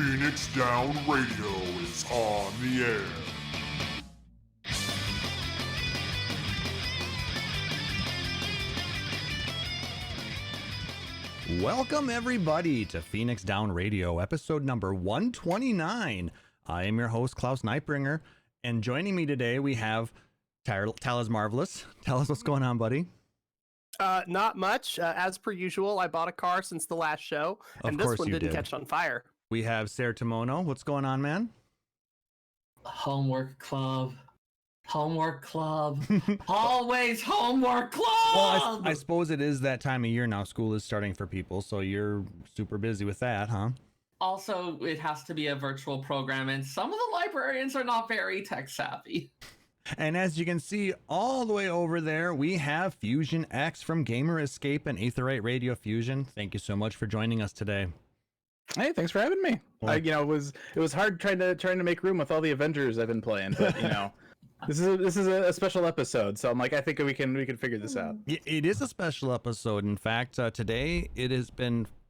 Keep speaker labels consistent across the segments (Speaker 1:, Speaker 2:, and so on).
Speaker 1: Phoenix Down Radio is on the air.
Speaker 2: Welcome everybody to Phoenix Down Radio, episode number 129. I am your host, Klaus Nightbringer, and joining me today we have Talas Marvelous. Tell us what's going on, buddy.
Speaker 3: Not much. As per usual, I bought a car since the last show, and this one didn't catch on fire.
Speaker 2: We have Sarah Timono. What's going on, man?
Speaker 4: Homework club. Homework club. Always homework club!
Speaker 2: Well, I suppose it is that time of year now. School is starting for people, so you're super busy with that, huh?
Speaker 4: Also, it has to be a virtual program, and some of the librarians are not very tech savvy.
Speaker 2: And as you can see all the way over there, we have FusionX from Gamer Escape and Aetherite Radio Fusion. Thank you so much for joining us today.
Speaker 5: Hey, thanks for having me.
Speaker 2: Well,
Speaker 5: It was hard trying to make room with all the Avengers I've been playing, but this is a special episode, so I'm like, I think we can figure this out.
Speaker 2: It is a special episode. In fact, today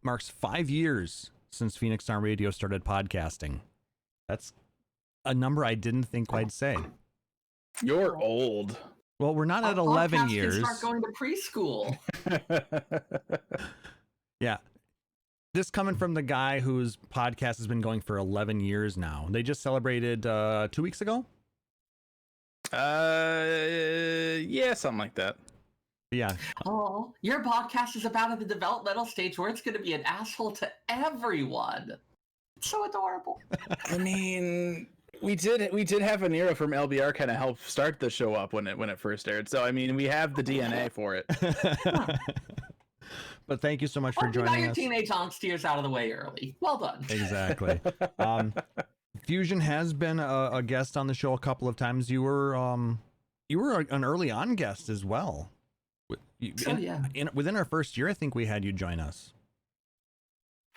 Speaker 2: marks 5 years since Phoenix Down Radio started podcasting. That's a number I didn't think I'd say.
Speaker 5: You're old.
Speaker 2: Well, we're not at 11 years.
Speaker 4: Start going to preschool.
Speaker 2: Yeah. This coming from the guy whose podcast has been going for 11 years now. They just celebrated 2 weeks ago.
Speaker 5: Yeah, something like that.
Speaker 2: Yeah.
Speaker 4: Oh, your podcast is about at the developmental stage where it's going to be an asshole to everyone. It's so adorable.
Speaker 5: I mean, we did have an era from LBR kind of help start the show up when it first aired. So I mean, we have the DNA for it.
Speaker 2: But thank you so much for joining us.
Speaker 4: Got your teenage angst years out of the way early. Well done.
Speaker 2: Exactly. Fusion has been a guest on the show a couple of times. You were an early on guest as well. Within our first year, I think we had you join us.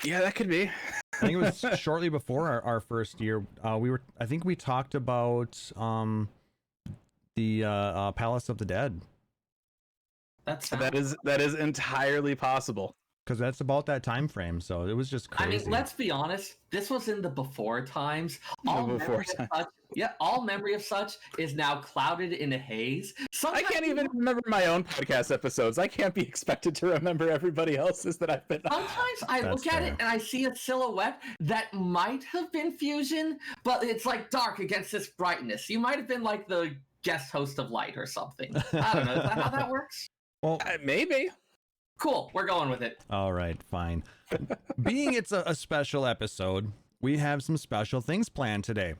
Speaker 5: Yeah, that could be.
Speaker 2: I think it was shortly before our first year. I think we talked about the Palace of the Dead.
Speaker 5: That is entirely possible.
Speaker 2: Because that's about that time frame, so it was just crazy.
Speaker 4: I mean, let's be honest. This was in the before times. All memory of such is now clouded in a haze.
Speaker 5: Sometimes I can't even remember my own podcast episodes. I can't be expected to remember everybody else's that I've been on.
Speaker 4: Sometimes I look at it and I see a silhouette that might have been Fusion, but it's like dark against this brightness. You might have been like the guest host of Light or something. I don't know. Is that how that works?
Speaker 2: Well,
Speaker 5: maybe.
Speaker 4: Cool, we're going with it.
Speaker 2: All right, fine. Being it's a special episode, we have some special things planned today.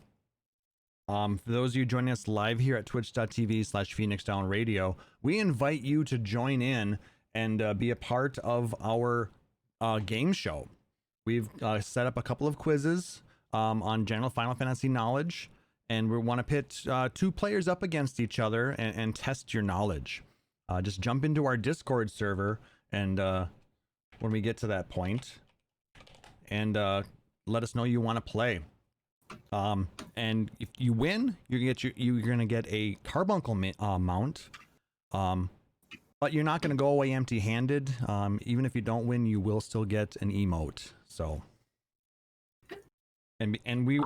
Speaker 2: For those of you joining us live here at twitch.tv/PhoenixDownRadio, we invite you to join in and be a part of our game show. We've set up a couple of quizzes on general Final Fantasy knowledge, and we want to pit 2 players up against each other and test your knowledge. Just jump into our Discord server and when we get to that point, and let us know you want to play. And if you win, you're gonna get a carbuncle mount. But you're not gonna go away empty-handed. Even if you don't win, you will still get an emote. So. I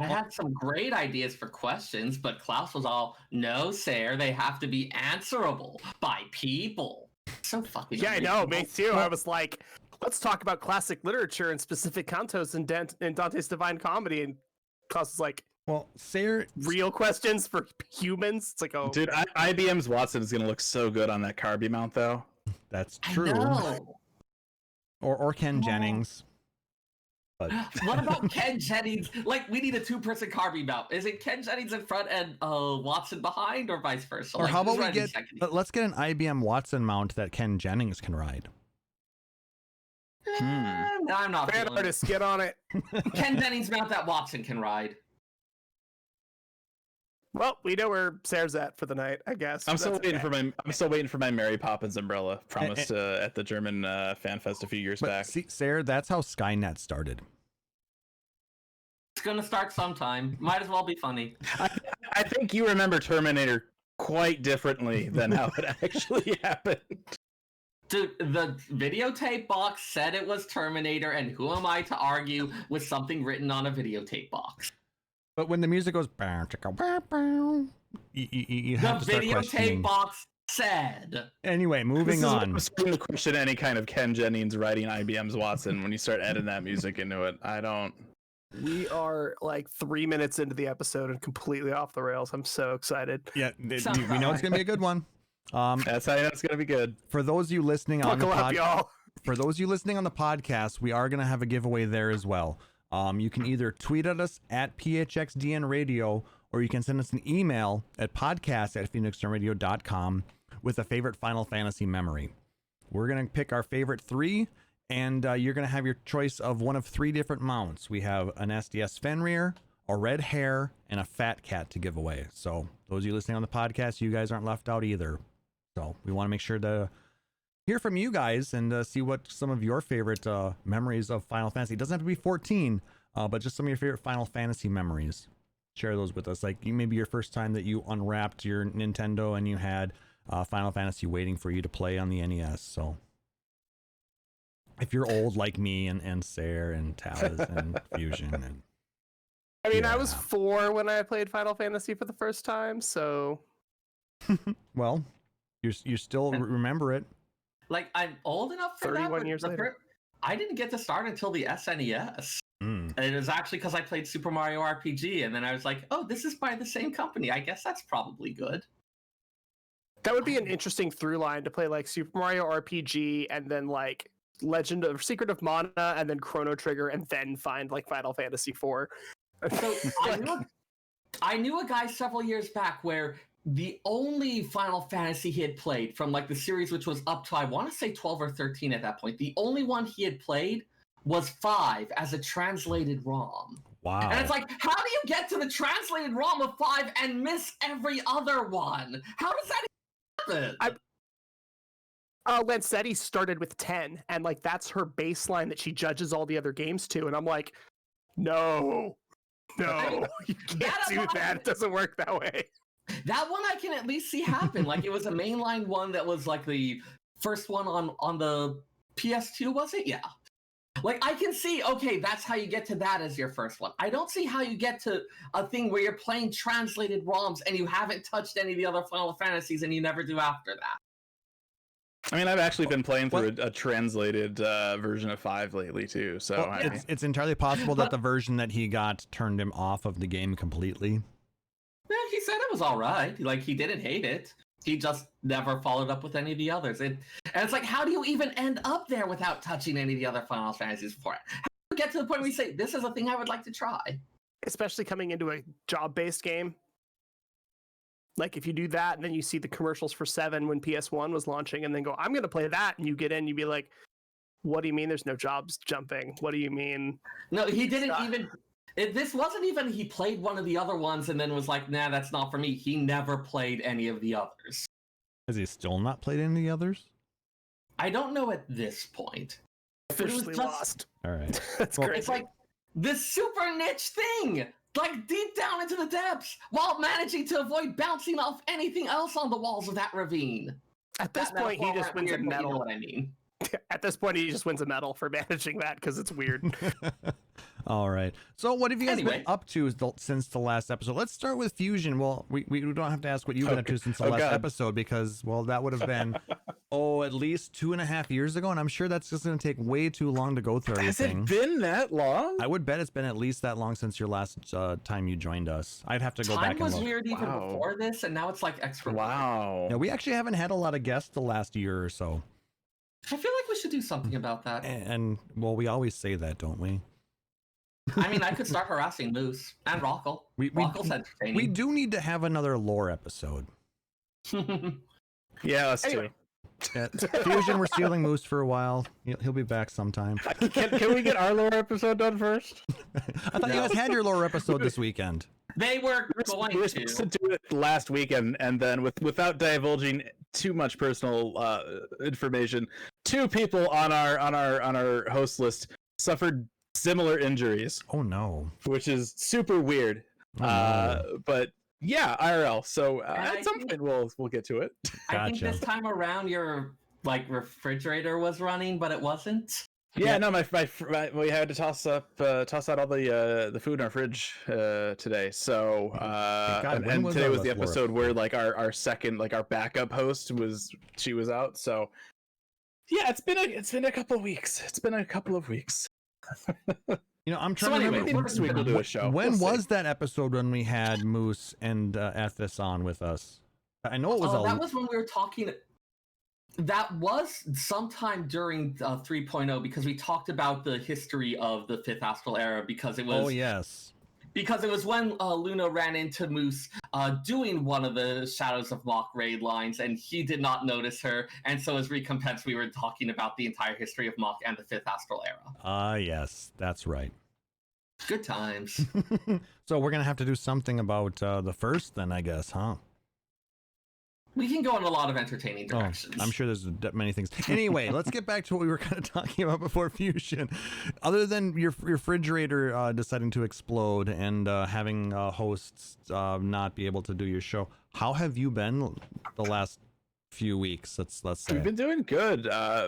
Speaker 4: had some great ideas for questions, but Klaus was all, no, sir, they have to be answerable by people. So fucking
Speaker 3: I know, me too. I was like, let's talk about classic literature and specific cantos in Dante's Divine Comedy, and Klaus is like,
Speaker 2: well, Sarah,
Speaker 3: real questions for humans? It's like, oh.
Speaker 5: Dude, IBM's Watson is going to look so good on that Carby mount, though.
Speaker 2: That's true. Or Ken Jennings. But.
Speaker 4: What about Ken Jennings? Like, we need a 2-person Carby mount. Is it Ken Jennings in front and Watson behind, or vice versa?
Speaker 2: Or how about let's get an IBM Watson mount that Ken Jennings can ride.
Speaker 4: I'm not
Speaker 3: fan artists, get on it.
Speaker 4: Ken Jennings mount that Watson can ride.
Speaker 3: Well, we know where Sarah's at for the night, I guess.
Speaker 5: I'm still waiting for my Mary Poppins umbrella promised at the German fan fest a few years back.
Speaker 2: See, Sarah, that's how Skynet started.
Speaker 4: It's gonna start sometime. Might as well be funny.
Speaker 5: I think you remember Terminator quite differently than how it actually happened.
Speaker 4: Dude, the videotape box said it was Terminator, and who am I to argue with something written on a videotape box?
Speaker 2: But when the music goes, you have to
Speaker 4: The
Speaker 2: start
Speaker 4: videotape
Speaker 2: questioning.
Speaker 4: box said.
Speaker 2: Anyway, moving on.
Speaker 5: I'm starting to question any kind of Ken Jennings writing IBM's Watson when you start adding that music into it. I don't.
Speaker 3: We are like 3 minutes into the episode and completely off the rails. I'm so excited.
Speaker 2: Yeah,
Speaker 4: Sounds
Speaker 2: we know it's gonna be a good one.
Speaker 5: That's how it's gonna be good.
Speaker 2: For those of you listening on the
Speaker 3: Buckle up, y'all.
Speaker 2: for those of you listening on the podcast, we are gonna have a giveaway there as well. You can either tweet at us at PHXDN Radio, or you can send us an email at podcast@phoenixdownradio.com with a favorite Final Fantasy memory. We're gonna pick our favorite 3, and you're gonna have your choice of one of 3 different mounts. We have an SDS Fenrir, a red hair, and a fat cat to give away. So those of you listening on the podcast, you guys aren't left out either. So we want to make sure to hear from you guys and see what some of your favorite memories of Final Fantasy. It doesn't have to be 14, but just some of your favorite Final Fantasy memories. Share those with us. Like maybe your first time that you unwrapped your Nintendo and you had Final Fantasy waiting for you to play on the NES. So if you're old like me and Sarah and Taz and Fusion and
Speaker 3: I mean, I
Speaker 2: Yeah.
Speaker 3: was 4 when I played Final Fantasy for the first time, so
Speaker 2: well, you still remember it.
Speaker 4: Like, I'm old enough for that.
Speaker 3: 31
Speaker 4: but
Speaker 3: years later.
Speaker 4: I didn't get to start until the SNES.
Speaker 2: Mm.
Speaker 4: And it was actually because I played Super Mario RPG, and then I was like, oh, this is by the same company. I guess that's probably good.
Speaker 3: that would be an interesting through line to play like Super Mario RPG and then like Legend of Secret of Mana and then Chrono Trigger and then find like Final Fantasy IV.
Speaker 4: So I knew a guy several years back where the only Final Fantasy he had played from like the series, which was up to, I want to say 12 or 13 at that point, the only one he had played was 5 as a translated ROM.
Speaker 2: Wow.
Speaker 4: And it's like, how do you get to the translated ROM of 5 and miss every other one? How does that happen?
Speaker 3: Lancetti started with 10, and like that's her baseline that she judges all the other games to, and I'm like, no, you can't
Speaker 4: That
Speaker 3: do
Speaker 4: alone-
Speaker 3: that. It doesn't work that way.
Speaker 4: That one I can at least see happen. Like it was a mainline one that was like the first one on the PS2, was it? Yeah. Like I can see, okay, that's how you get to that as your first one. I don't see how you get to a thing where you're playing translated ROMs and you haven't touched any of the other Final Fantasies and you never do after that.
Speaker 5: I mean, I've actually been playing through a translated version of 5 lately too. So
Speaker 2: Well,
Speaker 5: I mean,
Speaker 2: it's entirely possible that the version that he got turned him off of the game completely.
Speaker 4: Yeah, he said it was all right. Like he didn't hate it. He just never followed up with any of the others. And it's like, how do you even end up there without touching any of the other Final Fantasies before? How do you get to the point where you say, this is a thing I would like to try?
Speaker 3: Especially coming into a job-based game. Like if you do that and then you see the commercials for 7 when PS1 was launching and then go, I'm going to play that. And you get in, you'd be like, what do you mean there's no jobs jumping? What do you mean?
Speaker 4: No, he didn't
Speaker 3: Stop.
Speaker 4: even... This wasn't even he played one of the other ones and then was like, nah, that's not for me. He never played any of the others.
Speaker 2: Has he still not played any of the others?
Speaker 4: I don't know at this point. But it was
Speaker 3: Officially
Speaker 4: just-
Speaker 3: lost.
Speaker 2: All right.
Speaker 3: That's
Speaker 2: Well,
Speaker 3: crazy.
Speaker 4: It's like this super niche thing, like deep down into the depths, while managing to avoid bouncing off anything else on the walls of that ravine.
Speaker 3: At this
Speaker 4: That
Speaker 3: point, he
Speaker 4: metaphor
Speaker 3: just
Speaker 4: went
Speaker 3: wins a
Speaker 4: weird, but you know
Speaker 3: medal.
Speaker 4: what I mean.
Speaker 3: At this point, he just wins a medal for managing that because it's weird.
Speaker 2: All right. So what have you guys
Speaker 4: Anyway.
Speaker 2: been up to since the last episode? Let's start with Fusion. Well, we don't have to ask what you've been up to since the last
Speaker 5: God.
Speaker 2: episode because, well, that would have been, at least 2.5 years ago. And I'm sure that's just going to take way too long to go through
Speaker 5: has
Speaker 2: everything.
Speaker 5: it been that long?
Speaker 2: I would bet it's been at least that long since your last time you joined us. I'd have to go back
Speaker 4: Time
Speaker 2: and
Speaker 4: was
Speaker 2: look.
Speaker 4: weird even
Speaker 5: Wow.
Speaker 4: before this, and now it's like extra.
Speaker 5: Wow.
Speaker 2: Yeah, we actually haven't had a lot of guests the last year or so.
Speaker 4: I feel like we should do something about that.
Speaker 2: And well, we always say that, don't we?
Speaker 4: I mean, I could start harassing Moose and Rockle. Rockle's entertaining.
Speaker 2: We do need to have another lore episode.
Speaker 5: Yeah, us
Speaker 3: Anyway.
Speaker 2: Fusion, we're stealing Moose for a while. He'll be back sometime.
Speaker 5: too. Can we get our lore episode done first?
Speaker 2: I thought you guys had your lore episode this weekend.
Speaker 4: They were
Speaker 5: We
Speaker 4: going
Speaker 5: were supposed to
Speaker 4: to.
Speaker 5: do it last weekend, and then without divulging too much personal information, 2 people on our host list suffered similar injuries,
Speaker 2: Oh no.
Speaker 5: which is super weird.
Speaker 2: Oh, no.
Speaker 5: But yeah, IRL. So
Speaker 4: I
Speaker 5: at some
Speaker 4: think-
Speaker 5: point we'll get to it.
Speaker 4: I think
Speaker 2: Gotcha.
Speaker 4: this time around, your refrigerator was running, but it wasn't.
Speaker 5: Yeah, no, we had to toss out all the food in our fridge today. So
Speaker 2: God, when
Speaker 5: and
Speaker 2: was
Speaker 5: today
Speaker 2: our
Speaker 5: was the
Speaker 2: last Laura?
Speaker 5: episode where like our second, like our backup host was out. So yeah, it's been a couple of weeks. It's been a couple of weeks.
Speaker 2: You know, I'm trying
Speaker 4: So
Speaker 2: to
Speaker 4: anyway,
Speaker 2: remember.
Speaker 5: Next week we'll do a show.
Speaker 2: When
Speaker 5: We'll
Speaker 2: was
Speaker 5: see.
Speaker 2: that episode when we had Moose and Ethis on with us? I know it was
Speaker 4: That was when we were talking. That was sometime during 3.0 because we talked about the history of the Fifth Astral Era because it was.
Speaker 2: Oh yes.
Speaker 4: Because it was when Luna ran into Moose doing one of the Shadows of Mach raid lines, and he did not notice her, and so as recompense, we were talking about the entire history of Mach and the Fifth Astral Era.
Speaker 2: Yes, that's right.
Speaker 4: Good times.
Speaker 2: So we're gonna have to do something about the first, then, I guess, huh?
Speaker 4: We can go in a lot of entertaining directions.
Speaker 2: I'm sure there's many things. Anyway, let's get back to what we were kind of talking about before Fusion. Other than your refrigerator deciding to explode and having hosts not be able to do your show, how have you been the last few weeks? Let's say.
Speaker 5: We've been doing good.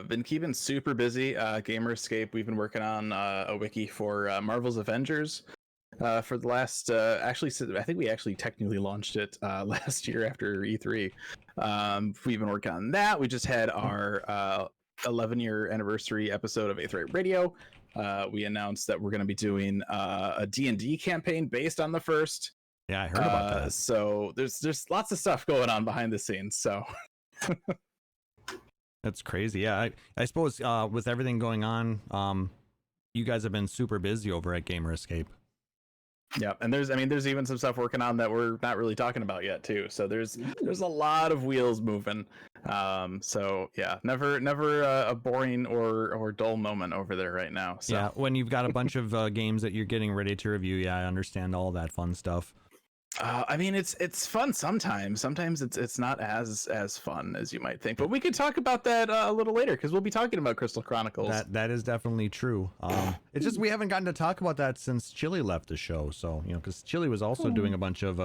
Speaker 5: Been keeping super busy. Gamer Escape. We've been working on a wiki for Marvel's Avengers. For the last, actually, I think we actually technically launched it last year after E3. We've been working on that. We just had our 11-year anniversary episode of A3 Radio. We announced that we're going to be doing a D&D campaign based on the first.
Speaker 2: Yeah, I heard about that.
Speaker 5: So there's lots of stuff going on behind the scenes. So
Speaker 2: That's crazy. Yeah, I suppose with everything going on, you guys have been super busy over at Gamer Escape.
Speaker 5: yeah, and there's even some stuff working on that we're not really talking about yet too. So there's a lot of wheels moving. So yeah, never a boring or dull moment over there right now. So
Speaker 2: Yeah, when you've got a bunch of games that you're getting ready to review, yeah, I understand all that fun stuff.
Speaker 5: I mean, it's fun sometimes. Sometimes it's not as fun as you might think. But we could talk about that a little later because we'll be talking about Crystal Chronicles.
Speaker 2: That is definitely true. It's just we haven't gotten to talk about that since Chili left the show. So because Chili was also doing a bunch of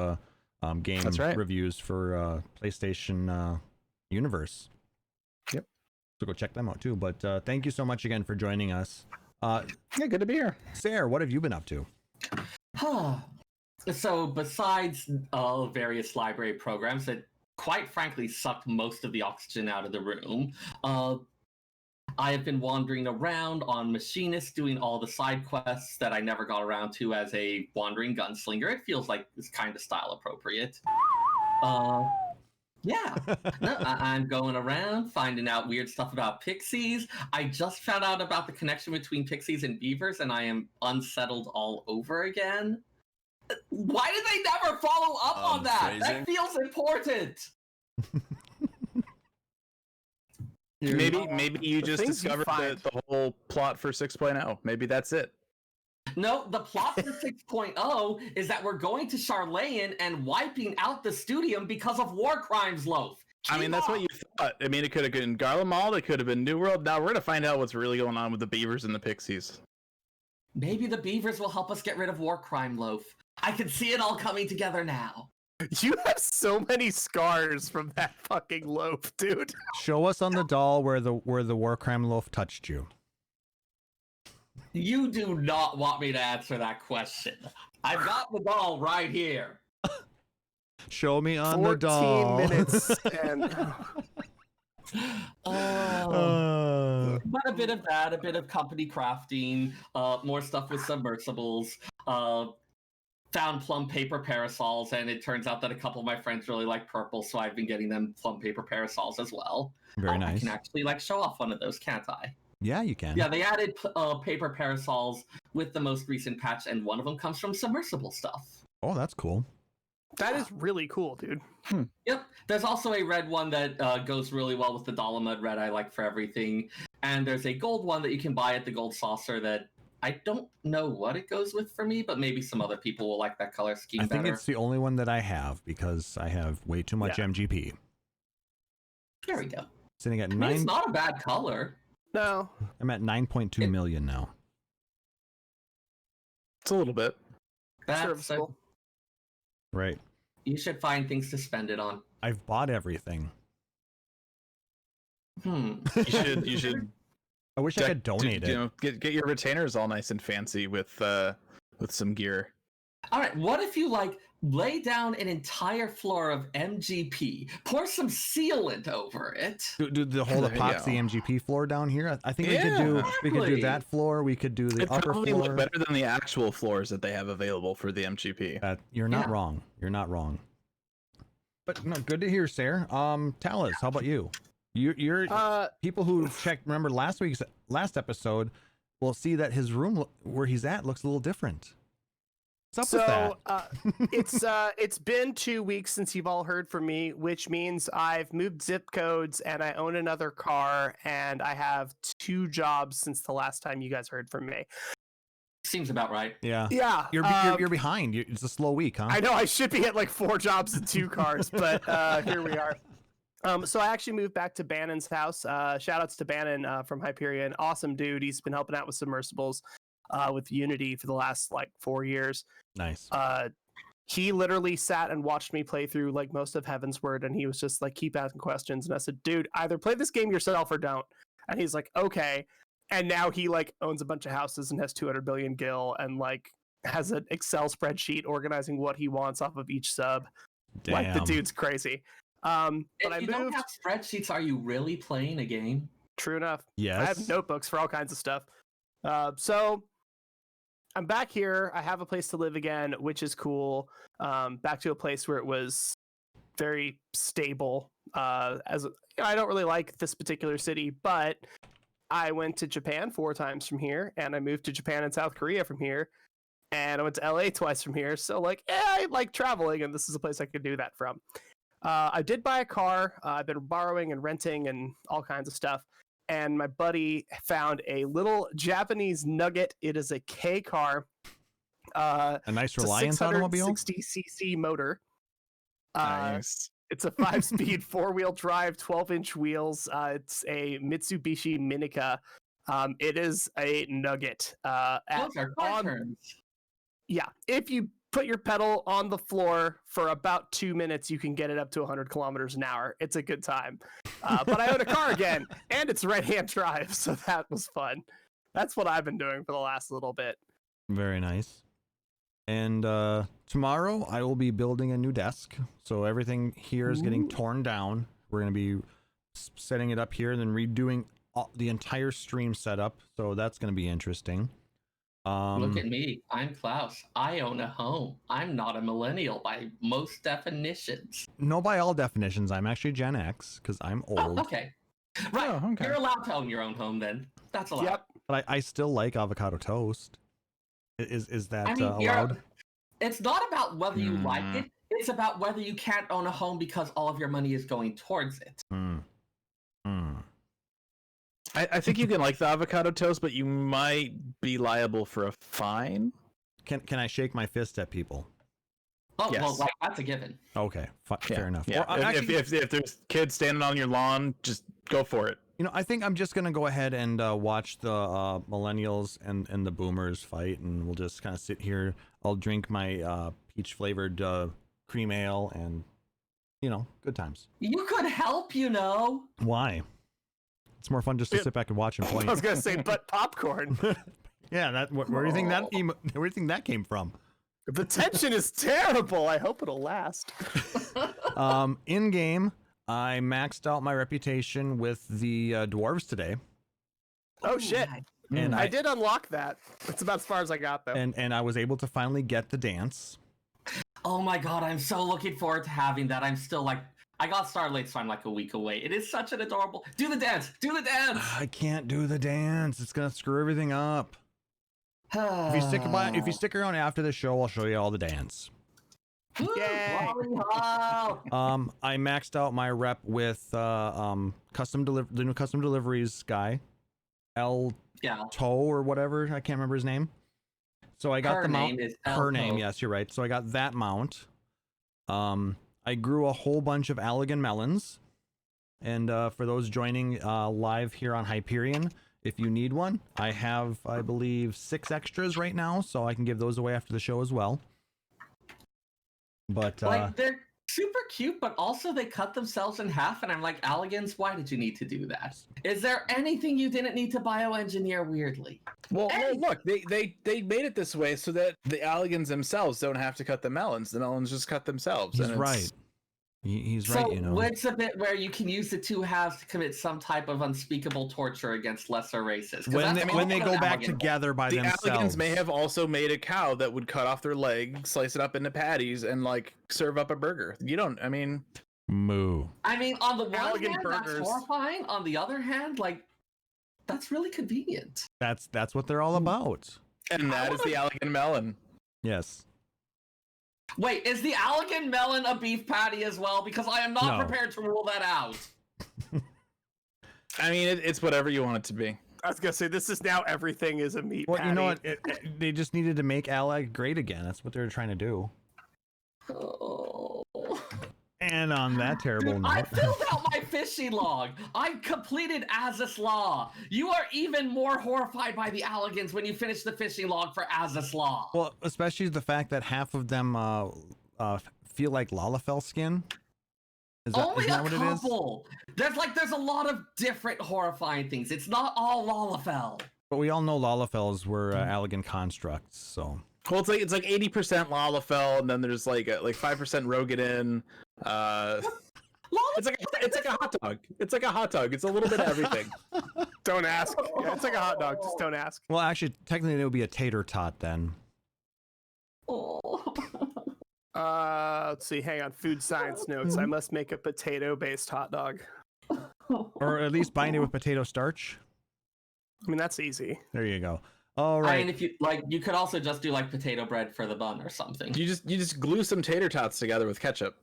Speaker 2: game
Speaker 5: That's right.
Speaker 2: reviews for PlayStation Universe.
Speaker 5: Yep.
Speaker 2: So go check them out too. But thank you so much again for joining us.
Speaker 5: Yeah, good to be here.
Speaker 2: Sarah, what have you been up to?
Speaker 4: So besides various library programs that quite frankly sucked most of the oxygen out of the room, I have been wandering around on Machinist doing all the side quests that I never got around to as a wandering gunslinger. It feels like it's kind of style appropriate. Yeah, no, I'm going around finding out weird stuff about pixies. I just found out about the connection between pixies and beavers, and I am unsettled all over again. Why did they never follow up on that?
Speaker 6: Phrasing?
Speaker 4: That feels important.
Speaker 5: Maybe you just
Speaker 3: things you
Speaker 5: discovered
Speaker 3: find.
Speaker 5: the whole plot for 6.0. Maybe that's it.
Speaker 4: No, the plot for 6.0 is that we're going to Charlayan and wiping out the Studium because of war crimes, Loaf.
Speaker 5: I mean, that's what you thought. I mean, it could have been Garlemald, it could have been New World. Now we're gonna find out what's really going on with the beavers and the pixies.
Speaker 4: Maybe the beavers will help us get rid of war crime, Loaf. I can see it all coming together now.
Speaker 3: You have so many scars from that fucking loaf, dude.
Speaker 2: Show us on the doll where the war crime loaf touched you.
Speaker 4: You do not want me to answer that question. I've got the doll right here.
Speaker 2: Show me on the
Speaker 3: 14
Speaker 2: doll.
Speaker 3: minutes and
Speaker 4: But a bit of that, a bit of company crafting, more stuff with submersibles, found plum paper parasols, and it turns out that a couple of my friends really like purple, so I've been getting them plum paper parasols as well.
Speaker 2: Very
Speaker 4: I
Speaker 2: nice.
Speaker 4: can actually show off one of those, can't I?
Speaker 2: Yeah, you can.
Speaker 4: Yeah, they added paper parasols with the most recent patch, and one of them comes from submersible stuff.
Speaker 2: Oh, that's cool.
Speaker 3: that is really cool, dude.
Speaker 4: Yep. There's also a red one that goes really well with the Dolomud red I like for everything. And there's a gold one that you can buy at the Gold Saucer that I don't know what it goes with for me, but maybe some other people will like that color scheme
Speaker 2: I think
Speaker 4: better.
Speaker 2: it's the only one that I have because I have way too much MGP.
Speaker 4: There we go.
Speaker 2: Sitting at
Speaker 4: I mean, it's not a bad color.
Speaker 3: No,
Speaker 2: I'm at 9.2 million now.
Speaker 5: It's a little bit.
Speaker 3: serviceable.
Speaker 2: Right.
Speaker 4: You should find things to spend it on.
Speaker 2: I've bought everything.
Speaker 5: You should.
Speaker 2: I wish I could donate it.
Speaker 5: You know, get your retainers all nice and fancy with some gear.
Speaker 4: All right, what if you like lay down an entire floor of MGP, pour some sealant over it?
Speaker 2: Do the whole
Speaker 5: There you
Speaker 2: epoxy
Speaker 5: go.
Speaker 2: MGP floor down here? I think
Speaker 5: Yeah,
Speaker 2: we could do
Speaker 4: exactly.
Speaker 2: that floor. We could do the
Speaker 5: It
Speaker 2: upper
Speaker 5: probably
Speaker 2: floor.
Speaker 5: look better than the actual floors that they have available for the MGP.
Speaker 2: You're not
Speaker 4: Yeah.
Speaker 2: wrong. You're not wrong. But no, good to hear, Sarah. Talis, how about you? You're people who remember last episode will see that his room where he's at looks a little different. What's up with that?
Speaker 3: It's been 2 weeks since you've all heard from me, which means I've moved zip codes and I own another car and I have 2 jobs since the last time you guys heard from me.
Speaker 4: Seems about right.
Speaker 2: Yeah.
Speaker 3: Yeah,
Speaker 2: You're behind. It's a slow week, huh?
Speaker 3: I know I should be at like 4 jobs and 2 cars, but here we are. So I actually moved back to Bannon's house. Shout outs to Bannon from Hyperion. Awesome dude. He's been helping out with submersibles with Unity for the last like 4 years.
Speaker 2: Nice.
Speaker 3: He literally sat and watched me play through like most of Heavensward, and he was just like, keep asking questions. And I said, dude, either play this game yourself or don't. And he's like, okay. And now he like owns a bunch of houses and has 200 billion gil and like has an Excel spreadsheet organizing what he wants off of each sub.
Speaker 2: Damn.
Speaker 3: Like the dude's crazy. But
Speaker 4: If
Speaker 3: I
Speaker 4: you
Speaker 3: moved.
Speaker 4: don't have spreadsheets, are you really playing a game?
Speaker 3: True enough.
Speaker 2: Yes.
Speaker 3: I have notebooks for all kinds of stuff. So I'm back here. I have a place to live again, which is cool. Back to a place where it was very stable. I don't really like this particular city, but I went to Japan 4 times from here, and I moved to Japan and South Korea from here, and I went to LA twice from here. So like, I like traveling, and this is a place I could do that from. I did buy a car. I've been borrowing and renting and all kinds of stuff. And my buddy found a little Japanese Nugget. It is a K car.
Speaker 2: A nice
Speaker 3: It's a
Speaker 2: Reliance automobile.
Speaker 3: 660cc motor.
Speaker 5: Nice.
Speaker 3: It's a 5-speed 4-wheel drive, 12-inch wheels. It's a Mitsubishi Minica. It is a Nugget.
Speaker 4: Those are car terms.
Speaker 3: Yeah, if you put your pedal on the floor for about 2 minutes, you can get it up to 100 kilometers an hour. It's a good time. But I own a car again, and it's right-hand drive, so that was fun. That's what I've been doing for the last little bit.
Speaker 2: Very nice. And tomorrow I will be building a new desk. So everything here is getting torn down. We're going to be setting it up here and then redoing the entire stream setup. So that's going to be interesting.
Speaker 4: Look at me. I'm Klaus. I own a home. I'm not a millennial by most definitions.
Speaker 2: No, by all definitions, I'm actually Gen X because I'm old.
Speaker 4: Oh, okay. Right.
Speaker 5: Oh, okay.
Speaker 4: You're allowed to own your own home then. That's allowed.
Speaker 3: Yep.
Speaker 2: But I still like avocado toast. Is that
Speaker 4: I mean,
Speaker 2: allowed?
Speaker 4: it's not about whether you like it. It's about whether you can't own a home because all of your money is going towards it.
Speaker 5: I think you can like the avocado toast, but you might be liable for a fine.
Speaker 2: Can I shake my fist at people?
Speaker 4: Oh,
Speaker 5: Yes.
Speaker 4: well, like, that's a given.
Speaker 2: Okay, fair enough.
Speaker 5: Yeah.
Speaker 2: Or, actually,
Speaker 5: If there's kids standing on your lawn, just go for it.
Speaker 2: you know, I think I'm just gonna go ahead and watch the millennials and the boomers fight, and we'll just kind of sit here. I'll drink my peach flavored cream ale, and you know, good times.
Speaker 4: You could help, you know.
Speaker 2: Why? It's more fun just to sit back and watch and
Speaker 3: I
Speaker 2: play.
Speaker 3: was gonna say, but popcorn.
Speaker 2: Yeah, where do you think that where do you think that came from?
Speaker 3: The tension is terrible. I hope it'll last.
Speaker 2: In game, I maxed out my reputation with the dwarves today,
Speaker 3: Oh shit!
Speaker 2: and
Speaker 3: I did unlock that. That's about as far as I got though.
Speaker 2: and I was able to finally get the dance.
Speaker 4: Oh my god, I'm so looking forward to having that. I'm still like, I got Starlight, so I'm like a week away. It is such an adorable. Do the dance! Do the dance!
Speaker 2: I can't do the dance. It's gonna screw everything up. If you stick around after the show, I'll show you all the dance.
Speaker 4: Woo,
Speaker 3: Yay.
Speaker 4: Wally-ho!
Speaker 2: I maxed out my rep with the new custom deliveries guy, El
Speaker 4: Yeah.
Speaker 2: Toe or whatever. I can't remember his name. So I got
Speaker 4: Her
Speaker 2: the mount.
Speaker 4: name is El
Speaker 2: Her name,
Speaker 4: Toe.
Speaker 2: yes, you're right. So I got that mount. I grew a whole bunch of Allegan melons, and for those joining live here on Hyperion, if you need one, I have, I believe, 6 extras right now, so I can give those away after the show as well. But
Speaker 4: Like, they're super cute, but also they cut themselves in half, and I'm like, Alligans, why did you need to do that? Is there anything you didn't need to bioengineer weirdly?
Speaker 5: Well, look, they made it this way so that the Alligans themselves don't have to cut the melons. The melons just cut themselves.
Speaker 2: He's
Speaker 5: and
Speaker 2: right. He's right, you know.
Speaker 4: So it's a bit where you can use the two halves to commit some type of unspeakable torture against lesser races.
Speaker 2: When they go back together by
Speaker 5: the
Speaker 2: themselves.
Speaker 5: Alligans may have also made a cow that would cut off their leg, slice it up into patties, and like serve up a burger. You don't. I mean,
Speaker 2: moo.
Speaker 4: I mean, on the one
Speaker 3: Alligan
Speaker 4: hand,
Speaker 3: burgers.
Speaker 4: that's horrifying. On the other hand, like, that's really convenient.
Speaker 2: That's what they're all about.
Speaker 5: and that is the Alligan melon.
Speaker 2: Yes.
Speaker 4: Wait, is the Alligan melon a beef patty as well? Because I am not
Speaker 2: No.
Speaker 4: prepared to rule that out.
Speaker 5: I mean, it's whatever you want it to be.
Speaker 3: I was gonna say this is now everything is a meat
Speaker 2: Well,
Speaker 3: patty.
Speaker 2: you know what? They just needed to make Allag great again. That's what they were trying to do.
Speaker 4: Oh.
Speaker 2: And on that terrible
Speaker 4: Dude,
Speaker 2: note,
Speaker 4: I filled out my fishing log. I completed Azus Law. You are even more horrified by the Alligans when you finish the fishing log for Azus Law.
Speaker 2: well, especially the fact that half of them feel like Lalafell skin. Is that,
Speaker 4: Only
Speaker 2: isn't that
Speaker 4: a
Speaker 2: what it is?
Speaker 4: couple. There's a lot of different horrifying things. It's not all Lalafell.
Speaker 2: But we all know Lalafells were Allagan constructs, so.
Speaker 5: Well, it's like 80% Lalafell, and then there's like 5% Rogadin. It's like a hot dog. It's like a hot dog. It's a little bit of everything.
Speaker 3: Don't ask. Yeah, it's like a hot dog. Just don't ask.
Speaker 2: Well, actually, technically, it would be a tater tot then.
Speaker 4: Oh.
Speaker 3: Let's see. Hang on. Food science notes. I must make a potato-based hot dog.
Speaker 2: Or at least bind it with potato starch.
Speaker 3: I mean, that's easy.
Speaker 2: There you go. All right.
Speaker 4: I mean, if you like, you could also just do like potato bread for the bun or something.
Speaker 5: You just glue some tater tots together with ketchup.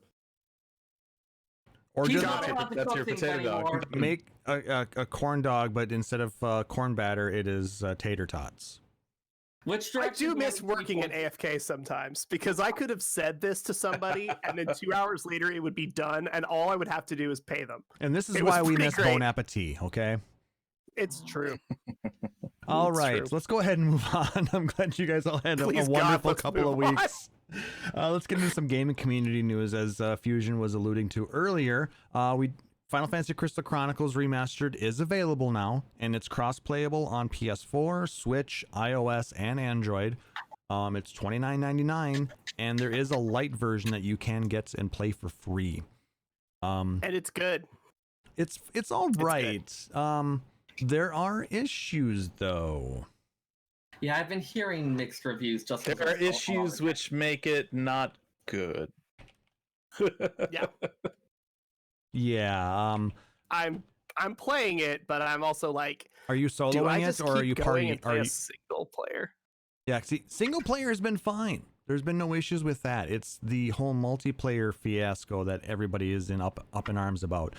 Speaker 2: Or
Speaker 4: He's
Speaker 2: just
Speaker 4: not allowed to
Speaker 5: that's
Speaker 4: cook
Speaker 5: your
Speaker 4: things
Speaker 5: potato dog.
Speaker 4: anymore.
Speaker 2: make a corn dog, but instead of corn batter, it is tater tots.
Speaker 4: Which
Speaker 3: I
Speaker 4: direction
Speaker 3: do miss
Speaker 4: you
Speaker 3: working at
Speaker 4: want
Speaker 3: AFK sometimes because I could have said this to somebody and then 2 hours later it would be done and all I would have to do is pay them.
Speaker 2: And this is
Speaker 3: It was
Speaker 2: why we
Speaker 3: pretty
Speaker 2: miss
Speaker 3: great.
Speaker 2: Bon Appetit, okay?
Speaker 3: It's true.
Speaker 2: All
Speaker 3: It's
Speaker 2: right,
Speaker 3: true.
Speaker 2: let's go ahead and move on. I'm glad you guys all had a
Speaker 3: Please, God,
Speaker 2: wonderful
Speaker 3: let's
Speaker 2: couple of
Speaker 3: move on.
Speaker 2: weeks. Let's get into some gaming community news, as Fusion was alluding to earlier. Final Fantasy Crystal Chronicles Remastered is available now, and it's cross-playable on PS4, Switch, iOS, and Android. It's $29.99, and there is a light version that you can get and play for free.
Speaker 3: And it's good.
Speaker 2: It's all right. There are issues though.
Speaker 4: Yeah, I've been hearing mixed reviews. Just 'cause
Speaker 5: There are
Speaker 4: it's so
Speaker 5: issues
Speaker 4: hard.
Speaker 5: which make it not good.
Speaker 3: Yeah.
Speaker 2: Yeah.
Speaker 3: I'm playing it, but I'm also like,
Speaker 2: Are you
Speaker 3: do I
Speaker 2: soloing
Speaker 3: just
Speaker 2: it or are
Speaker 3: keep
Speaker 2: you
Speaker 3: going and
Speaker 2: partying?
Speaker 3: play
Speaker 2: Are
Speaker 3: a
Speaker 2: you?
Speaker 3: single player?
Speaker 2: Yeah. See, single player has been fine. There's been no issues with that. It's the whole multiplayer fiasco that everybody is up in arms about.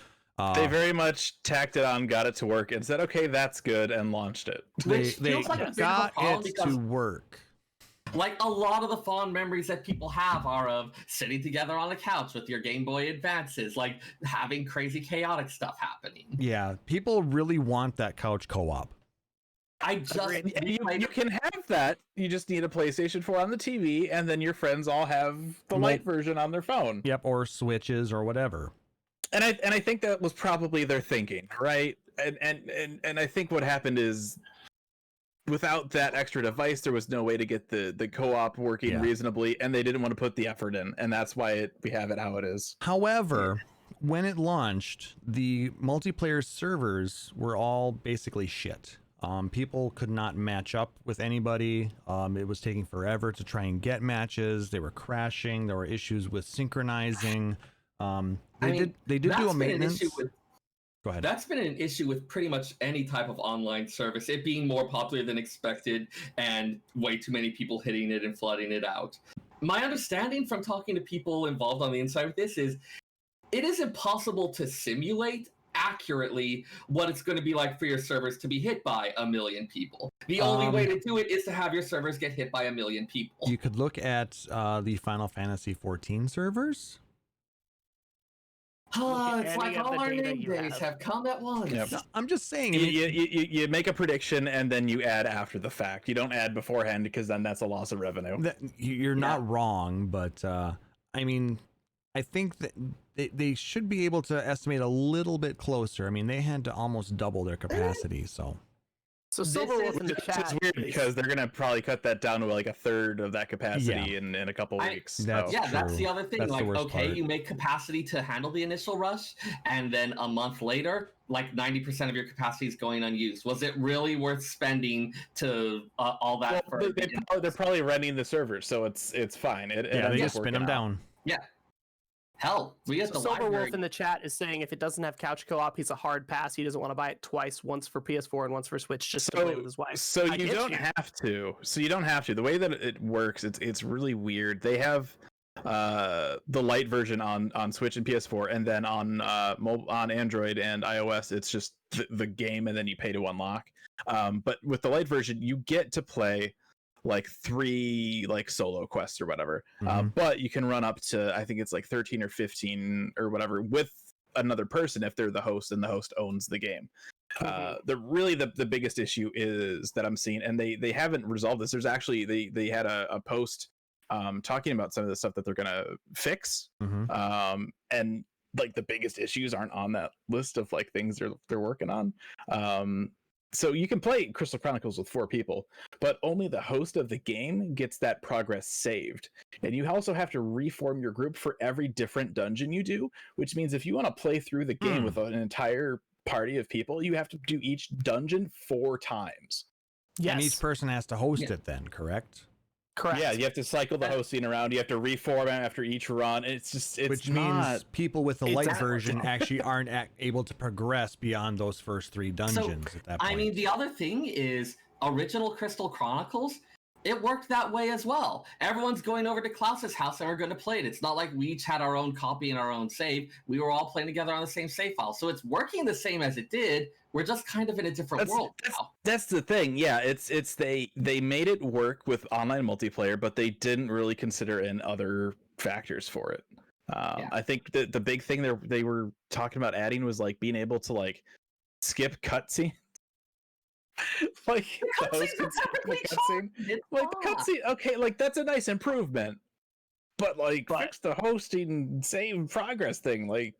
Speaker 5: They very much tacked it on, got it to work, and said, "Okay, that's good," and launched it.
Speaker 4: Which
Speaker 2: they
Speaker 4: feels like a bit of a
Speaker 2: got
Speaker 4: problem
Speaker 2: it
Speaker 4: because
Speaker 2: to work.
Speaker 4: like a lot of the fond memories that people have are of sitting together on a couch with your Game Boy Advances, like having crazy chaotic stuff happening.
Speaker 2: Yeah, people really want that couch co-op.
Speaker 4: I just
Speaker 3: Agreed.
Speaker 5: You can have that. You just need a PlayStation 4 on the TV, and then your friends all have the light version on their phone.
Speaker 2: Yep, or Switches or whatever.
Speaker 5: And I think that was probably their thinking, right? And I think what happened is, without that extra device, there was no way to get the co-op working reasonably, and they didn't want to put the effort in, and that's why we have it how it is.
Speaker 2: However, when it launched, the multiplayer servers were all basically shit. People could not match up with anybody. It was taking forever to try and get matches. They were crashing. There were issues with synchronizing. They did do a maintenance. Go ahead.
Speaker 4: That's been an issue with pretty much any type of online service, it being more popular than expected and way too many people hitting it and flooding it out. My understanding from talking to people involved on the inside with this is it is impossible to simulate accurately what it's going to be like for your servers to be hit by 1 million people. The only way to do it is to have your servers get hit by 1 million people.
Speaker 2: You could look at the Final Fantasy XIV servers.
Speaker 3: at
Speaker 4: It's
Speaker 3: any
Speaker 4: like
Speaker 3: of the
Speaker 4: all our
Speaker 3: data
Speaker 4: name
Speaker 3: you
Speaker 4: days
Speaker 3: have.
Speaker 4: have come at once.
Speaker 5: Yep.
Speaker 2: No, I'm just saying. I
Speaker 5: You,
Speaker 2: mean,
Speaker 5: you make a prediction, and then you add after the fact. You don't add beforehand, because then that's a loss of revenue.
Speaker 2: you're not wrong, but I mean, I think that they should be able to estimate a little bit closer. I mean, they had to almost double their capacity, so.
Speaker 3: So
Speaker 4: This
Speaker 3: Silverwolf
Speaker 4: is-
Speaker 3: in the
Speaker 5: Which
Speaker 3: chat
Speaker 5: is weird
Speaker 3: is-
Speaker 5: because they're gonna probably cut that down to like a third of that capacity in a couple weeks.
Speaker 2: That's
Speaker 5: So.
Speaker 4: Yeah, that's
Speaker 2: true.
Speaker 4: the other thing.
Speaker 2: That's the
Speaker 4: Like,
Speaker 2: worst
Speaker 4: okay,
Speaker 2: part.
Speaker 4: you make capacity to handle the initial rush, and then a month later, like 90% of your capacity is going unused. Was it really worth spending to all that?
Speaker 5: Well,
Speaker 4: for
Speaker 5: they're probably renting the servers, so it's fine. It
Speaker 2: Yeah, they
Speaker 5: ends
Speaker 2: just
Speaker 5: up
Speaker 2: spin
Speaker 5: working
Speaker 2: them
Speaker 5: out.
Speaker 2: down.
Speaker 4: Yeah. Hell, we at
Speaker 3: So
Speaker 4: the library.
Speaker 3: Silverwolf in the chat is saying if it doesn't have couch co-op, he's a hard pass. He doesn't want to buy it twice, once for PS4 and once for Switch, just to play with his wife.
Speaker 5: So
Speaker 3: I
Speaker 5: you
Speaker 3: get
Speaker 5: don't
Speaker 3: you.
Speaker 5: have to. So you don't have to. The way that it works, it's really weird. They have the light version on Switch and PS4, and then on on Android and iOS, it's just the game, and then you pay to unlock. But with the light version, you get to play like 3 like solo quests or whatever. But you can run up to, I think it's like 13 or 15 or whatever with another person if they're the host and the host owns the game. The biggest issue is that I'm seeing, and they haven't resolved this. There's actually they had a post talking about some of the stuff that they're gonna fix. And like the biggest issues aren't on that list of like things they're working on. So you can play Crystal Chronicles with 4 people, but only the host of the game gets that progress saved. And you also have to reform your group for every different dungeon you do, which means if you want to play through the game with an entire party of people, you have to do each dungeon 4 times.
Speaker 3: Yes,
Speaker 2: And each person has to host it then, correct?
Speaker 3: correct.
Speaker 5: Yeah, you have to cycle the hosting around. You have to reform after each run. It's
Speaker 2: Which
Speaker 5: not...
Speaker 2: means people with the light
Speaker 3: Exactly.
Speaker 2: version actually aren't able to progress beyond those first 3 dungeons at that point.
Speaker 4: I mean, the other thing is original Crystal Chronicles. It worked that way as well. Everyone's going over to Klaus's house and we're going to play it. It's not like we each had our own copy and our own save. We were all playing together on the same save file. So it's working the same as it did. We're just kind of in a different world now.
Speaker 5: That's the thing. Yeah, it's they made it work with online multiplayer, but they didn't really consider in other factors for it. I think the big thing they were talking about adding was like being able to like skip cutscenes. Like the host can skip the cutscene. Like the cutscene, okay, like that's a nice improvement. But like fix the hosting save progress thing. Like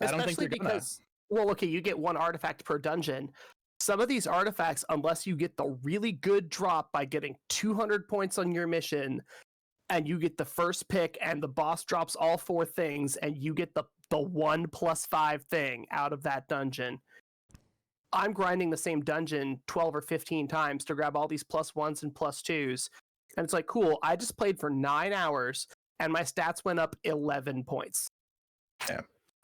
Speaker 5: I don't think
Speaker 3: Especially
Speaker 5: they're gonna.
Speaker 3: because, well, okay, you get 1 artifact per dungeon. Some of these artifacts, unless you get the really good drop by getting 200 points on your mission, and you get the first pick, and the boss drops all 4 things, and you get the 1+5 thing out of that dungeon. I'm grinding the same dungeon 12 or 15 times to grab all these +1s and +2s. And it's like, cool, I just played for 9 hours and my stats went up 11 points.
Speaker 5: Yeah.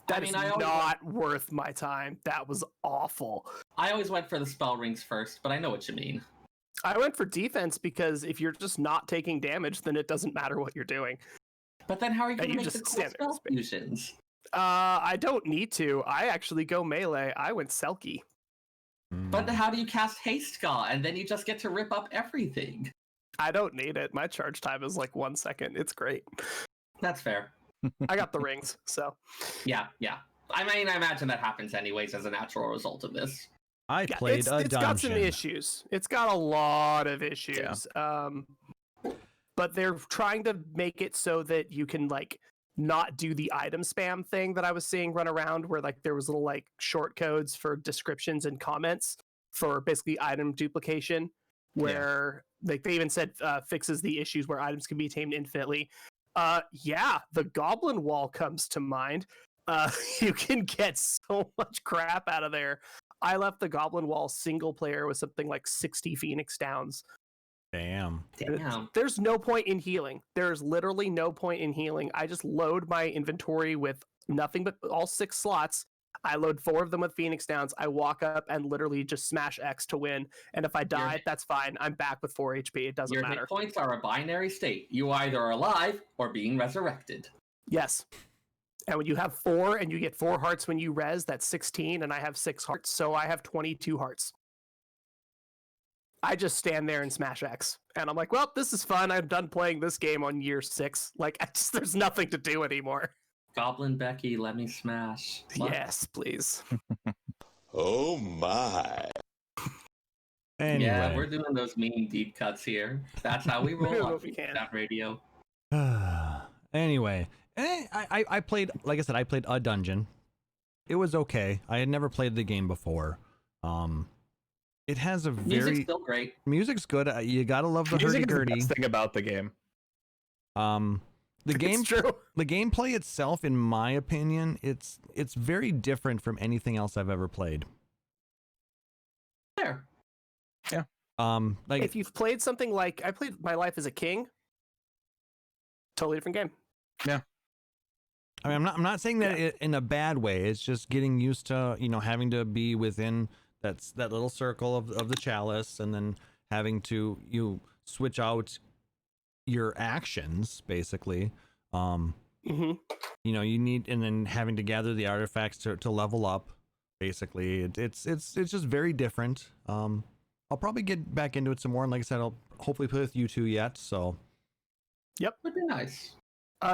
Speaker 3: That is not worth my time. That was awful.
Speaker 4: I always went for the spell rings first, but I know what you mean.
Speaker 3: I went for defense because if you're just not taking damage, then it doesn't matter what you're doing.
Speaker 4: But then how are you going to
Speaker 3: you
Speaker 4: make the
Speaker 3: just
Speaker 4: cool
Speaker 3: stand there and
Speaker 4: spell fusions?
Speaker 3: I don't need to. I actually go melee. I went Selkie.
Speaker 4: But how do you cast Haste Ska and then you just get to rip up everything?
Speaker 3: I don't need it. My charge time is like 1 second. It's great.
Speaker 4: That's fair.
Speaker 3: I got the rings, so.
Speaker 4: Yeah. I mean, I imagine that happens anyways as a natural result of this.
Speaker 2: I played a
Speaker 3: it's got some
Speaker 2: dungeon.
Speaker 3: issues. It's got a lot of issues. But they're trying to make it so that you can like not do the item spam thing that I was seeing run around, where like there was little like short codes for descriptions and comments for basically item duplication, where like they even said fixes the issues where items can be tamed infinitely. The goblin wall comes to mind. You can get so much crap out of there. I left the goblin wall single player with something like 60 Phoenix downs.
Speaker 2: Damn.
Speaker 3: There's no point in healing. There's literally no point in healing. I just load my inventory with nothing but all 6 slots. I load 4 of them with Phoenix downs. I walk up and literally just smash X to win. And if I die, that's fine. I'm back with 4 HP. It doesn't matter.
Speaker 4: Your hit points are a binary state. You either are alive or being resurrected.
Speaker 3: Yes. And when you have 4 and you get 4 hearts when you res, that's 16, and I have 6 hearts, so I have 22 hearts. I just stand there and smash X. And I'm like, well, this is fun. I'm done playing this game on year 6. Like, there's nothing to do anymore.
Speaker 4: Goblin Becky, let me smash. What?
Speaker 3: Yes, please.
Speaker 1: Oh my.
Speaker 2: Anyway.
Speaker 4: Yeah, we're doing those mean deep cuts here. That's how we roll on
Speaker 3: We can.
Speaker 4: that radio.
Speaker 2: Anyway, I played, like I said, I played a dungeon. It was okay. I had never played the game before. It has a
Speaker 4: Music's still great.
Speaker 2: music's good. You gotta love the
Speaker 5: Music is the
Speaker 2: hurdy-gurdy.
Speaker 5: best thing about the game.
Speaker 2: The game,
Speaker 3: It's true.
Speaker 2: the gameplay itself, in my opinion, it's very different from anything else I've ever played.
Speaker 4: There.
Speaker 2: Like
Speaker 3: If you've played something like I played My Life as a King, totally different game.
Speaker 2: I mean, I'm not saying that in a bad way. It's just getting used to, having to be within that little circle of the chalice, and then having to switch out your actions, basically.
Speaker 3: Mm-hmm.
Speaker 2: You need, and then having to gather the artifacts to level up. Basically, it's just very different. I'll probably get back into it some more, and like I said, I'll hopefully play with you two yet. So,
Speaker 4: Would be nice.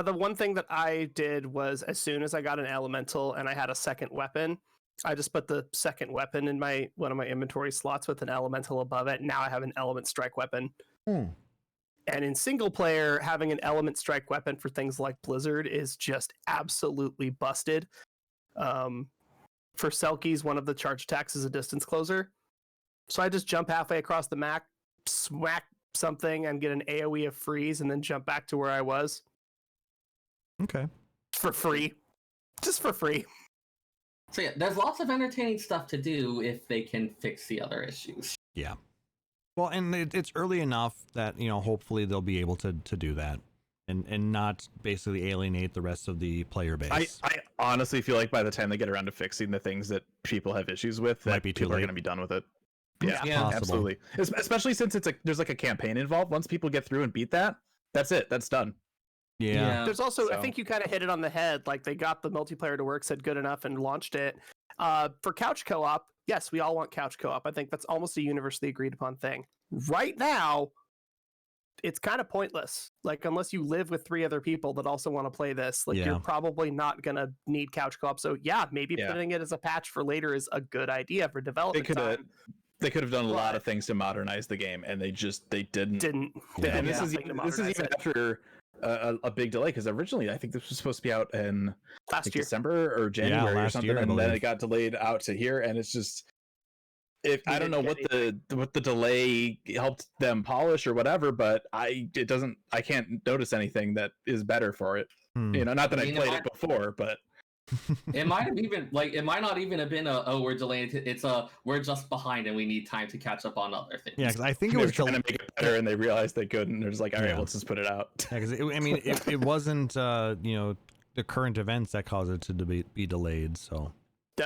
Speaker 3: The one thing that I did was as soon as I got an elemental and I had a second weapon, I just put the second weapon in one of my inventory slots with an elemental above it. Now I have an element strike weapon. And in single player, having an element strike weapon for things like Blizzard is just absolutely busted. For Selkies, one of the charge attacks is a distance closer. So I just jump halfway across the map, smack something, and get an AoE of freeze, and then jump back to where I was.
Speaker 2: okay.
Speaker 3: For free. Just for free.
Speaker 4: So yeah, there's lots of entertaining stuff to do if they can fix the other issues.
Speaker 2: Yeah. Well, and it's early enough that, hopefully they'll be able to do that and not basically alienate the rest of the player base.
Speaker 5: I honestly feel like by the time they get around to fixing the things that people have issues with,
Speaker 2: Might
Speaker 5: that
Speaker 2: be too
Speaker 5: people are
Speaker 2: late.
Speaker 5: going to be done with it.
Speaker 2: It's
Speaker 5: Yeah,
Speaker 2: possible.
Speaker 5: absolutely. Especially since there's like a campaign involved. Once people get through and beat that, that's it. That's done.
Speaker 2: Yeah.
Speaker 3: There's also, I
Speaker 5: So-
Speaker 3: think you kind of hit it on the head. Like they got the multiplayer to work, said good enough, and launched it. For couch co-op, yes, we all want couch co-op. I think that's almost a universally agreed upon thing. Right now, it's kind of pointless. Like unless you live with 3 other people that also want to play this, like
Speaker 2: Yeah.
Speaker 3: you're probably not gonna need couch co-op. So yeah, maybe
Speaker 5: Yeah.
Speaker 3: putting it as a patch for later is a good idea for
Speaker 5: They
Speaker 3: development
Speaker 5: could have
Speaker 3: time.
Speaker 5: they could have done a lot
Speaker 3: But-
Speaker 5: of things to modernize the game, and they didn't.
Speaker 3: Didn't. They
Speaker 2: Yeah.
Speaker 3: did
Speaker 5: And this is
Speaker 3: nothing to
Speaker 5: even, this is
Speaker 3: modernize
Speaker 5: even
Speaker 3: it
Speaker 5: after a big delay, because originally I think this was supposed to be out in
Speaker 3: last
Speaker 5: like
Speaker 3: year.
Speaker 5: December or January or
Speaker 2: last
Speaker 5: something,
Speaker 2: year, I
Speaker 5: and then
Speaker 2: believe.
Speaker 5: it got delayed out to here, and it's just I don't know
Speaker 3: didn't get
Speaker 5: what the delay helped them polish or whatever, but I can't notice anything that is better for it.
Speaker 2: Hmm.
Speaker 5: Not that
Speaker 4: I
Speaker 5: I
Speaker 4: mean,
Speaker 5: played
Speaker 4: it
Speaker 5: it before, but
Speaker 4: It might have even it might not even have been we're delayed. It's we're just behind and we need time to catch up on other things.
Speaker 2: Yeah, because I think it
Speaker 5: they were
Speaker 2: was
Speaker 5: trying to make it better, and they realized they couldn't. And they're just like, all right,
Speaker 2: Yeah.
Speaker 5: let's just put it out.
Speaker 2: because it wasn't the current events that caused it to be delayed. So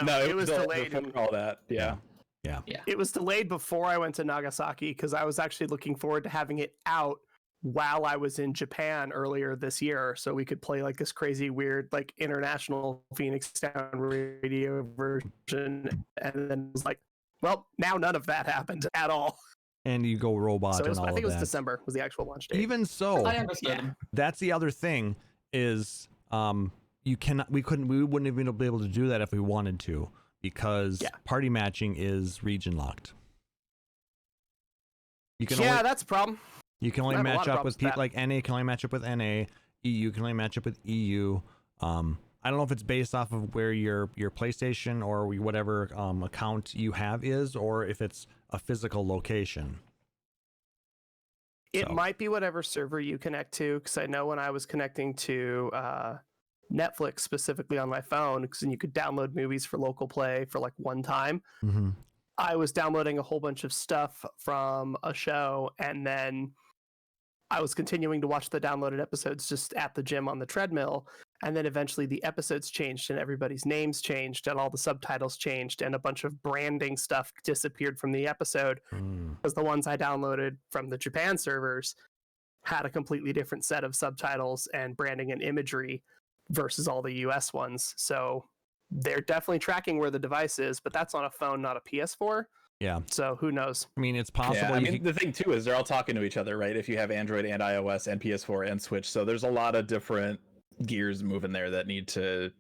Speaker 5: No,
Speaker 3: it was delayed.
Speaker 5: before all that. Yeah.
Speaker 3: It was delayed before I went to Nagasaki because I was actually looking forward to having it out while I was in Japan earlier this year, so we could play like this crazy, weird, like international Phoenix Down radio version. And then it was like, well, now none of that happened at all.
Speaker 2: and you go robot
Speaker 3: So it was,
Speaker 2: and all
Speaker 3: I think it
Speaker 2: of
Speaker 3: was
Speaker 2: that.
Speaker 3: December was the actual launch date.
Speaker 2: Even so,
Speaker 4: I understood.
Speaker 3: Yeah.
Speaker 2: that's the other thing is we wouldn't even be able to do that if we wanted to, because
Speaker 3: Yeah.
Speaker 2: party matching is region locked. You can
Speaker 3: Yeah,
Speaker 2: only,
Speaker 3: that's a problem.
Speaker 2: you can only
Speaker 3: I have a lot
Speaker 2: match
Speaker 3: of
Speaker 2: up with
Speaker 3: problems with
Speaker 2: people like NA can only match up with NA, EU can only match up with EU. I don't know if it's based off of where your PlayStation or whatever account you have is, or if it's a physical location.
Speaker 3: It
Speaker 2: So-
Speaker 3: might be whatever server you connect to, because I know when I was connecting to Netflix specifically on my phone, because you could download movies for local play for like one time.
Speaker 2: Mm-hmm.
Speaker 3: I was downloading a whole bunch of stuff from a show, and then I was continuing to watch the downloaded episodes just at the gym on the treadmill. And then eventually the episodes changed and everybody's names changed and all the subtitles changed and a bunch of branding stuff disappeared from the episode because the ones I downloaded from the Japan servers had a completely different set of subtitles and branding and imagery versus all the US ones. So they're definitely tracking where the device is, but that's on a phone, not a PS4.
Speaker 2: Yeah,
Speaker 3: So who knows?
Speaker 2: I mean, it's possible.
Speaker 5: Yeah, I
Speaker 2: you
Speaker 5: mean,
Speaker 2: could-
Speaker 5: the thing too is they're all talking to each other, right? If you have Android and iOS and PS4 and Switch, so there's a lot of different gears moving there that need to,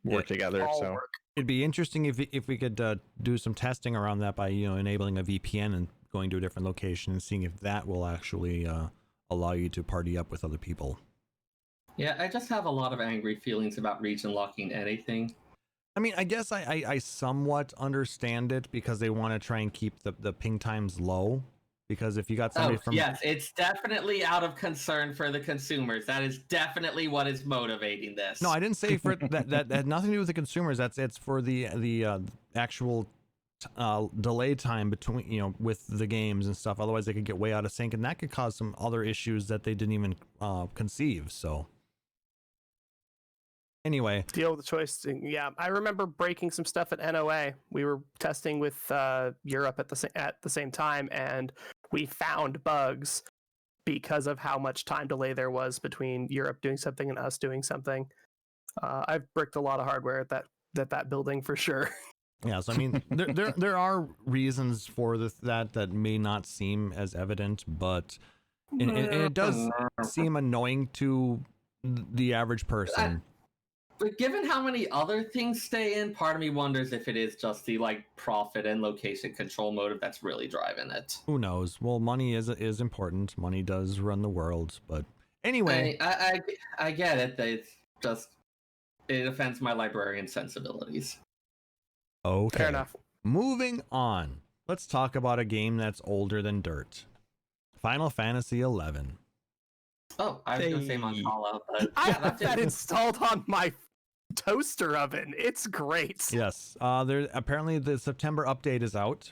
Speaker 5: work together.
Speaker 3: All
Speaker 5: So
Speaker 3: work.
Speaker 2: It'd be interesting if we could do some testing around that by enabling a VPN and going to a different location and seeing if that will actually allow you to party up with other people.
Speaker 4: Yeah, I just have a lot of angry feelings about region locking anything.
Speaker 2: I mean, I guess I somewhat understand it because they want to try and keep the ping times low. Because if you got somebody from
Speaker 4: yes, it's definitely out of concern for the consumers. That is definitely what is motivating this.
Speaker 2: No, I didn't say for that had nothing to do with the consumers. It's for the actual delay time between with the games and stuff. Otherwise, they could get way out of sync, and that could cause some other issues that they didn't even conceive. So anyway,
Speaker 3: Deal with the choice. Yeah, I remember breaking some stuff at NOA. We were testing with Europe at the same time, and we found bugs because of how much time delay there was between Europe doing something and us doing something. I've bricked a lot of hardware at that building for sure.
Speaker 2: yeah. So I mean, there are reasons for that may not seem as evident, but and it does seem annoying to the average person.
Speaker 4: But given how many other things stay in, part of me wonders if it is just the profit and location control motive that's really driving it.
Speaker 2: Who knows? Well, money is important. Money does run the world, but anyway,
Speaker 4: I get it. It offends my librarian sensibilities.
Speaker 2: okay.
Speaker 3: Fair enough.
Speaker 2: Moving on. Let's talk about a game that's older than dirt. Final Fantasy XI.
Speaker 4: Oh, I was going to say Mancala, but
Speaker 3: I
Speaker 4: yeah,
Speaker 3: have that installed on my toaster oven. It's great.
Speaker 2: Yes. There apparently the September update is out,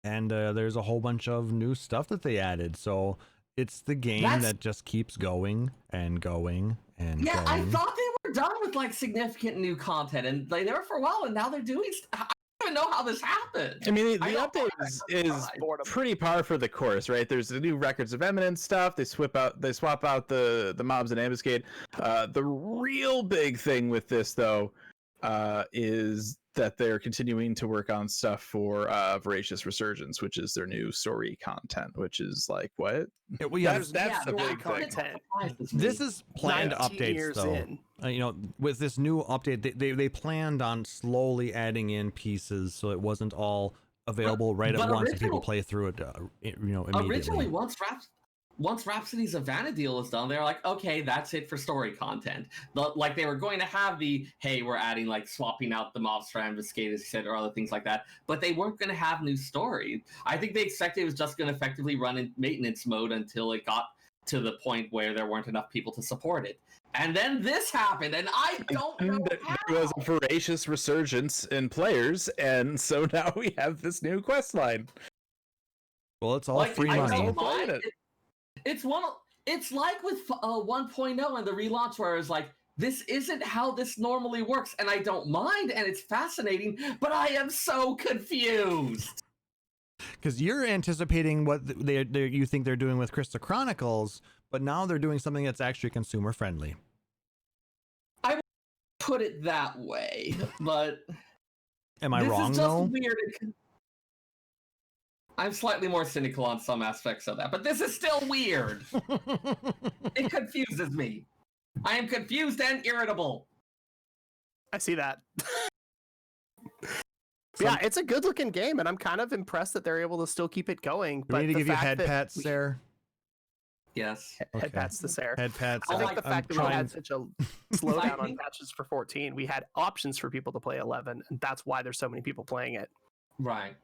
Speaker 2: and there's a whole bunch of new stuff that they added. So it's the game that just keeps going and going and
Speaker 4: yeah,
Speaker 2: going.
Speaker 4: I thought they were done with significant new content, and they were for a while, and now they're doing. I don't even know how this happened.
Speaker 5: I mean, the update is pretty par for the course, right? There's the new Records of Eminence stuff. They swap out the mobs and ambuscade. The real big thing with this, though, is that they're continuing to work on stuff for Voracious Resurgence, which is their new story content. Which is what? That's the big
Speaker 3: content.
Speaker 2: This is planned
Speaker 3: 19
Speaker 2: updates,
Speaker 3: years
Speaker 2: though.
Speaker 3: in.
Speaker 2: With this new update, they planned on slowly adding in pieces, so it wasn't all available right at once, and people play through it, immediately.
Speaker 4: Originally, once Rhapsody's Havana deal was done, they were like, okay, that's it for story content. They were going to have hey, we're adding swapping out the mobs for ambuscade, as you said, or other things like that, but they weren't going to have new story. I think they expected it was just going to effectively run in maintenance mode until it got to the point where there weren't enough people to support it. And then this happened, and I don't know how.
Speaker 5: There was a voracious resurgence in players, and so now we have this new quest line.
Speaker 2: Well, it's all free money.
Speaker 4: It's like with 1.0 and the relaunch where it's this isn't how this normally works, and I don't mind, and it's fascinating, but I am so confused.
Speaker 2: Because you're anticipating what you think they're doing with Crystal Chronicles, but now they're doing something that's actually consumer friendly.
Speaker 4: I would put it that way, but
Speaker 2: am I wrong though?
Speaker 4: Weird. I'm slightly more cynical on some aspects of that, but this is still weird. It confuses me. I am confused and irritable.
Speaker 3: I see that. Yeah, it's a good looking game, and I'm kind of impressed that they're able to still keep it going.
Speaker 2: Do we need to give you head pats, Sarah?
Speaker 4: Yes.
Speaker 3: Head pats to Sarah.
Speaker 2: Head pats.
Speaker 3: I think the fact that we had such a slowdown on patches for 14, we had options for people to play 11, and that's why there's so many people playing it.
Speaker 4: Right.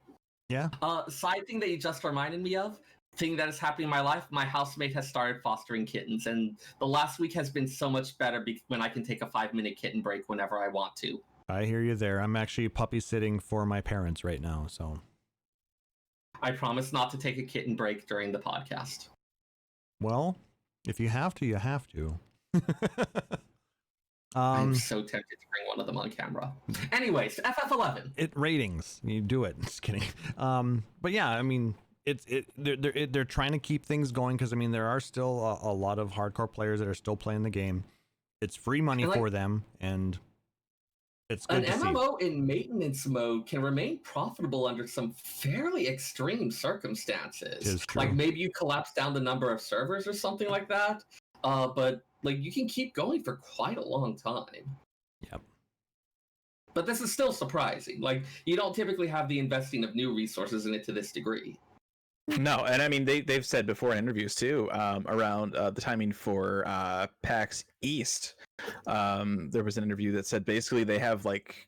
Speaker 2: Yeah.
Speaker 4: Side thing that you just reminded me of, thing that is happening in my life, my housemate has started fostering kittens, and the last week has been so much better when I can take a 5-minute kitten break whenever I want to.
Speaker 2: I hear you there. I'm actually puppy sitting for my parents right now, so.
Speaker 4: I promise not to take a kitten break during the podcast.
Speaker 2: Well, if you have to, you have to.
Speaker 4: I'm so tempted to bring one of them on camera. Anyways, FF11.
Speaker 2: Ratings. You do it. Just kidding. But yeah, I mean, they're trying to keep things going because I mean there are still a lot of hardcore players that are still playing the game. It's free money for them, and it's good
Speaker 4: an
Speaker 2: to
Speaker 4: MMO
Speaker 2: see.
Speaker 4: in maintenance mode can remain profitable under some fairly extreme circumstances. Like maybe you collapse down the number of servers or something like that. But you can keep going for quite a long time.
Speaker 2: Yep.
Speaker 4: But this is still surprising. You don't typically have the investing of new resources in it to this degree.
Speaker 5: No, and I mean they've said before in interviews too, around the timing for PAX East. There was an interview that said basically they have like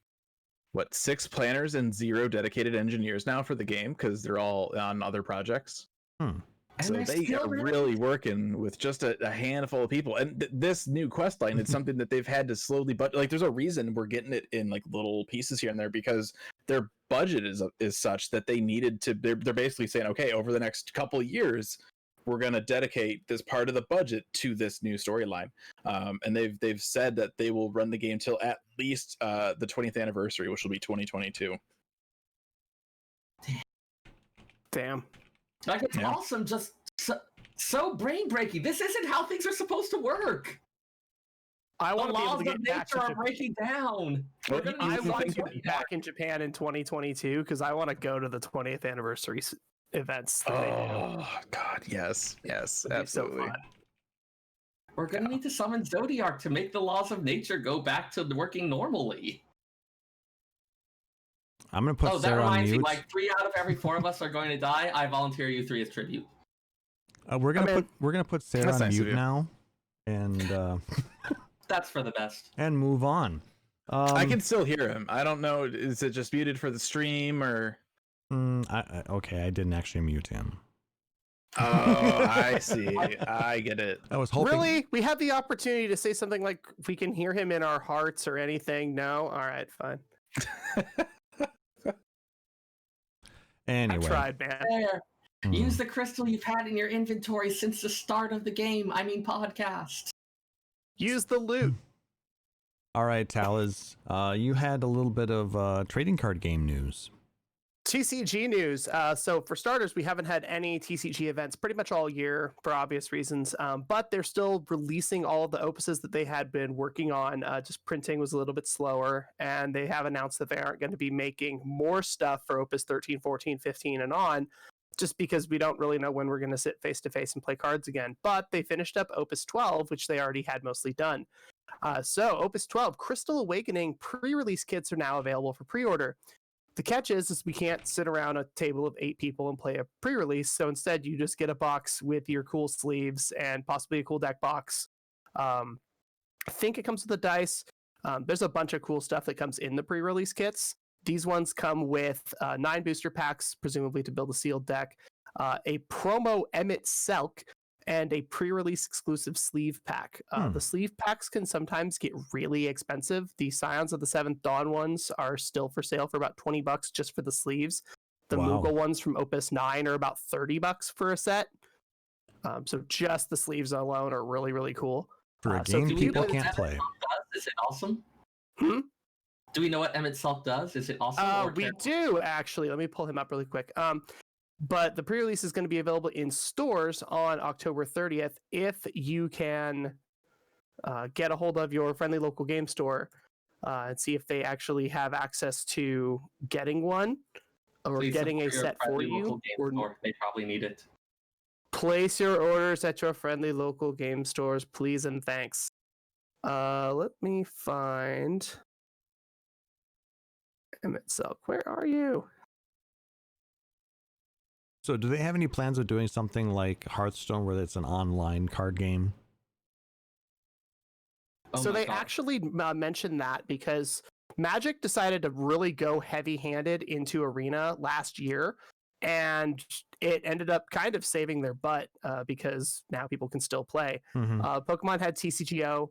Speaker 5: 6 planners and 0 dedicated engineers now for the game because they're all on other projects.
Speaker 4: And
Speaker 5: So
Speaker 4: they're
Speaker 5: they
Speaker 4: still
Speaker 5: are really working with just a handful of people. And this new quest line is something that they've had to slowly, but like there's a reason we're getting it in like little pieces here and there because their budget is such that they needed to. They're basically saying, okay, over the next couple of years, we're going to dedicate this part of the budget to this new storyline. And they've said that they will run the game till at least the 20th anniversary, which will be 2022.
Speaker 3: Damn.
Speaker 4: Like, it's awesome, just so brain breaking. This isn't how things are supposed to work.
Speaker 3: I
Speaker 4: The
Speaker 3: want to be able
Speaker 4: laws
Speaker 3: to get
Speaker 4: of
Speaker 3: back to
Speaker 4: nature are
Speaker 3: Japan.
Speaker 4: breaking down.
Speaker 3: I want to be back in Japan in 2022 because I want to go to the 20th anniversary events.
Speaker 5: Oh God, yes, absolutely.
Speaker 3: So fun.
Speaker 4: We're gonna need to summon Zodiac to make the laws of nature go back to working normally.
Speaker 2: I'm gonna put
Speaker 4: that
Speaker 2: Sarah on
Speaker 4: reminds me.
Speaker 2: mute.
Speaker 4: Like 3 out of every 4 of us are going to die. I volunteer you 3 as tribute.
Speaker 2: We're gonna put Sarah
Speaker 5: That's
Speaker 2: on
Speaker 5: nice of
Speaker 2: mute
Speaker 5: you.
Speaker 2: now, and
Speaker 4: That's for the best.
Speaker 2: and move on.
Speaker 5: I can still hear him. I don't know. Is it just muted for the stream or?
Speaker 2: Okay, I didn't actually mute him.
Speaker 5: Oh, I see. I get it.
Speaker 2: I was hoping.
Speaker 3: Really? We have the opportunity to say something like we can hear him in our hearts or anything. No? All right, fine.
Speaker 2: Anyway,
Speaker 3: I tried, man.
Speaker 4: There. Use the crystal you've had in your inventory since the start of the game. I mean, podcast.
Speaker 3: Use the loot.
Speaker 2: All right, Talaz, you had a little bit of trading card game news.
Speaker 3: TCG news. So for starters, we haven't had any TCG events pretty much all year for obvious reasons, but they're still releasing all of the opuses that they had been working on. Just printing was a little bit slower, and they have announced that they aren't going to be making more stuff for Opus 13, 14, 15, and on, just because we don't really know when we're going to sit face-to-face and play cards again. But they finished up Opus 12, which they already had mostly done. So Opus 12, Crystal Awakening pre-release kits are now available for pre-order. The catch is we can't sit around a table of 8 people and play a pre-release, so instead you just get a box with your cool sleeves and possibly a cool deck box. I think it comes with the dice. There's a bunch of cool stuff that comes in the pre-release kits. These ones come with 9 booster packs, presumably to build a sealed deck, a promo Emmett Selk, and a pre-release exclusive sleeve pack. The sleeve packs can sometimes get really expensive. The Scions of the Seventh Dawn ones are still for sale for about $20 just for the sleeves. The
Speaker 2: Wow.
Speaker 3: Moogle ones from Opus 9 are about $30 for a set. So just the sleeves alone are really, really cool.
Speaker 2: For a
Speaker 3: so
Speaker 2: game
Speaker 3: do we
Speaker 2: people
Speaker 3: know
Speaker 2: can't play.
Speaker 4: Is it awesome?
Speaker 3: Hmm?
Speaker 4: Do we know what Emmett Self does? Is it awesome? Or
Speaker 3: We
Speaker 4: terrible?
Speaker 3: do, actually. Let me pull him up really quick. But the pre-release is going to be available in stores on October 30th if you can get a hold of your friendly local game store and see if they actually have access to getting one or
Speaker 4: Please
Speaker 3: getting a
Speaker 4: support your
Speaker 3: set for
Speaker 4: friendly
Speaker 3: you.
Speaker 4: local game
Speaker 3: Or
Speaker 4: store. They probably need it.
Speaker 3: place your orders at your friendly local game stores, please and thanks. Let me find Emmett Selk. Where are you?
Speaker 2: So, do they have any plans of doing something like Hearthstone, where it's an online card game?
Speaker 4: Oh
Speaker 3: So
Speaker 4: my
Speaker 3: they
Speaker 4: God.
Speaker 3: actually mentioned that because Magic decided to really go heavy-handed into Arena last year, and it ended up kind of saving their butt because now people can still play. Pokemon had TCGO.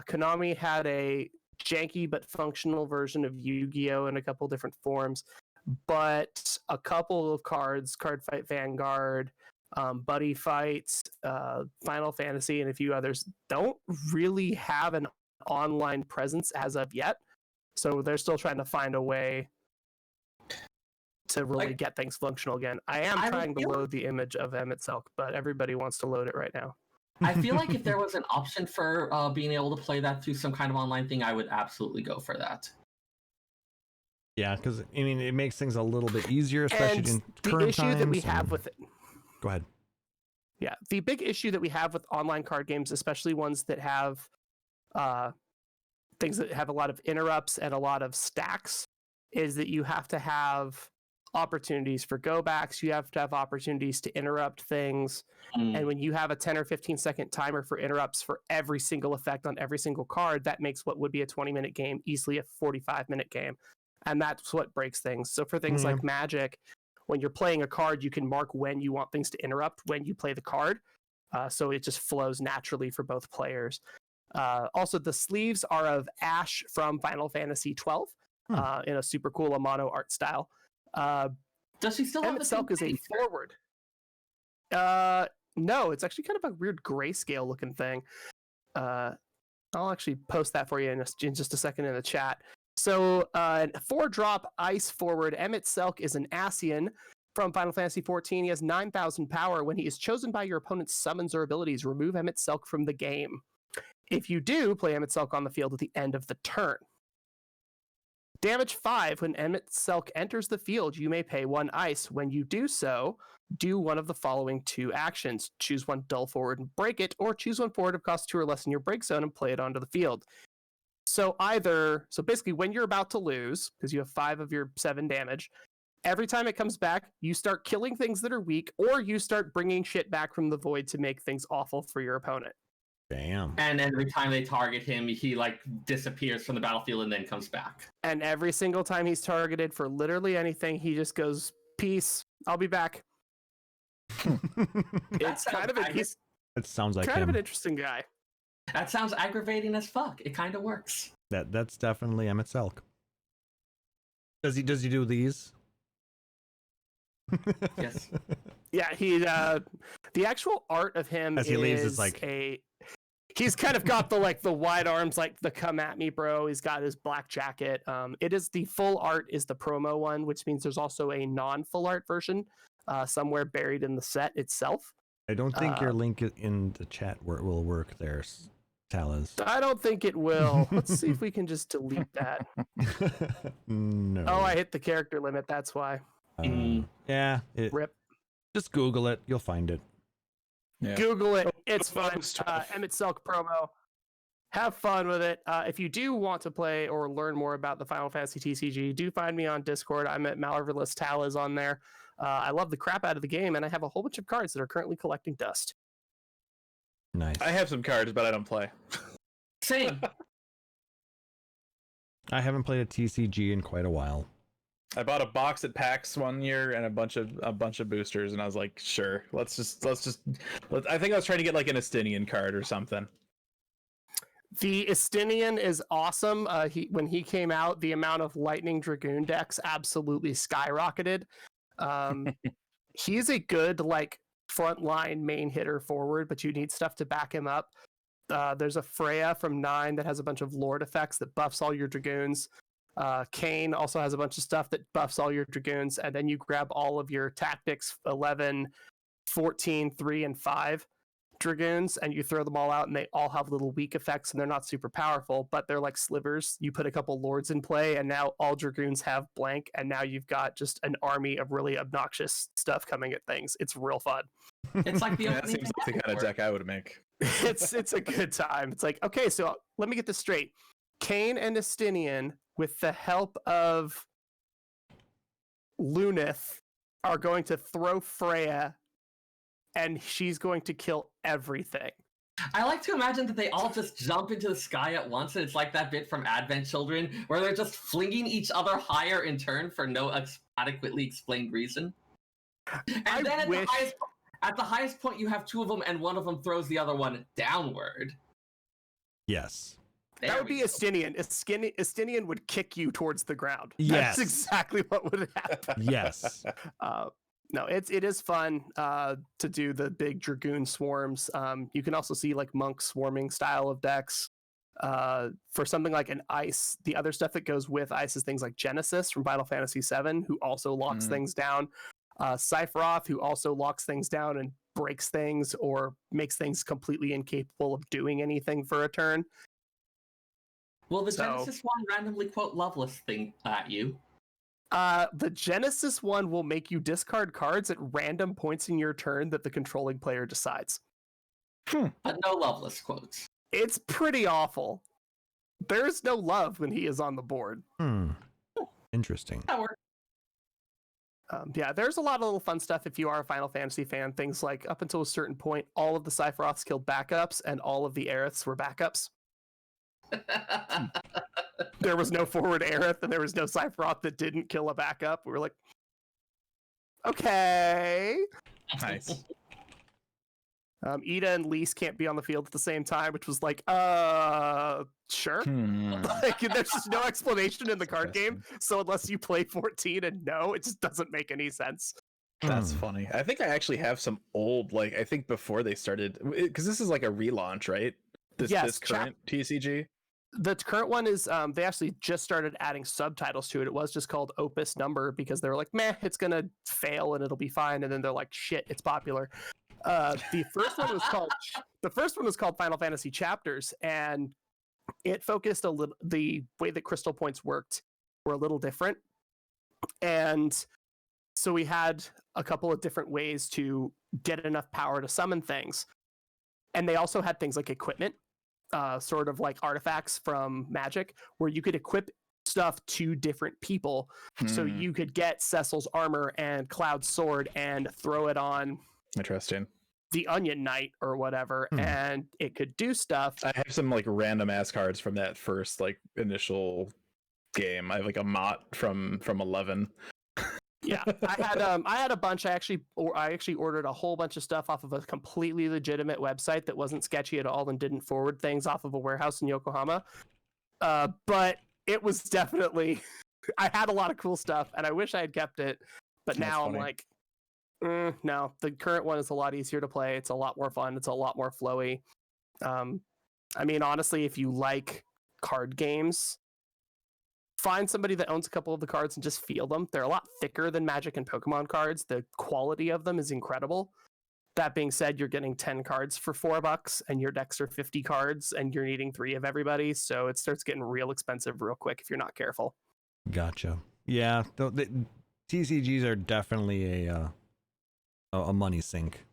Speaker 3: Konami had a janky but functional version of Yu-Gi-Oh! In a couple different forms. But a couple of cards, Card Fight Vanguard, Buddy Fights, Final Fantasy, and a few others, don't really have an online presence as of yet. So they're still trying to find a way to really get things functional again. I am trying to load the image of Emmett Selk, but everybody wants to load it right now.
Speaker 4: I feel like if there was an option for being able to play that through some kind of online thing, I would absolutely go for that.
Speaker 2: Yeah, because I mean, it makes things a little bit easier, especially
Speaker 3: And
Speaker 2: in
Speaker 3: the
Speaker 2: current
Speaker 3: issue
Speaker 2: times.
Speaker 3: that we have with it.
Speaker 2: Go ahead.
Speaker 3: Yeah, the big issue that we have with online card games, especially ones that have things that have a lot of interrupts and a lot of stacks, is that you have to have opportunities for go backs. You have to have opportunities to interrupt things. And when you have a 10 or 15-second timer for interrupts for every single effect on every single card, that makes what would be a 20-minute game easily a 45-minute game. And that's what breaks things. So for things like Magic, when you're playing a card, you can mark when you want things to interrupt when you play the card. So it just flows naturally for both players. Also, the sleeves are of Ash from Final Fantasy XII in a super cool Amano art style.
Speaker 4: Does she still have the
Speaker 3: Silk is a forward. No, it's actually kind of a weird grayscale looking thing. I'll actually post that for you in just a second in the chat. So, 4-drop ice forward Emmett Selk is an Asian from Final Fantasy XIV. He has 9,000 power. When he is chosen by your opponent's summons or abilities, remove Emmett Selk from the game. If you do, play Emmett Selk on the field at the end of the turn. Damage 5. When Emmett Selk enters the field, you may pay 1 ice. When you do so, do one of the following 2 actions. Choose 1 dull forward and break it, or choose 1 forward of cost 2 or less in your break zone and play it onto the field. So basically when you're about to lose, because you have 5 of your 7 damage, every time it comes back, you start killing things that are weak, or you start bringing shit back from the void to make things awful for your opponent.
Speaker 2: Damn.
Speaker 4: And every time they target him, he like disappears from the battlefield and then comes back.
Speaker 3: And every single time he's targeted for literally anything, he just goes, "Peace, I'll be back." It's kind of
Speaker 2: It sounds like
Speaker 3: kind
Speaker 2: him.
Speaker 3: of an interesting guy.
Speaker 4: That sounds aggravating as fuck. It kind of works.
Speaker 2: That's definitely Emmett Selk. Does he do these?
Speaker 4: Yes.
Speaker 3: Yeah, he the actual art of him
Speaker 2: As he leaves, it's like
Speaker 3: he's kind of got the wide arms, like the "come at me, bro." He's got his black jacket. It is the full art is the promo one, which means there's also a non-full art version somewhere buried in the set itself.
Speaker 2: I don't think your link in the chat will work there, Talaz.
Speaker 3: I don't think it will. Let's see if we can just delete that.
Speaker 2: No.
Speaker 3: Oh, I hit the character limit. That's why.
Speaker 2: Yeah.
Speaker 3: Rip.
Speaker 2: Just Google it. You'll find it.
Speaker 5: Yeah.
Speaker 3: Google it. It's fun. Emmett Selk promo. Have fun with it. If you do want to play or learn more about the Final Fantasy TCG, do find me on Discord. I'm at Malverless Talaz on there. I love the crap out of the game, and I have a whole bunch of cards that are currently collecting dust.
Speaker 2: Nice.
Speaker 5: I have some cards, but I don't play.
Speaker 4: Same.
Speaker 2: I haven't played a TCG in quite a while.
Speaker 5: I bought a box at PAX one year and a bunch of boosters, and I was like, sure, let's just. I think I was trying to get like an Estinian card or something.
Speaker 3: The Estinian is awesome. When he came out, the amount of Lightning Dragoon decks absolutely skyrocketed. He's a good frontline main hitter forward, but you need stuff to back him up. There's a Freya from 9 that has a bunch of Lord effects that buffs all your Dragoons. Kane also has a bunch of stuff that buffs all your Dragoons, and then you grab all of your Tactics 11, 14, 3, and 5 Dragoons, and you throw them all out, and they all have little weak effects, and they're not super powerful, but they're like slivers. You put a couple Lords in play, and now all Dragoons have blank, and now you've got just an army of really obnoxious stuff coming at things. It's real fun.
Speaker 4: It's like the
Speaker 5: That
Speaker 4: opening
Speaker 5: seems like the kind of deck I would make.
Speaker 3: It's a good time. It's like, okay, so let me get this straight. Kane and Estinian, with the help of Lunith, are going to throw Freya, and she's going to kill everything.
Speaker 4: I like to imagine that they all just jump into the sky at once, and it's like that bit from Advent Children where they're just flinging each other higher in turn for no adequately explained reason. And then at the highest point, you have 2 of them, and one of them throws the other one downward.
Speaker 2: Yes.
Speaker 3: That would be Estinian. Estinian would kick you towards the ground.
Speaker 2: Yes.
Speaker 3: That's exactly what would happen.
Speaker 2: Yes.
Speaker 3: No, it is fun to do the big Dragoon swarms. You can also see monk swarming style of decks. For something like an ice, the other stuff that goes with ice is things like Genesis from Final Fantasy VII, who also locks things down. Sephiroth, who also locks things down and breaks things or makes things completely incapable of doing anything for a turn.
Speaker 4: Will the Genesis one randomly quote Loveless thing at you?
Speaker 3: The Genesis one will make you discard cards at random points in your turn that the controlling player decides.
Speaker 4: But no Loveless quotes.
Speaker 3: It's pretty awful. There's no love when he is on the board.
Speaker 2: Interesting.
Speaker 4: That works.
Speaker 3: Yeah, there's a lot of little fun stuff if you are a Final Fantasy fan. Things like up until a certain point, all of the Sephiroths killed backups, and all of the Aeriths were backups. There was no forward Aerith, and there was no Sephiroth that didn't kill a backup. We were like, okay.
Speaker 5: Nice.
Speaker 3: Ida and Lise can't be on the field at the same time, which was like, sure. Like, there's just no explanation in the card game. So unless you play 14 and know, it just doesn't make any sense.
Speaker 5: That's funny. I think I actually have some old, like, I think before they started, because this is like a relaunch, right? This current TCG.
Speaker 3: The current one is they actually just started adding subtitles to it. It was just called Opus Number because they were like, meh, it's gonna fail and it'll be fine. And then they're like, shit, it's popular. The first one was called Final Fantasy Chapters, and it focused a little. The way that crystal points worked were a little different, and so we had a couple of different ways to get enough power to summon things, and they also had things like equipment. Sort of like artifacts from Magic, where you could equip stuff to different people. So you could get Cecil's armor and Cloud's sword and throw it on
Speaker 5: Interesting.
Speaker 3: the Onion Knight or whatever, and it could do stuff.
Speaker 5: I have some like random ass cards from that first like initial game. I have like a Mott from 11.
Speaker 3: Yeah, I had a bunch. I actually ordered a whole bunch of stuff off of a completely legitimate website that wasn't sketchy at all and didn't forward things off of a warehouse in Yokohama. But it was definitely, I had a lot of cool stuff, and I wish I had kept it. But now I'm like, no, the current one is a lot easier to play. It's a lot more fun. It's a lot more flowy. I mean, honestly, if you like card games, find somebody that owns a couple of the cards and just feel them. They're a lot thicker than Magic and Pokemon cards. The quality of them is incredible. That being said, you're getting 10 cards for $4 and your decks are 50 cards and you're needing 3 of everybody. So it starts getting real expensive real quick if you're not careful.
Speaker 2: Gotcha. Yeah, the TCGs are definitely a money sink.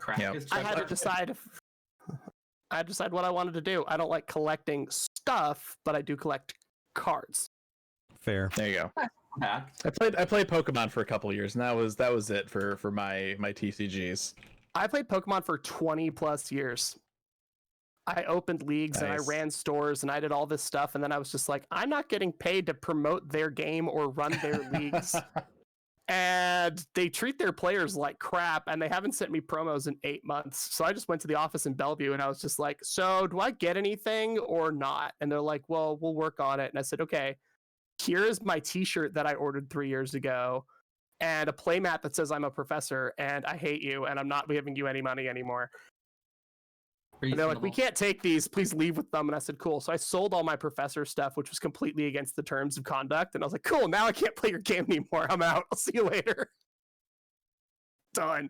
Speaker 3: I had to decide what I wanted to do. I don't like collecting stuff, but I do collect cards.
Speaker 2: Fair.
Speaker 5: There you go. I played Pokemon for a couple of years, and that was it for my TCGs.
Speaker 3: I played Pokemon for 20 plus years. I opened leagues and I ran stores and I did all this stuff, and then I was just like, I'm not getting paid to promote their game or run their leagues. And they treat their players like crap, and they haven't sent me promos in 8 months. So I just went to the office in Bellevue and I was just like, so do I get anything or not? And they're like, well, we'll work on it. And I said, okay, here is my t-shirt that I ordered 3 years ago and a playmat that says I'm a professor and I hate you and I'm not giving you any money anymore. And they're like, we can't take these, please leave with them. And I said, cool. So I sold all my professor stuff, which was completely against the terms of conduct. And I was like, cool, now I can't play your game anymore. I'm out. I'll see you later. Done.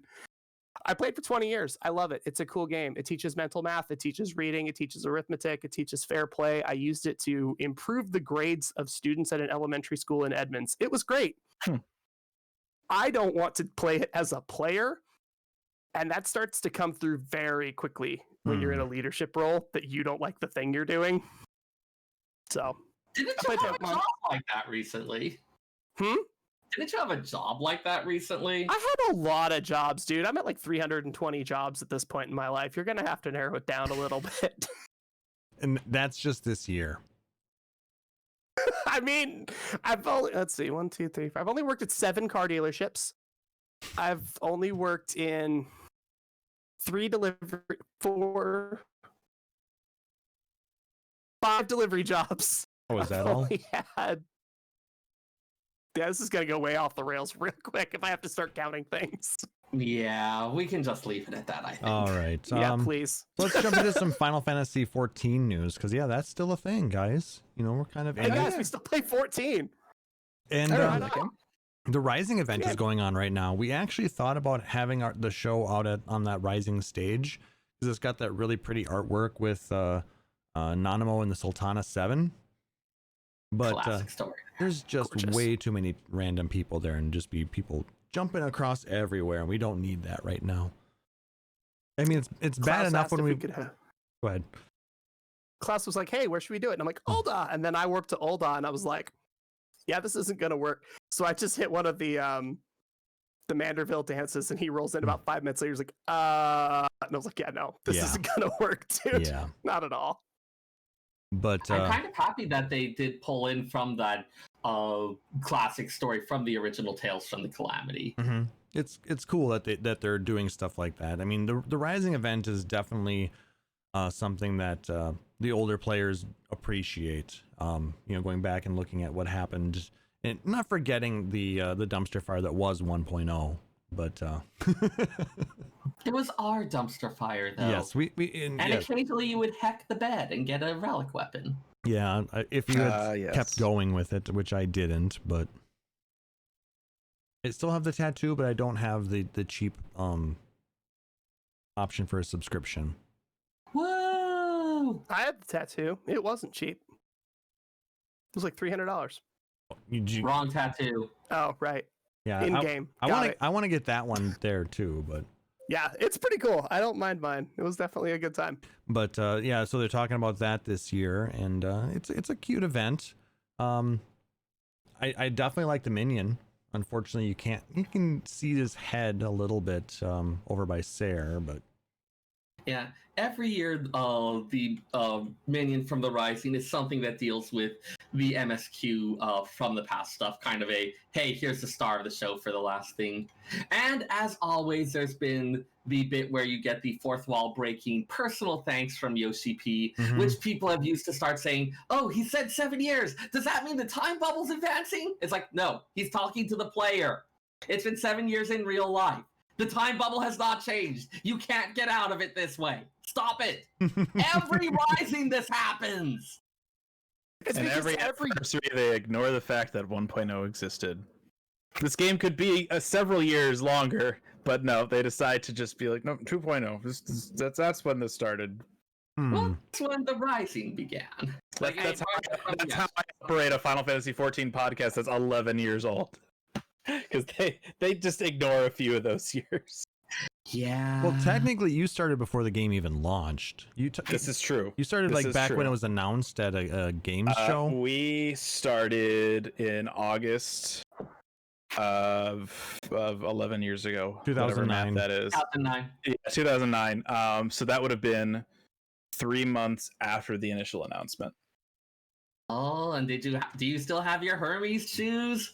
Speaker 3: I played for 20 years. I love it. It's a cool game. It teaches mental math. It teaches reading. It teaches arithmetic. It teaches fair play. I used it to improve the grades of students at an elementary school in Edmonds. It was great. I don't want to play it as a player. And that starts to come through very quickly when you're in a leadership role that you don't like the thing you're doing. So,
Speaker 4: didn't you have a job like that recently? Didn't you have a job like that recently?
Speaker 3: I had a lot of jobs, dude. I'm at like 320 jobs at this point in my life. You're going to have to narrow it down a little bit.
Speaker 2: And that's just this year.
Speaker 3: I mean, let's see, 1, 2, 3, 4. I've only worked at 7 car dealerships. I've only worked in 5 delivery jobs.
Speaker 2: Oh, is that all?
Speaker 3: Yeah, this is going to go way off the rails real quick if I have to start counting things.
Speaker 4: Yeah, we can just leave it at that, I think.
Speaker 2: All right.
Speaker 3: Yeah, please.
Speaker 2: Let's jump into some Final Fantasy XIV news, because, yeah, that's still a thing, guys. You know, we're kind of...
Speaker 3: Hey, guys, we still play 14.
Speaker 2: And the Rising event is going on right now. We actually thought about having the show out on that Rising stage, because it's got that really pretty artwork with Nanamo and the Sultana 7. But
Speaker 4: classic story.
Speaker 2: There's just way too many random people there, and just be people jumping across everywhere, and we don't need that right now. I mean, it's bad enough when we go ahead.
Speaker 3: Klaus was like, hey, where should we do it? And I'm like, Ul'dah. And then I warped to Ul'dah, and I was like, yeah, this isn't gonna work. So I just hit one of the Manderville dances, and he rolls in about 5 minutes later. He's like, and I was like, yeah, no, this
Speaker 2: Yeah.
Speaker 3: isn't gonna work, dude.
Speaker 2: Yeah.
Speaker 3: Not at all.
Speaker 2: But
Speaker 4: I'm kind of happy that they did pull in from that classic story from the original Tales from the Calamity.
Speaker 2: mhm. It's cool that they're doing stuff like that. I mean, the Rising event is definitely something that the older players appreciate. Going back and looking at what happened, and not forgetting the dumpster fire that was 1.0. But
Speaker 4: It was our dumpster fire, though.
Speaker 2: yes, we
Speaker 4: and
Speaker 2: yes.
Speaker 4: occasionally you would hack the bed and get a relic weapon.
Speaker 2: Yeah, if you had
Speaker 5: Yes.
Speaker 2: kept going with it, which I didn't, but I still have the tattoo, but I don't have the cheap option for a subscription.
Speaker 4: Whoa!
Speaker 3: I had the tattoo. It wasn't cheap. It was like $300.
Speaker 4: Wrong tattoo.
Speaker 3: Oh, right.
Speaker 2: Yeah,
Speaker 3: In game.
Speaker 2: I want to get that one there too, but
Speaker 3: Yeah, it's pretty cool. I don't mind mine. It was definitely a good time.
Speaker 2: yeah, so they're talking about that this year, and it's a cute event. I definitely like the minion. Unfortunately, you can see his head a little bit over by Sayre, but
Speaker 4: Yeah, every year the minion from the Rising is something that deals with the MSQ from the past stuff, kind of a, hey, here's the star of the show for the last thing. And as always, there's been the bit where you get the fourth wall breaking personal thanks from Yoshi P, which people have used to start saying, oh, he said 7 years. Does that mean the time bubble's advancing? It's like, no, he's talking to the player. It's been 7 years in real life. The time bubble has not changed. You can't get out of it this way. Stop it. Every Rising this happens.
Speaker 3: It's
Speaker 5: And
Speaker 3: because
Speaker 5: every anniversary, they ignore the fact that 1.0 existed. This game could be several years longer, but no, they decide to just be like, no, 2.0. That's when this started.
Speaker 4: Well, that's when the Rising began.
Speaker 5: That's how I operate a Final Fantasy XIV podcast that's 11 years old. Because they just ignore a few of those years.
Speaker 4: Yeah.
Speaker 2: well, technically, you started before the game even launched.
Speaker 5: This is true.
Speaker 2: You started
Speaker 5: This
Speaker 2: like
Speaker 5: is
Speaker 2: back when
Speaker 5: true.
Speaker 2: it was announced at a games show.
Speaker 5: We started in August of 11 years ago. whatever math
Speaker 2: 2009.
Speaker 5: That is.
Speaker 4: 2009.
Speaker 5: Yeah, 2009. So that would have been 3 months after the initial announcement.
Speaker 4: Oh, and do you still have your Hermes shoes?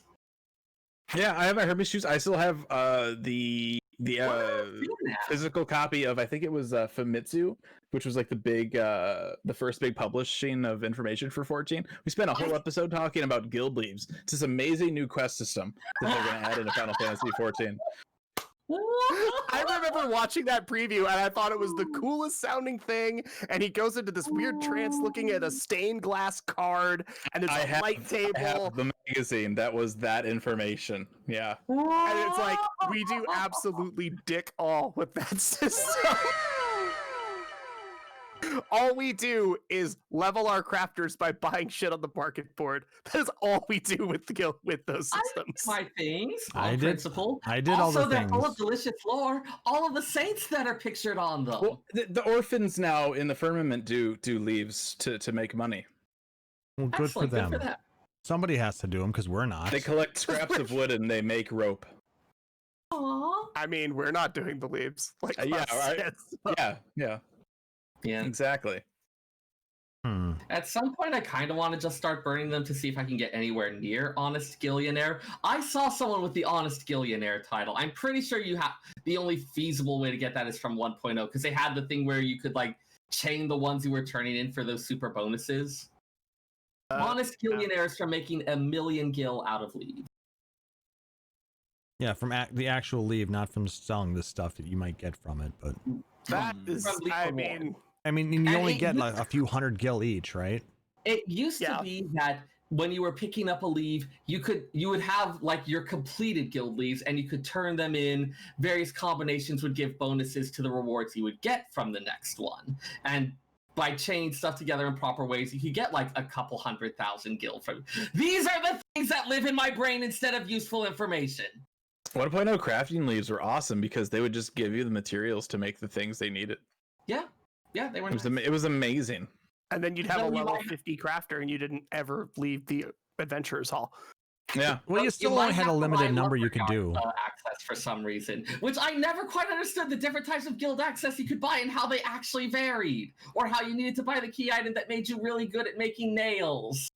Speaker 5: Yeah, I have my Hermes shoes. I still have the
Speaker 4: What?
Speaker 5: physical copy of, I think it was Famitsu, which was like the first big publishing of information for 14. We spent a whole episode talking about guild leaves. It's this amazing new quest system that they're going to add into Final Fantasy 14.
Speaker 3: I remember watching that preview and I thought it was the coolest sounding thing. And he goes into this weird trance looking at a stained glass card and there's a light
Speaker 5: I
Speaker 3: table.
Speaker 5: have the magazine that was that information. Yeah.
Speaker 3: And it's like, we do absolutely dick all with that system. All we do is level our crafters by buying shit on the market board. That is all we do with those systems.
Speaker 4: My things
Speaker 2: I
Speaker 4: on
Speaker 2: did-
Speaker 4: principle.
Speaker 2: I did all the
Speaker 4: Also, they're full
Speaker 2: things.
Speaker 4: of delicious lore. All of the saints that are pictured on them.
Speaker 5: Well, the orphans now in the firmament do leaves to make money.
Speaker 2: Well, good for
Speaker 4: Excellent,
Speaker 2: them.
Speaker 4: Good for them.
Speaker 2: Somebody has to do them because we're not.
Speaker 5: They collect scraps of wood and they make rope.
Speaker 4: Aww.
Speaker 3: I mean, we're not doing the leaves. Like,
Speaker 5: Yeah,
Speaker 3: us,
Speaker 5: right.
Speaker 3: yes.
Speaker 5: Yeah,
Speaker 4: Yeah.
Speaker 5: exactly.
Speaker 4: At some point, I kind of want to just start burning them to see if I can get anywhere near Honest Gillionaire. I saw someone with the Honest Gillionaire title. I'm pretty sure you have the only feasible way to get that is from 1.0 because they had the thing where you could like chain the ones you were turning in for those super bonuses. Honest Gillionaire is from making 1 million gil out of leave.
Speaker 2: Yeah, from the actual leave, not from selling the stuff that you might get from it. But
Speaker 3: That is,
Speaker 4: From Leaf
Speaker 3: I
Speaker 4: of War.
Speaker 3: mean,
Speaker 2: you
Speaker 4: And
Speaker 2: only
Speaker 4: it
Speaker 2: get
Speaker 4: used-
Speaker 2: like a few hundred gil each, right?
Speaker 4: It used
Speaker 3: Yeah.
Speaker 4: to be that when you were picking up a leave, you would have like your completed guild leaves and you could turn them in. Various combinations would give bonuses to the rewards you would get from the next one. And by chaining stuff together in proper ways, you could get like a couple 100,000 gil from. These are the things that live in my brain instead of useful information.
Speaker 5: 1.0 crafting leaves were awesome because they would just give you the materials to make the things they needed.
Speaker 4: Yeah, they were.
Speaker 5: It was,
Speaker 4: nice.
Speaker 5: it was amazing.
Speaker 3: and then you'd have a
Speaker 4: Then you
Speaker 3: level
Speaker 4: might-
Speaker 3: 50 crafter and you didn't ever leave the adventurer's hall.
Speaker 5: Yeah.
Speaker 2: Well, you still only
Speaker 4: might
Speaker 2: had a
Speaker 4: have to
Speaker 2: limited
Speaker 4: buy
Speaker 2: number you could
Speaker 4: lumberyard,
Speaker 2: do.
Speaker 4: access for some reason, which I never quite understood the different types of guild access you could buy and how they actually varied, or how you needed to buy the key item that made you really good at making nails.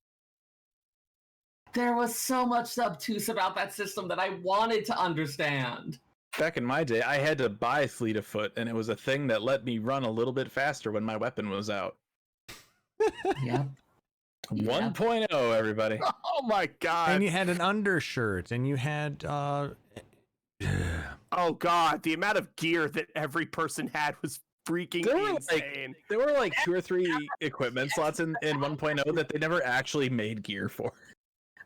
Speaker 4: There was so much obtuse about that system that I wanted to understand.
Speaker 5: Back in my day, I had to buy Fleet of Foot, and it was a thing that let me run a little bit faster when my weapon was out.
Speaker 4: Yep.
Speaker 5: 1.0, everybody.
Speaker 3: Oh my god.
Speaker 2: And you had an undershirt, and you had
Speaker 3: Oh god, the amount of gear that every person had was freaking insane.
Speaker 5: There were like 2 or 3 equipment slots in 1.0 that they never actually made gear for.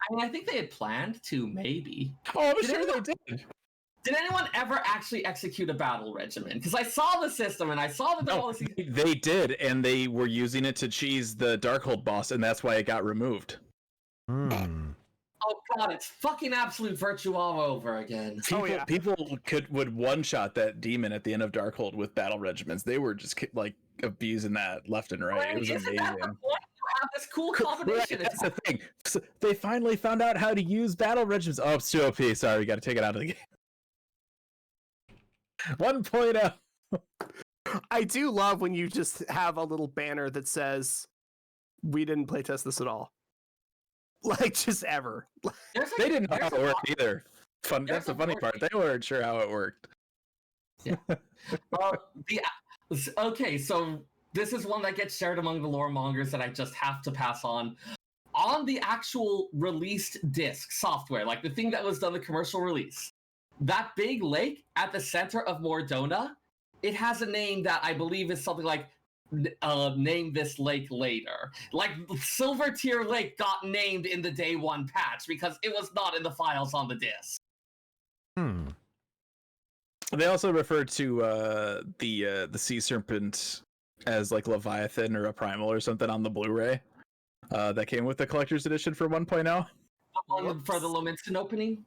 Speaker 4: I mean, I think they had planned to, maybe.
Speaker 5: Oh, I'm
Speaker 4: Did
Speaker 5: sure
Speaker 4: anyone-
Speaker 5: they did.
Speaker 4: Did anyone ever actually execute a battle regimen? Because I saw the system and I saw that all this.
Speaker 5: They did, and they were using it to cheese the Darkhold boss, and that's why it got removed.
Speaker 2: Hmm.
Speaker 4: Oh god, it's fucking absolute virtue all over again.
Speaker 5: People would one-shot that demon at the end of Darkhold with battle regimens. They were just like abusing that left and right. It was
Speaker 4: Isn't
Speaker 5: amazing.
Speaker 4: that the point? You have this cool combination.
Speaker 5: Right, that's the thing. So they finally found out how to use battle regimens. Oh, it's too OP. Sorry, we got to take it out of the game. 1.0.
Speaker 3: I do love when you just have a little banner that says, "We didn't playtest this at all." Like, just ever.
Speaker 5: They didn't know how it worked either. That's the funny part. They weren't sure how it worked.
Speaker 4: Yeah. Okay, so this is one that gets shared among the lore mongers that I just have to pass on. On the actual released disc software, like the thing that was done the commercial release, that big lake at the center of Mordona, it has a name that I believe is something like name this lake later. Like Silver Tier Lake got named in the day 1 patch because it was not in the files on the disc.
Speaker 2: Hmm.
Speaker 5: They also refer to the sea serpent as like Leviathan or a primal or something on the Blu-ray that came with the collector's edition for 1.0.
Speaker 4: For the Lominston opening?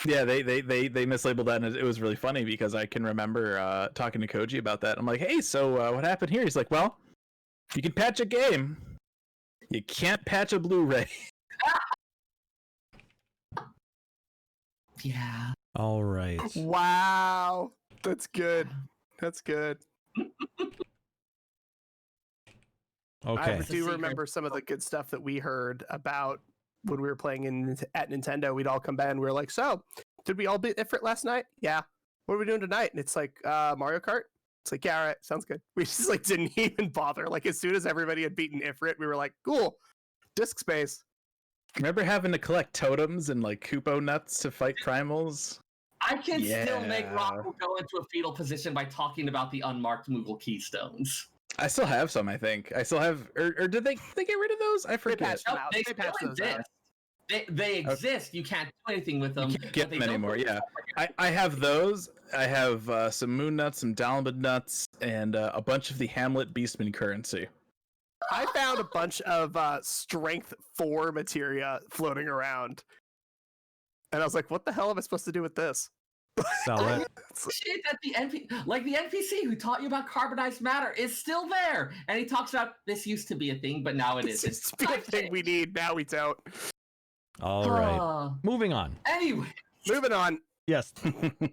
Speaker 5: Yeah, they mislabeled that, and it was really funny because I can remember talking to Koji about that. I'm like, hey, so what happened here? He's like, well, you can patch a game, you can't patch a Blu-ray.
Speaker 4: Yeah.
Speaker 2: All right.
Speaker 3: Wow. That's good. That's good.
Speaker 2: Okay.
Speaker 3: I do remember some of the good stuff that we heard about when we were playing at Nintendo. We'd all come back and we were like, so, did we all beat Ifrit last night? Yeah. What are we doing tonight? And it's like, Mario Kart? It's like, yeah, all right, sounds good. We just like didn't even bother. Like as soon as everybody had beaten Ifrit, we were like, cool, disk space.
Speaker 5: Remember having to collect totems and like Koopo nuts to fight primals?
Speaker 4: I can still make
Speaker 5: Yeah.
Speaker 4: Raku go into a fetal position by talking about the unmarked Moogle keystones.
Speaker 5: I still have some, I think. I still have, or did they get rid of those? I forget.
Speaker 3: patched them
Speaker 4: Nope,
Speaker 3: out.
Speaker 4: they
Speaker 3: They
Speaker 4: still
Speaker 3: patched those out.
Speaker 4: exist. They exist. You can't do anything with them.
Speaker 5: You can't get
Speaker 4: but they
Speaker 5: them
Speaker 4: don't
Speaker 5: anymore,
Speaker 4: look
Speaker 5: yeah.
Speaker 4: like
Speaker 5: I have those. I have some moon nuts, some Dalmud nuts, and a bunch of the Hamlet Beastman currency.
Speaker 3: I found a bunch of strength 4 materia floating around. And I was like, what the hell am I supposed to do with this?
Speaker 2: Sell it.
Speaker 4: shit that the NPC who taught you about carbonized matter is still there, and he talks about this used to be a thing, but now it
Speaker 3: It's
Speaker 4: isn't.
Speaker 3: just a thing we need. Now we don't.
Speaker 2: All right. Moving on.
Speaker 4: Anyway,
Speaker 3: Moving on.
Speaker 2: Yes.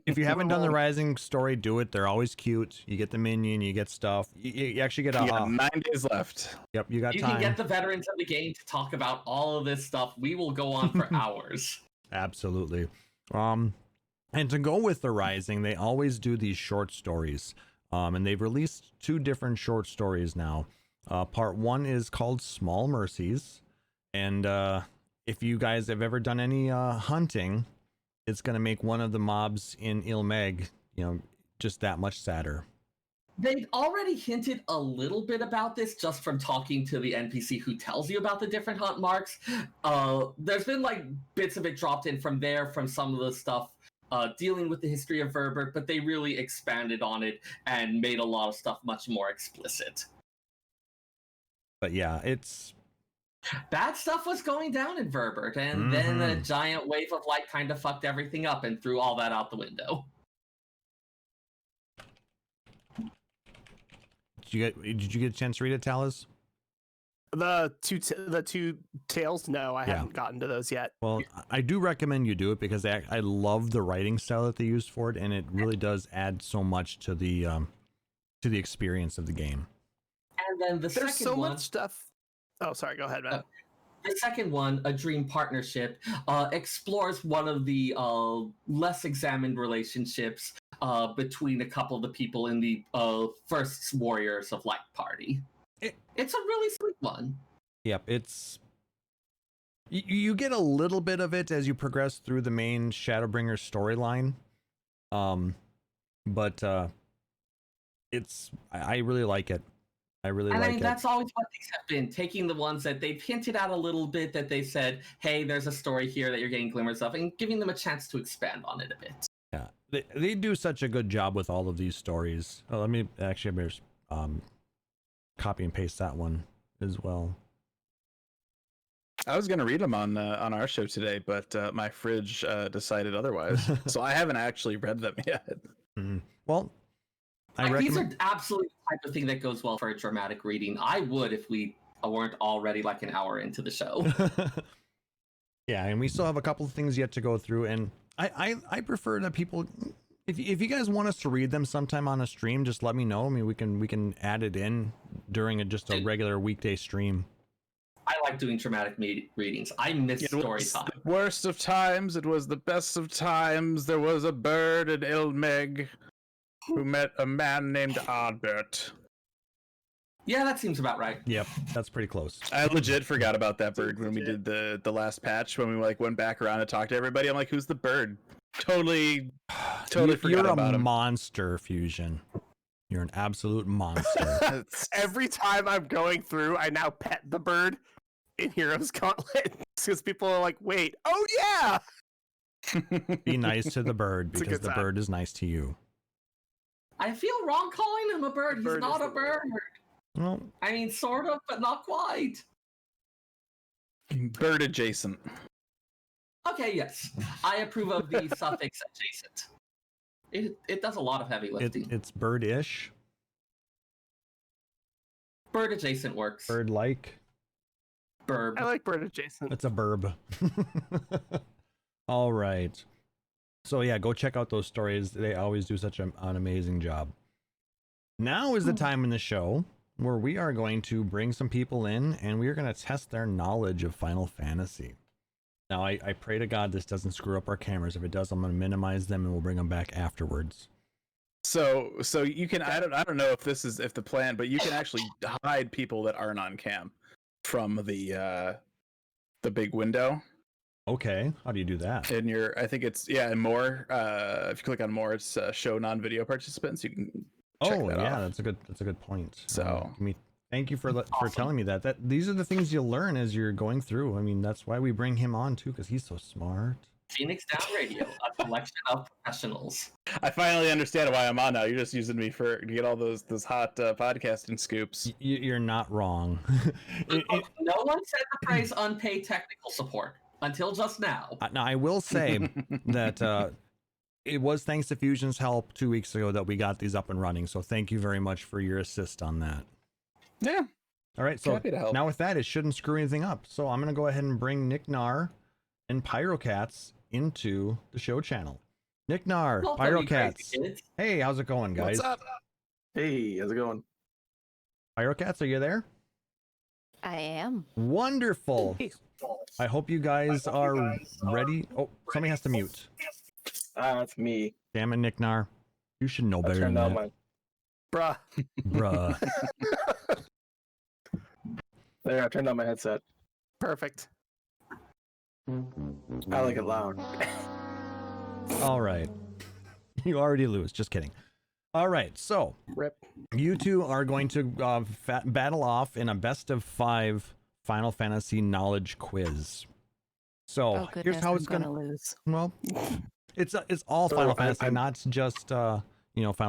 Speaker 2: If you haven't done the Rising story, do it. They're always cute. You get the minion, you get stuff. You actually get a.
Speaker 5: You got 9 days left.
Speaker 2: Yep, you got
Speaker 4: you
Speaker 2: time.
Speaker 4: can get the veterans of the game to talk about all of this stuff. We will go on for hours.
Speaker 2: Absolutely. And to go with the Rising, they always do these short stories. And they've released 2 different short stories now. Part 1 is called Small Mercies. And if you guys have ever done any hunting, it's going to make one of the mobs in Ilmeg, just that much sadder.
Speaker 4: They've already hinted a little bit about this just from talking to the NPC who tells you about the different hunt marks. There's been like bits of it dropped in from there, from some of the stuff dealing with the history of Verbert, but they really expanded on it and made a lot of stuff much more explicit.
Speaker 2: But yeah, it's...
Speaker 4: Bad stuff was going down in Verbert, and then a giant wave of light kind of fucked everything up and threw all that out the window.
Speaker 2: Did you get a chance to read it, Talis?
Speaker 3: The two tales? No, I
Speaker 2: Yeah.
Speaker 3: haven't gotten to those yet.
Speaker 2: Well, I do recommend you do it because I love the writing style that they used for it, and it really does add so much to the experience of the game.
Speaker 4: And then the
Speaker 3: There's
Speaker 4: second
Speaker 3: so
Speaker 4: one,
Speaker 3: much stuff. Oh, sorry. Go ahead, man.
Speaker 4: the second one, A Dream Partnership, explores one of the less examined relationships between a couple of the people in the first Warriors of Light party. It's a really sweet one.
Speaker 2: Yep, it's you get a little bit of it as you progress through the main Shadowbringer storyline, but I really like it. I mean,
Speaker 4: that's always what these have been, taking the ones that they've hinted at a little bit, that they said, hey, there's a story here that you're getting glimmers of, and giving them a chance to expand on it a bit.
Speaker 2: Yeah, they do such a good job with all of these stories. Oh, let me actually copy and paste that one as well.
Speaker 5: I was gonna read them on our show today, but my fridge decided otherwise, so I haven't actually read them yet.
Speaker 2: Mm-hmm. Well,
Speaker 4: these are absolutely the type of thing that goes well for a dramatic reading. I would if we weren't already like an hour into the show.
Speaker 2: Yeah, and we still have a couple of things yet to go through, and I prefer that people, if you guys want us to read them sometime on a stream, just let me know. I mean, we can add it in during just a regular weekday stream.
Speaker 5: I like doing dramatic readings. I miss story time.
Speaker 6: The worst of times, it was the best of times. There was a bird in Ilmeg who met a man named Albert.
Speaker 4: Yeah, that seems about right.
Speaker 2: Yep, that's pretty close.
Speaker 5: I legit forgot about that bird when we did the last patch, when we like went back around and talked to everybody. I'm like, who's the bird? Totally forgot
Speaker 2: You're
Speaker 5: about
Speaker 2: a
Speaker 5: him.
Speaker 2: monster, Fusion. You're an absolute monster.
Speaker 3: Every time I'm going through, I now pet the bird in Heroes Gauntlet because people are like, wait, oh yeah!
Speaker 2: Be nice to the bird
Speaker 3: It's a
Speaker 2: because
Speaker 3: good
Speaker 2: the
Speaker 3: time.
Speaker 2: bird is nice to you.
Speaker 4: I feel wrong calling him a bird.
Speaker 3: Bird
Speaker 4: He's not
Speaker 3: is
Speaker 4: a
Speaker 3: the
Speaker 4: bird.
Speaker 2: Well,
Speaker 4: I mean, sort of, but not quite.
Speaker 5: Bird adjacent.
Speaker 4: Okay, yes. I approve of the suffix adjacent. It does a lot of heavy lifting.
Speaker 2: it's bird-ish,
Speaker 4: Bird adjacent works.
Speaker 2: bird-like.
Speaker 4: Burb.
Speaker 3: I like bird adjacent.
Speaker 2: It's a burb. All right. So yeah, go check out those stories. They always do such an amazing job. Now is the time in the show where we are going to bring some people in and we are going to test their knowledge of Final Fantasy. Now, I pray to God this doesn't screw up our cameras. If it does, I'm going to minimize them and we'll bring them back afterwards.
Speaker 5: So you can I don't know if the plan, but you can actually hide people that aren't on cam from the big window.
Speaker 2: Okay, how do you do that?
Speaker 5: In your, I think it's in more. If you click on more, it's show non-video participants. You can check
Speaker 2: Oh
Speaker 5: that
Speaker 2: yeah,
Speaker 5: off.
Speaker 2: that's a good point.
Speaker 5: So-
Speaker 2: Thank you for
Speaker 4: Awesome.
Speaker 2: telling me that. These are the things you'll learn as you're going through. I mean, that's why we bring him on too, because he's so smart.
Speaker 4: Phoenix Down Radio, a collection of professionals.
Speaker 5: I finally understand why I'm on now. You're just using me to get all those hot podcasting scoops.
Speaker 2: You're not wrong.
Speaker 4: No one said the phrase unpaid technical support until just now.
Speaker 2: Now, I will say that it was thanks to Fusion's help 2 weeks ago that we got these up and running. So thank you very much for your assist on that.
Speaker 5: Yeah.
Speaker 2: All right, so
Speaker 5: Happy to help.
Speaker 2: now with that, it shouldn't screw anything up. So I'm going to go ahead and bring Nick Nar and Pyrocats into the show channel. Nick Nar,
Speaker 4: Welcome, you crazy
Speaker 2: Pyrocats.
Speaker 4: kids.
Speaker 2: Hey, how's it going, guys?
Speaker 6: What's up?
Speaker 7: Hey, how's it going?
Speaker 2: Pyrocats, are you there?
Speaker 8: I am.
Speaker 2: Wonderful. I hope you guys are ready. Oh, somebody has to mute.
Speaker 7: That's me.
Speaker 2: Damn it, Nick Nar. You should know
Speaker 7: I
Speaker 2: better than
Speaker 7: turned on
Speaker 2: that.
Speaker 3: Bruh.
Speaker 2: Bruh.
Speaker 7: There, I turned on my headset.
Speaker 3: Perfect.
Speaker 7: I like it loud.
Speaker 2: All right. You already lose. Just kidding. All right. So
Speaker 3: Rip.
Speaker 2: you two are going to battle off in a best of 5 Final Fantasy knowledge quiz. So
Speaker 8: Oh goodness,
Speaker 2: here's how
Speaker 8: I'm
Speaker 2: it's
Speaker 8: gonna
Speaker 2: gonna.
Speaker 8: lose.
Speaker 2: Well, it's all
Speaker 7: So
Speaker 2: Final Fantasy,
Speaker 7: I'm-
Speaker 2: not just Final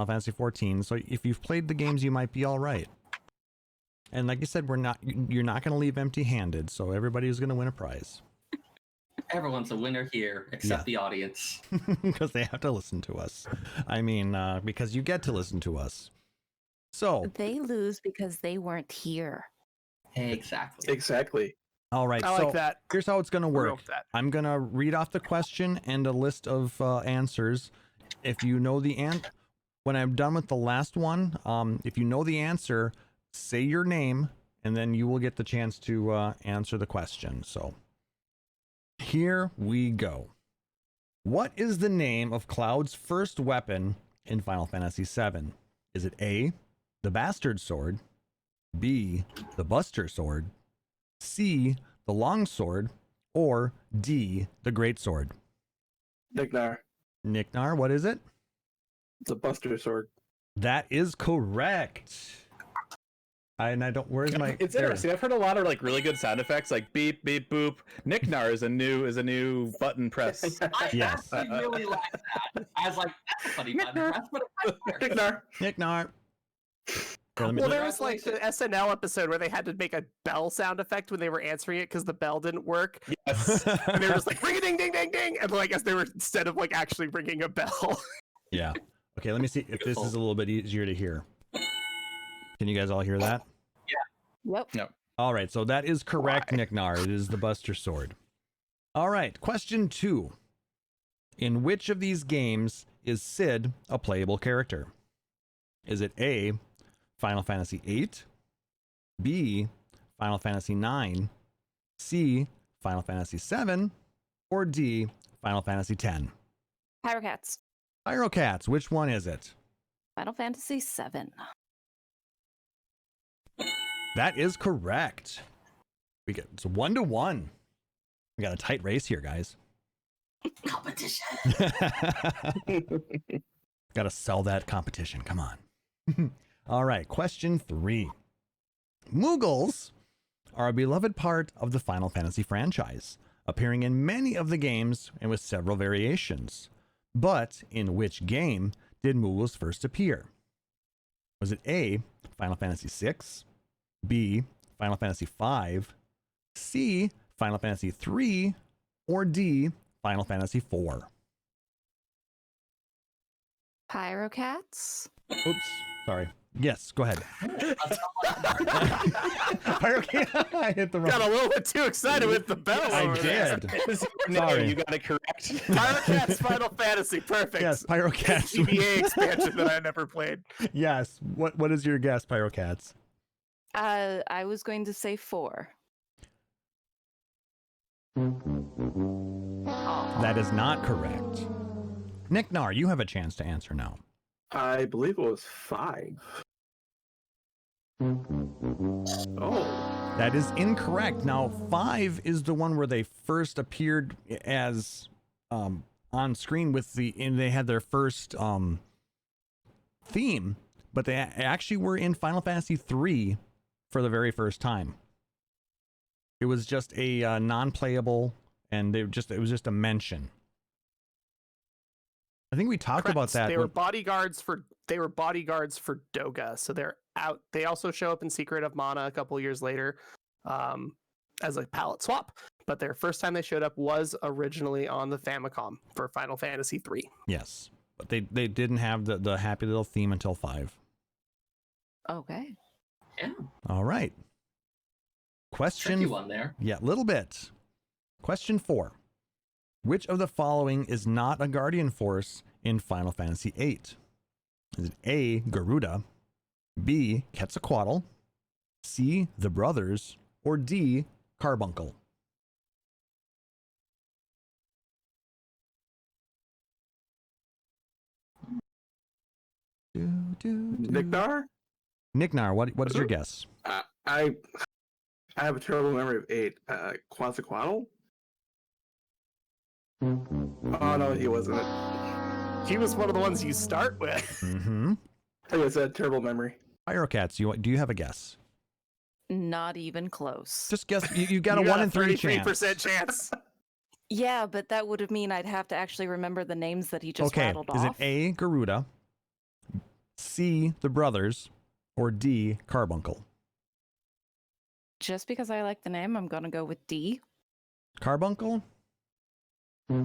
Speaker 2: Fantasy XIV. So if you've played the games, you might be all right. And like you said, you're not going to leave empty-handed. So everybody is going to win a prize
Speaker 4: Everyone's a winner here, except the audience.
Speaker 2: because they have to listen to us. I mean, because you get to listen to us. So
Speaker 8: They lose because they weren't here.
Speaker 4: Exactly.
Speaker 7: Exactly.
Speaker 2: All right.
Speaker 3: I
Speaker 2: so
Speaker 3: like that.
Speaker 2: here's how it's going to
Speaker 3: We'll go
Speaker 2: work.
Speaker 3: with that.
Speaker 2: I'm going to read off the question and a list of answers. If you know the when I'm done with the last one, if you know the answer, say your name, and then you will get the chance to answer the question. So here we go. What is the name of Cloud's first weapon in Final Fantasy VII? Is it A, the Bastard Sword, B, the Buster Sword, C, the Long Sword, or D, the Great Sword?
Speaker 7: Nignar.
Speaker 2: Nicknar, what is it?
Speaker 7: It's a Buster Sword.
Speaker 2: That is correct. I don't. Where's my?
Speaker 5: It's
Speaker 2: there.
Speaker 5: interesting. I've heard a lot of like really good sound effects, like beep, beep, boop. Nicknar is a new button press.
Speaker 4: I
Speaker 2: Yes.
Speaker 4: actually really like that. I was like, that's a funny button press, but it works.
Speaker 7: Nignar.
Speaker 2: Nicknar. Here, let me-
Speaker 3: Well, there was like the SNL episode where they had to make a bell sound effect when they were answering it because the bell didn't work,
Speaker 5: Yes.
Speaker 3: and they were just like ring a ding ding ding ding, and like as they were instead of like actually ringing a bell.
Speaker 2: Yeah. Okay, let me see if this is a little bit easier to hear. Can you guys all hear that?
Speaker 8: Yep.
Speaker 2: All right, so that is correct, Nicknar. It is the Buster Sword. All right, question 2. In which of these games is Cid a playable character? Is it A, Final Fantasy VIII, B, Final Fantasy IX, C, Final Fantasy VII, or D, Final Fantasy X?
Speaker 8: Pyrocats.
Speaker 2: Pyrocats, which one is it?
Speaker 8: Final Fantasy VII.
Speaker 2: That is correct. It's 1-1. We got a tight race here, guys.
Speaker 4: Competition.
Speaker 2: Got to sell that competition. Come on. All right. Question 3. Moogles are a beloved part of the Final Fantasy franchise, appearing in many of the games and with several variations. But in which game did Moogles first appear? Was it A, Final Fantasy VI, B, Final Fantasy V, C, Final Fantasy III, or D, Final Fantasy IV?
Speaker 8: Pyrocats.
Speaker 2: Oops, sorry. Yes, go ahead. Pyrocat. I hit the
Speaker 3: Got a
Speaker 2: wrong.
Speaker 3: little bit too excited with the bell.
Speaker 2: I
Speaker 3: over there.
Speaker 2: did.
Speaker 5: No,
Speaker 2: Sorry.
Speaker 5: you got it correct.
Speaker 3: Pyrocats Final Fantasy, perfect.
Speaker 2: Yes, Pyrocats.
Speaker 3: GBA expansion that I never played.
Speaker 2: Yes. What is your guess, Pyrocats?
Speaker 8: I was going to say 4.
Speaker 2: That is not correct. Nicknar, you have a chance to answer now.
Speaker 7: I believe it was 5. Oh.
Speaker 2: That is incorrect. Now, 5 is the one where they first appeared as on screen with and they had their first theme, but they actually were in Final Fantasy III for the very first time. It was just a non-playable, and it was just a mention. I think we talked about that.
Speaker 3: They were bodyguards for Doga, so they're out. They also show up in Secret of Mana a couple years later, as a palette swap. But their first time they showed up was originally on the Famicom for Final Fantasy III.
Speaker 2: Yes, but they didn't have the happy little theme until 5.
Speaker 8: Okay.
Speaker 4: Yeah.
Speaker 2: All right. Question.
Speaker 4: Tricky one there.
Speaker 2: Yeah, a little bit. Question 4. Which of the following is not a Guardian Force in Final Fantasy VIII? Is it A, Garuda, B, Quetzalcoatl, C, the Brothers, or D, Carbuncle?
Speaker 7: Nignar?
Speaker 2: Nicknar, what is your guess?
Speaker 7: I have a terrible memory of 8. Quetzalcoatl? Oh no, he wasn't.
Speaker 3: He was one of the ones you start with.
Speaker 2: Mm-hmm.
Speaker 7: I think it's a terrible memory.
Speaker 2: Pyrocats, do you have a guess?
Speaker 8: Not even close.
Speaker 2: Just guess. You got a
Speaker 3: You
Speaker 2: 1 in 3 chance.
Speaker 3: 33% chance.
Speaker 8: Yeah, but that would mean I'd have to actually remember the names that he just
Speaker 2: Okay,
Speaker 8: rattled
Speaker 2: is it
Speaker 8: off.
Speaker 2: A, Garuda, C, the Brothers, or D, Carbuncle?
Speaker 8: Just because I like the name, I'm going to go with D.
Speaker 2: Carbuncle? No,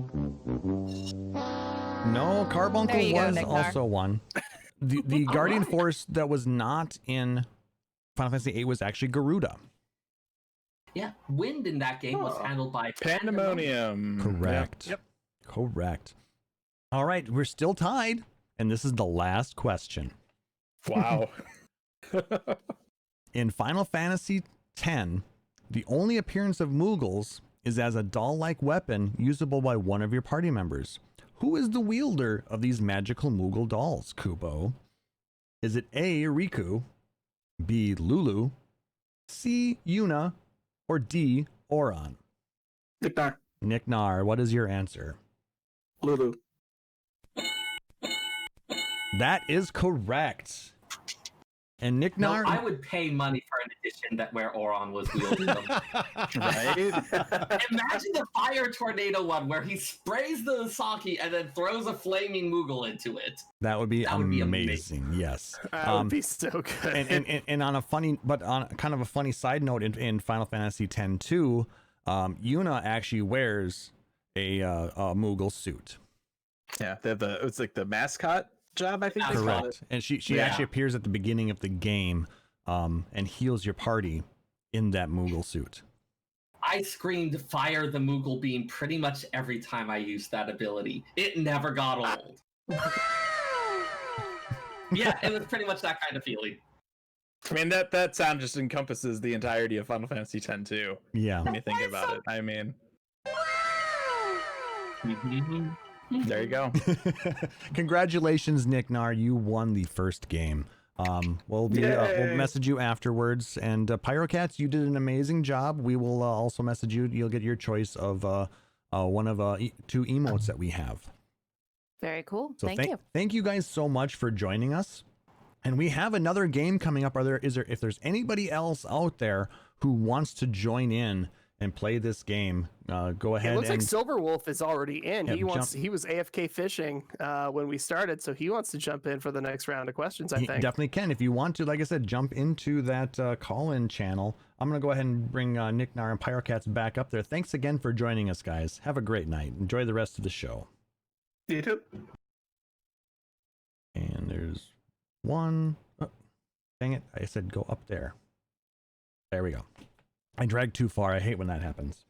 Speaker 2: Carbuncle
Speaker 8: There you go,
Speaker 2: was
Speaker 8: Nicknar.
Speaker 2: also one. The Guardian
Speaker 4: Alright.
Speaker 2: Force that was not in Final Fantasy VIII was actually Garuda.
Speaker 4: Yeah, wind in that game was handled by
Speaker 5: Pandemonium.
Speaker 2: Correct.
Speaker 5: Yep.
Speaker 2: Correct. All right, we're still tied, and this is the last question.
Speaker 5: Wow.
Speaker 2: In Final Fantasy X, the only appearance of Moogles is as a doll-like weapon usable by one of your party members. Who is the wielder of these magical Moogle dolls, Kubo? Is it A, Riku, B, Lulu, C, Yuna, or D, Oron?
Speaker 7: Nicknar.
Speaker 2: Nick Nar, what is your answer?
Speaker 7: Lulu.
Speaker 2: That is correct. And Nick
Speaker 4: No,
Speaker 2: Nar...
Speaker 4: I would pay money for an edition where Oron was wielding them.
Speaker 5: Right?
Speaker 4: Imagine the fire tornado one where he sprays the sake and then throws a flaming Moogle into it.
Speaker 2: That would be
Speaker 4: That would be
Speaker 2: amazing. Yes.
Speaker 3: That would be so good.
Speaker 2: And on a funny, but on kind of a funny side note, in Final Fantasy X-2, Yuna actually wears a Moogle suit.
Speaker 5: Yeah, they have it's like the mascot job, I think. they call it.
Speaker 2: Correct. And she
Speaker 4: Yeah.
Speaker 2: actually appears at the beginning of the game, and heals your party in that Moogle suit.
Speaker 4: I screamed fire the Moogle beam pretty much every time I used that ability. It never got old. Yeah, it was pretty much that kind of feeling.
Speaker 5: I mean, that sound just encompasses the entirety of Final Fantasy X too.
Speaker 2: Yeah.
Speaker 5: When you think about it, I mean,
Speaker 4: Mhm.
Speaker 5: there you go.
Speaker 2: Congratulations, Nick Nar. You won the first game. We'll message you afterwards. And Pyrocats, you did an amazing job. We will also message you. You'll get your choice of one of two emotes that we have.
Speaker 8: Very cool.
Speaker 2: So
Speaker 8: Thank you.
Speaker 2: Thank you guys so much for joining us. And we have another game coming up. If there's anybody else out there who wants to join in and play this game, go ahead.
Speaker 3: It looks
Speaker 2: and
Speaker 3: like Silverwolf is already in.
Speaker 2: Yeah,
Speaker 3: He was AFK fishing when we started, so he wants to jump in for the next round of questions. I
Speaker 2: he
Speaker 3: think
Speaker 2: definitely can. If you want to, like I said, jump into that call-in channel. I'm gonna go ahead and bring Nick Nar and Pyrocats back up there. Thanks again for joining us, guys. Have a great night. Enjoy the rest of the show.
Speaker 7: You too.
Speaker 2: And there's one. Oh, dang it! I said go up there. There we go. I dragged too far. I hate when that happens.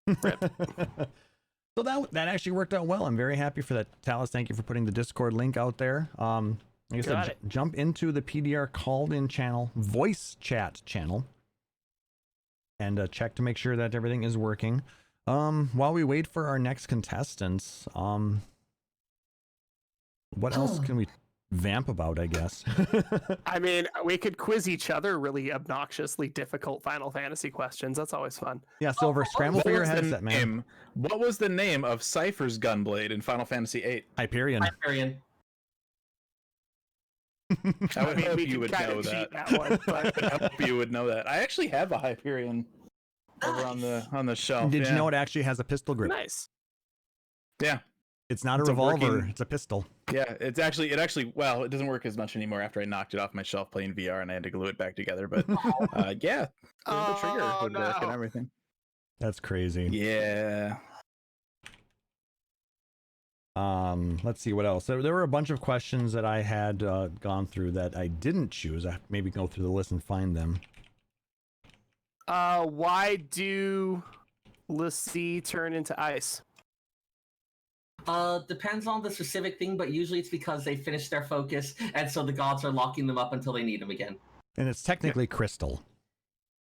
Speaker 2: So that actually worked out well. I'm very happy for that. Talus, thank you for putting the Discord link out there. Like I said, jump into the PDR called-in channel, voice chat channel, and check to make sure that everything is working. While we wait for our next contestants, what else can we vamp about, I guess?
Speaker 3: I mean, we could quiz each other really obnoxiously difficult Final Fantasy questions. That's always fun.
Speaker 2: Yeah, Silver, scramble for your headset, man.
Speaker 5: What was the name of Cypher's gunblade in Final Fantasy VIII?
Speaker 2: Hyperion.
Speaker 4: Hyperion.
Speaker 5: I would hope
Speaker 3: we
Speaker 5: you
Speaker 3: could
Speaker 5: would
Speaker 3: kinda
Speaker 5: know
Speaker 3: cheat
Speaker 5: that.
Speaker 3: that one, but-
Speaker 5: I hope you would know that. I actually have a Hyperion over on the shelf.
Speaker 2: Did you
Speaker 5: yeah.
Speaker 2: know it actually has a pistol grip?
Speaker 3: Nice.
Speaker 5: Yeah.
Speaker 2: It's not a
Speaker 5: It's a
Speaker 2: revolver,
Speaker 5: working-
Speaker 2: it's a pistol.
Speaker 5: Yeah, it actually well, it doesn't work as much anymore after I knocked it off my shelf playing VR and I had to glue it back together. But yeah, the trigger would work and everything.
Speaker 2: That's crazy.
Speaker 5: Yeah.
Speaker 2: Let's see what else. There were a bunch of questions that I had gone through that I didn't choose. I maybe go through the list and find them.
Speaker 3: Why do Lassie turn into ice?
Speaker 4: Depends on the specific thing, but usually it's because they finished their focus, and so the gods are locking them up until they need them again.
Speaker 2: And it's technically crystal.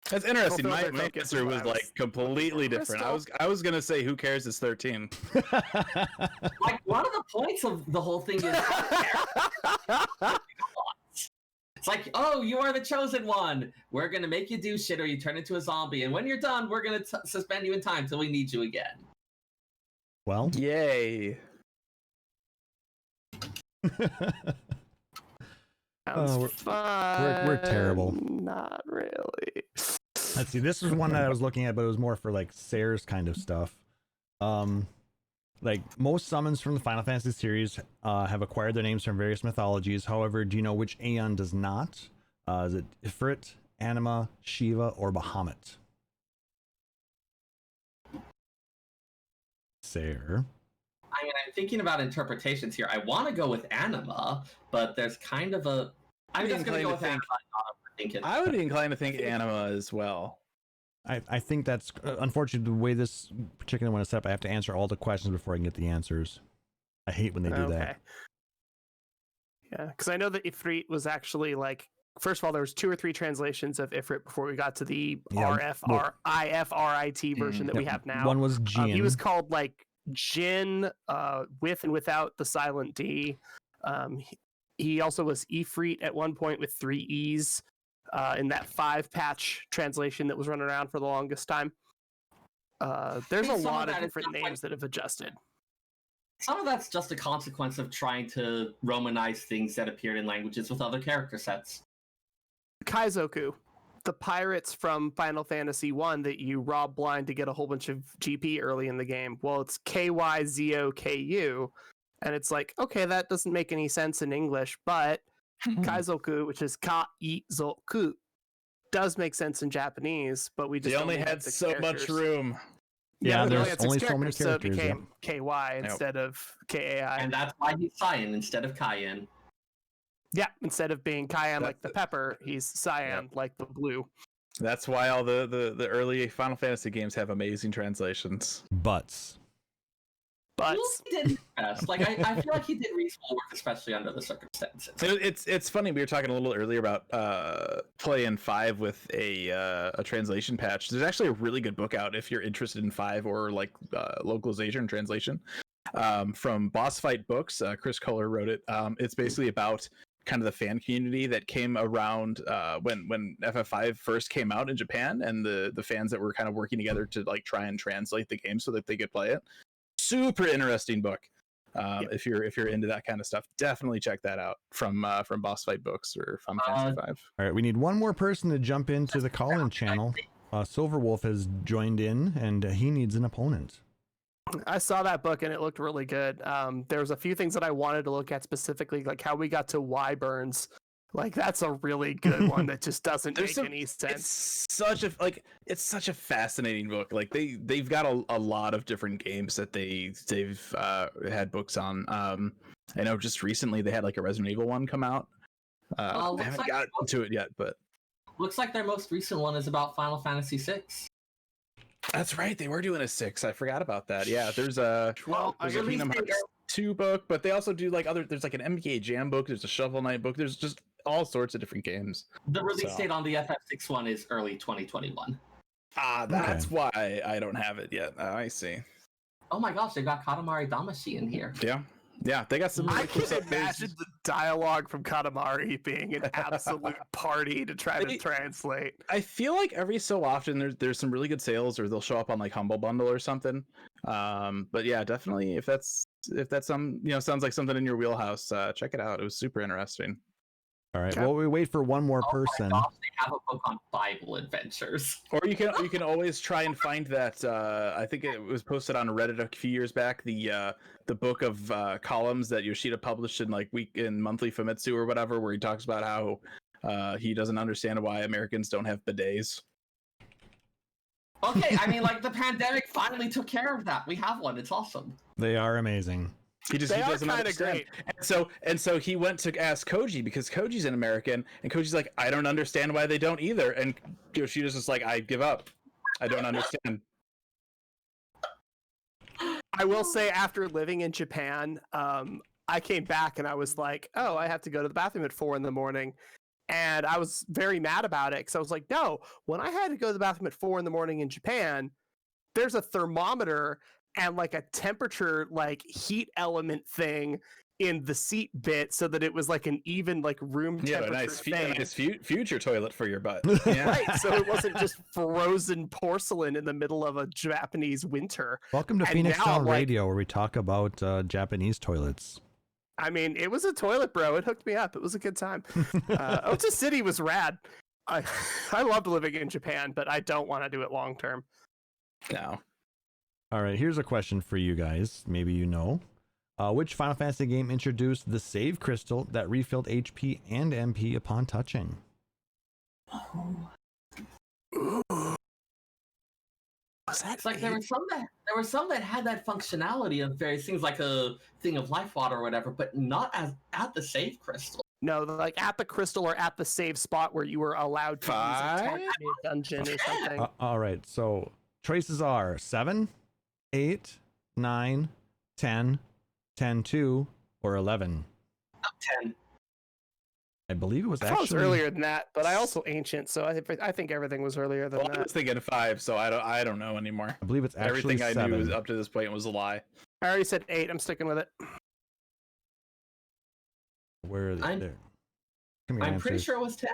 Speaker 5: That's interesting.
Speaker 3: Fulfill
Speaker 5: My
Speaker 3: their focus
Speaker 5: answer
Speaker 3: with
Speaker 5: was
Speaker 3: virus.
Speaker 5: like completely different. I was gonna say who cares it's 13.
Speaker 4: Like, one of the points of the whole thing is it's like, oh, you are the chosen one. We're gonna make you do shit or you turn into a zombie, and when you're done, we're gonna suspend you in time till we need you again.
Speaker 2: Well,
Speaker 5: Yay.
Speaker 2: we're
Speaker 3: fun.
Speaker 2: terrible.
Speaker 3: Not really.
Speaker 2: Let's see. This was one that I was looking at, but it was more for like Sayers kind of stuff. Like most summons from the Final Fantasy series have acquired their names from various mythologies. However, do you know which Aeon does not? Is it Ifrit, Anima, Shiva, or Bahamut? Sayer.
Speaker 4: I mean, I'm thinking about interpretations here. I want to go with Anima, but there's kind of a... I'm just going to go with Anima.
Speaker 5: I would be inclined to think Anima as well.
Speaker 2: I think that's unfortunately the way this particular one is set up. I have to answer all the questions before I can get the answers. I hate when they do that.
Speaker 3: Yeah, because I know that Ifrit was actually like, first of all, there was 2 or 3 translations of Ifrit before we got to the IFRIT version that we have now.
Speaker 2: One was Jin.
Speaker 3: He was called like Jin with and without the silent D. He also was Ifrit at one point with 3 E's in that 5-patch translation that was running around for the longest time. There's a lot of different names that have adjusted.
Speaker 4: Some of that's just a consequence of trying to Romanize things that appeared in languages with other character sets.
Speaker 3: Kaizoku, the pirates from Final Fantasy I that you rob blind to get a whole bunch of GP early in the game. Well, it's KYZOKU, and it's like, okay, that doesn't make any sense in English, but Kaizoku, which is Kaizoku, does make sense in Japanese, but we just
Speaker 5: only had so much room.
Speaker 2: Yeah,
Speaker 3: there's
Speaker 2: there's only so many characters.
Speaker 3: So it became KY instead of KAI.
Speaker 4: And that's why he's cyan instead of cayenne.
Speaker 3: Yeah, instead of being cayenne like the pepper, he's cyan like the blue.
Speaker 5: That's why all the early Final Fantasy games have amazing translations.
Speaker 2: Butts.
Speaker 4: He did his best. Like I feel like he did reasonable work, especially under the circumstances.
Speaker 5: It's funny. We were talking a little earlier about playing 5 with a translation patch. There's actually a really good book out if you're interested in 5 or like localization and translation from Boss Fight Books. Chris Kohler wrote it. It's basically about kind of the fan community that came around when FF5 first came out in Japan, and the fans that were kind of working together to like try and translate the game so that they could play it. Super interesting book. If you're into that kind of stuff, definitely check that out from Boss Fight Books or Final Fantasy V.
Speaker 2: All right, we need one more person to jump into the call-in channel. Silverwolf has joined in, and he needs an opponent.
Speaker 3: I saw that book and it looked really good. There was a few things that I wanted to look at specifically, like how we got to Wyverns. Like that's a really good one that just doesn't make any sense.
Speaker 5: It's such a fascinating book. Like they've got a lot of different games that they've had books on. I know just recently they had like a Resident Evil one come out. I haven't gotten to it yet, but
Speaker 4: looks like their most recent one is about Final Fantasy VI.
Speaker 5: That's right, they were doing a 6. I forgot about that. Yeah, there's a Kingdom Hearts 2 book, but they also do like there's like an NBA Jam book, there's a Shovel Knight book, there's just all sorts of different games.
Speaker 4: The release date on the FF6 one is early 2021.
Speaker 5: That's why I don't have it yet. I see.
Speaker 4: Oh my gosh, they got Katamari Damacy in here.
Speaker 5: Yeah, they got some really cool stuff.
Speaker 3: I can imagine the dialogue from Katamari being an absolute party to try to translate.
Speaker 5: I feel like every so often there's some really good sales, or they'll show up on like Humble Bundle or something. But yeah, definitely if that's some sounds like something in your wheelhouse, check it out. It was super interesting.
Speaker 2: All right. Well, we wait for one more person.
Speaker 4: My gosh, they have a book on Bible adventures.
Speaker 5: Or you can always try and find that. I think it was posted on Reddit a few years back. The book of columns that Yoshida published in monthly Famitsu or whatever, where he talks about how he doesn't understand why Americans don't have bidets.
Speaker 4: Okay, I mean, like the pandemic finally took care of that. We have one. It's awesome.
Speaker 2: They are amazing.
Speaker 5: He doesn't understand.
Speaker 3: Great.
Speaker 5: And so he went to ask Koji, because Koji's an American, and Koji's like, I don't understand why they don't either. And Yoshida's just like, I give up. I don't understand.
Speaker 3: I will say, after living in Japan, I came back and I was like, oh, I have to go to the bathroom at 4 a.m. And I was very mad about it, because I was like, no, when I had to go to the bathroom at 4 a.m. in Japan, there's a thermometer and like a temperature, like heat element thing in the seat bit, so that it was like an even like room temperature thing.
Speaker 5: A nice future toilet for your butt.
Speaker 3: Yeah. Right, so it wasn't just frozen porcelain in the middle of a Japanese winter.
Speaker 2: Welcome to Phoenix Town Radio, where we talk about Japanese toilets.
Speaker 3: I mean, it was a toilet, bro. It hooked me up. It was a good time. Ota City was rad. I loved living in Japan, but I don't want to do it long term.
Speaker 5: No.
Speaker 2: All right, here's a question for you guys. Maybe you know. Which Final Fantasy game introduced the save crystal that refilled HP and MP upon touching?
Speaker 4: It's like there were some that had that functionality of various things, like a thing of life water or whatever, but not at the save crystal.
Speaker 3: No, like at the crystal or at the save spot where you were allowed to use a tent in a dungeon or something.
Speaker 2: All right, so choices are 7, 8, 9, 10, 10, 2, or 11.
Speaker 4: 10.
Speaker 2: I believe it was
Speaker 3: I thought it was
Speaker 2: actually
Speaker 3: earlier than that, but I also ancient, so I think everything was earlier than
Speaker 5: Well, I
Speaker 3: that.
Speaker 5: was thinking 5, so I don't know anymore.
Speaker 2: I believe it's actually
Speaker 5: Everything I
Speaker 2: 7.
Speaker 5: knew was up to this point was a lie.
Speaker 3: I already said 8. I'm sticking with it.
Speaker 2: Where is
Speaker 4: I'm-
Speaker 2: there? Give me your
Speaker 4: I'm pretty
Speaker 2: answers.
Speaker 4: sure it was 10.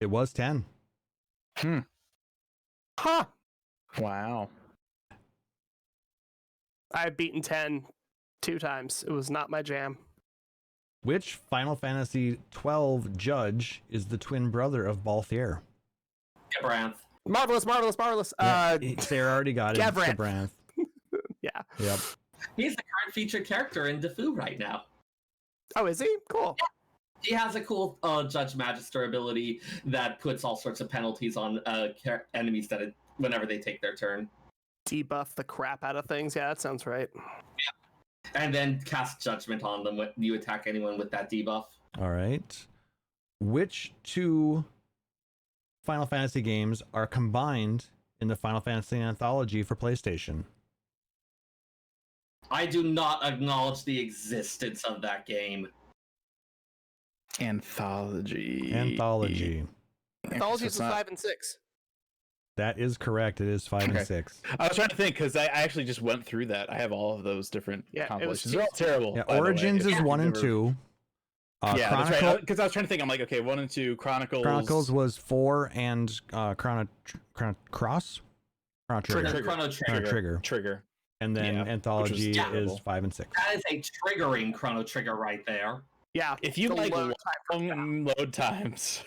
Speaker 2: It was 10.
Speaker 3: Huh.
Speaker 5: Wow.
Speaker 3: I've beaten 10 2 times. It was not my jam.
Speaker 2: Which Final Fantasy XII judge is the twin brother of Balthier?
Speaker 4: Branth.
Speaker 3: Marvelous, marvelous, marvelous.
Speaker 2: Sarah already got it. It's
Speaker 3: Gavranth.
Speaker 2: Gavranth.
Speaker 3: Yeah.
Speaker 2: Yep.
Speaker 4: He's the current featured character in Defu right now.
Speaker 3: Oh, is he? Cool.
Speaker 4: He has a cool Judge Magister ability that puts all sorts of penalties on enemies whenever they take their turn.
Speaker 3: Debuff the crap out of things. Yeah, that sounds right.
Speaker 4: And then cast Judgment on them when you attack anyone with that debuff.
Speaker 2: All right. Which 2 Final Fantasy games are combined in the Final Fantasy Anthology for PlayStation?
Speaker 4: I do not acknowledge the existence of that game.
Speaker 5: Anthology.
Speaker 2: Anthology.
Speaker 3: Anthologies
Speaker 5: It's
Speaker 3: is
Speaker 5: not-
Speaker 3: 5 and 6.
Speaker 2: That is correct. It is 5 and
Speaker 5: Okay.
Speaker 2: 6.
Speaker 5: I was trying to think because I actually just went through that. I have all of those different
Speaker 3: Yeah, it was
Speaker 5: compilations. They're all terrible.
Speaker 2: Yeah,
Speaker 5: by the way,
Speaker 2: Origins
Speaker 5: if
Speaker 2: is
Speaker 5: you've
Speaker 2: 1 and
Speaker 5: never-
Speaker 2: 2.
Speaker 5: Yeah, that's
Speaker 2: Chronicle-
Speaker 5: right. Because I was trying to think. I'm like, okay, 1 and 2.
Speaker 2: Chronicles was 4 and Chrono Cross? Chrono Trigger.
Speaker 4: Chrono Trigger.
Speaker 2: Trigger. And then
Speaker 5: Yeah,
Speaker 2: Anthology is
Speaker 5: terrible.
Speaker 2: 5 and 6.
Speaker 4: That is a triggering Chrono Trigger right there.
Speaker 3: Yeah.
Speaker 5: If you
Speaker 3: the
Speaker 5: like
Speaker 3: load time for that.
Speaker 5: long load times,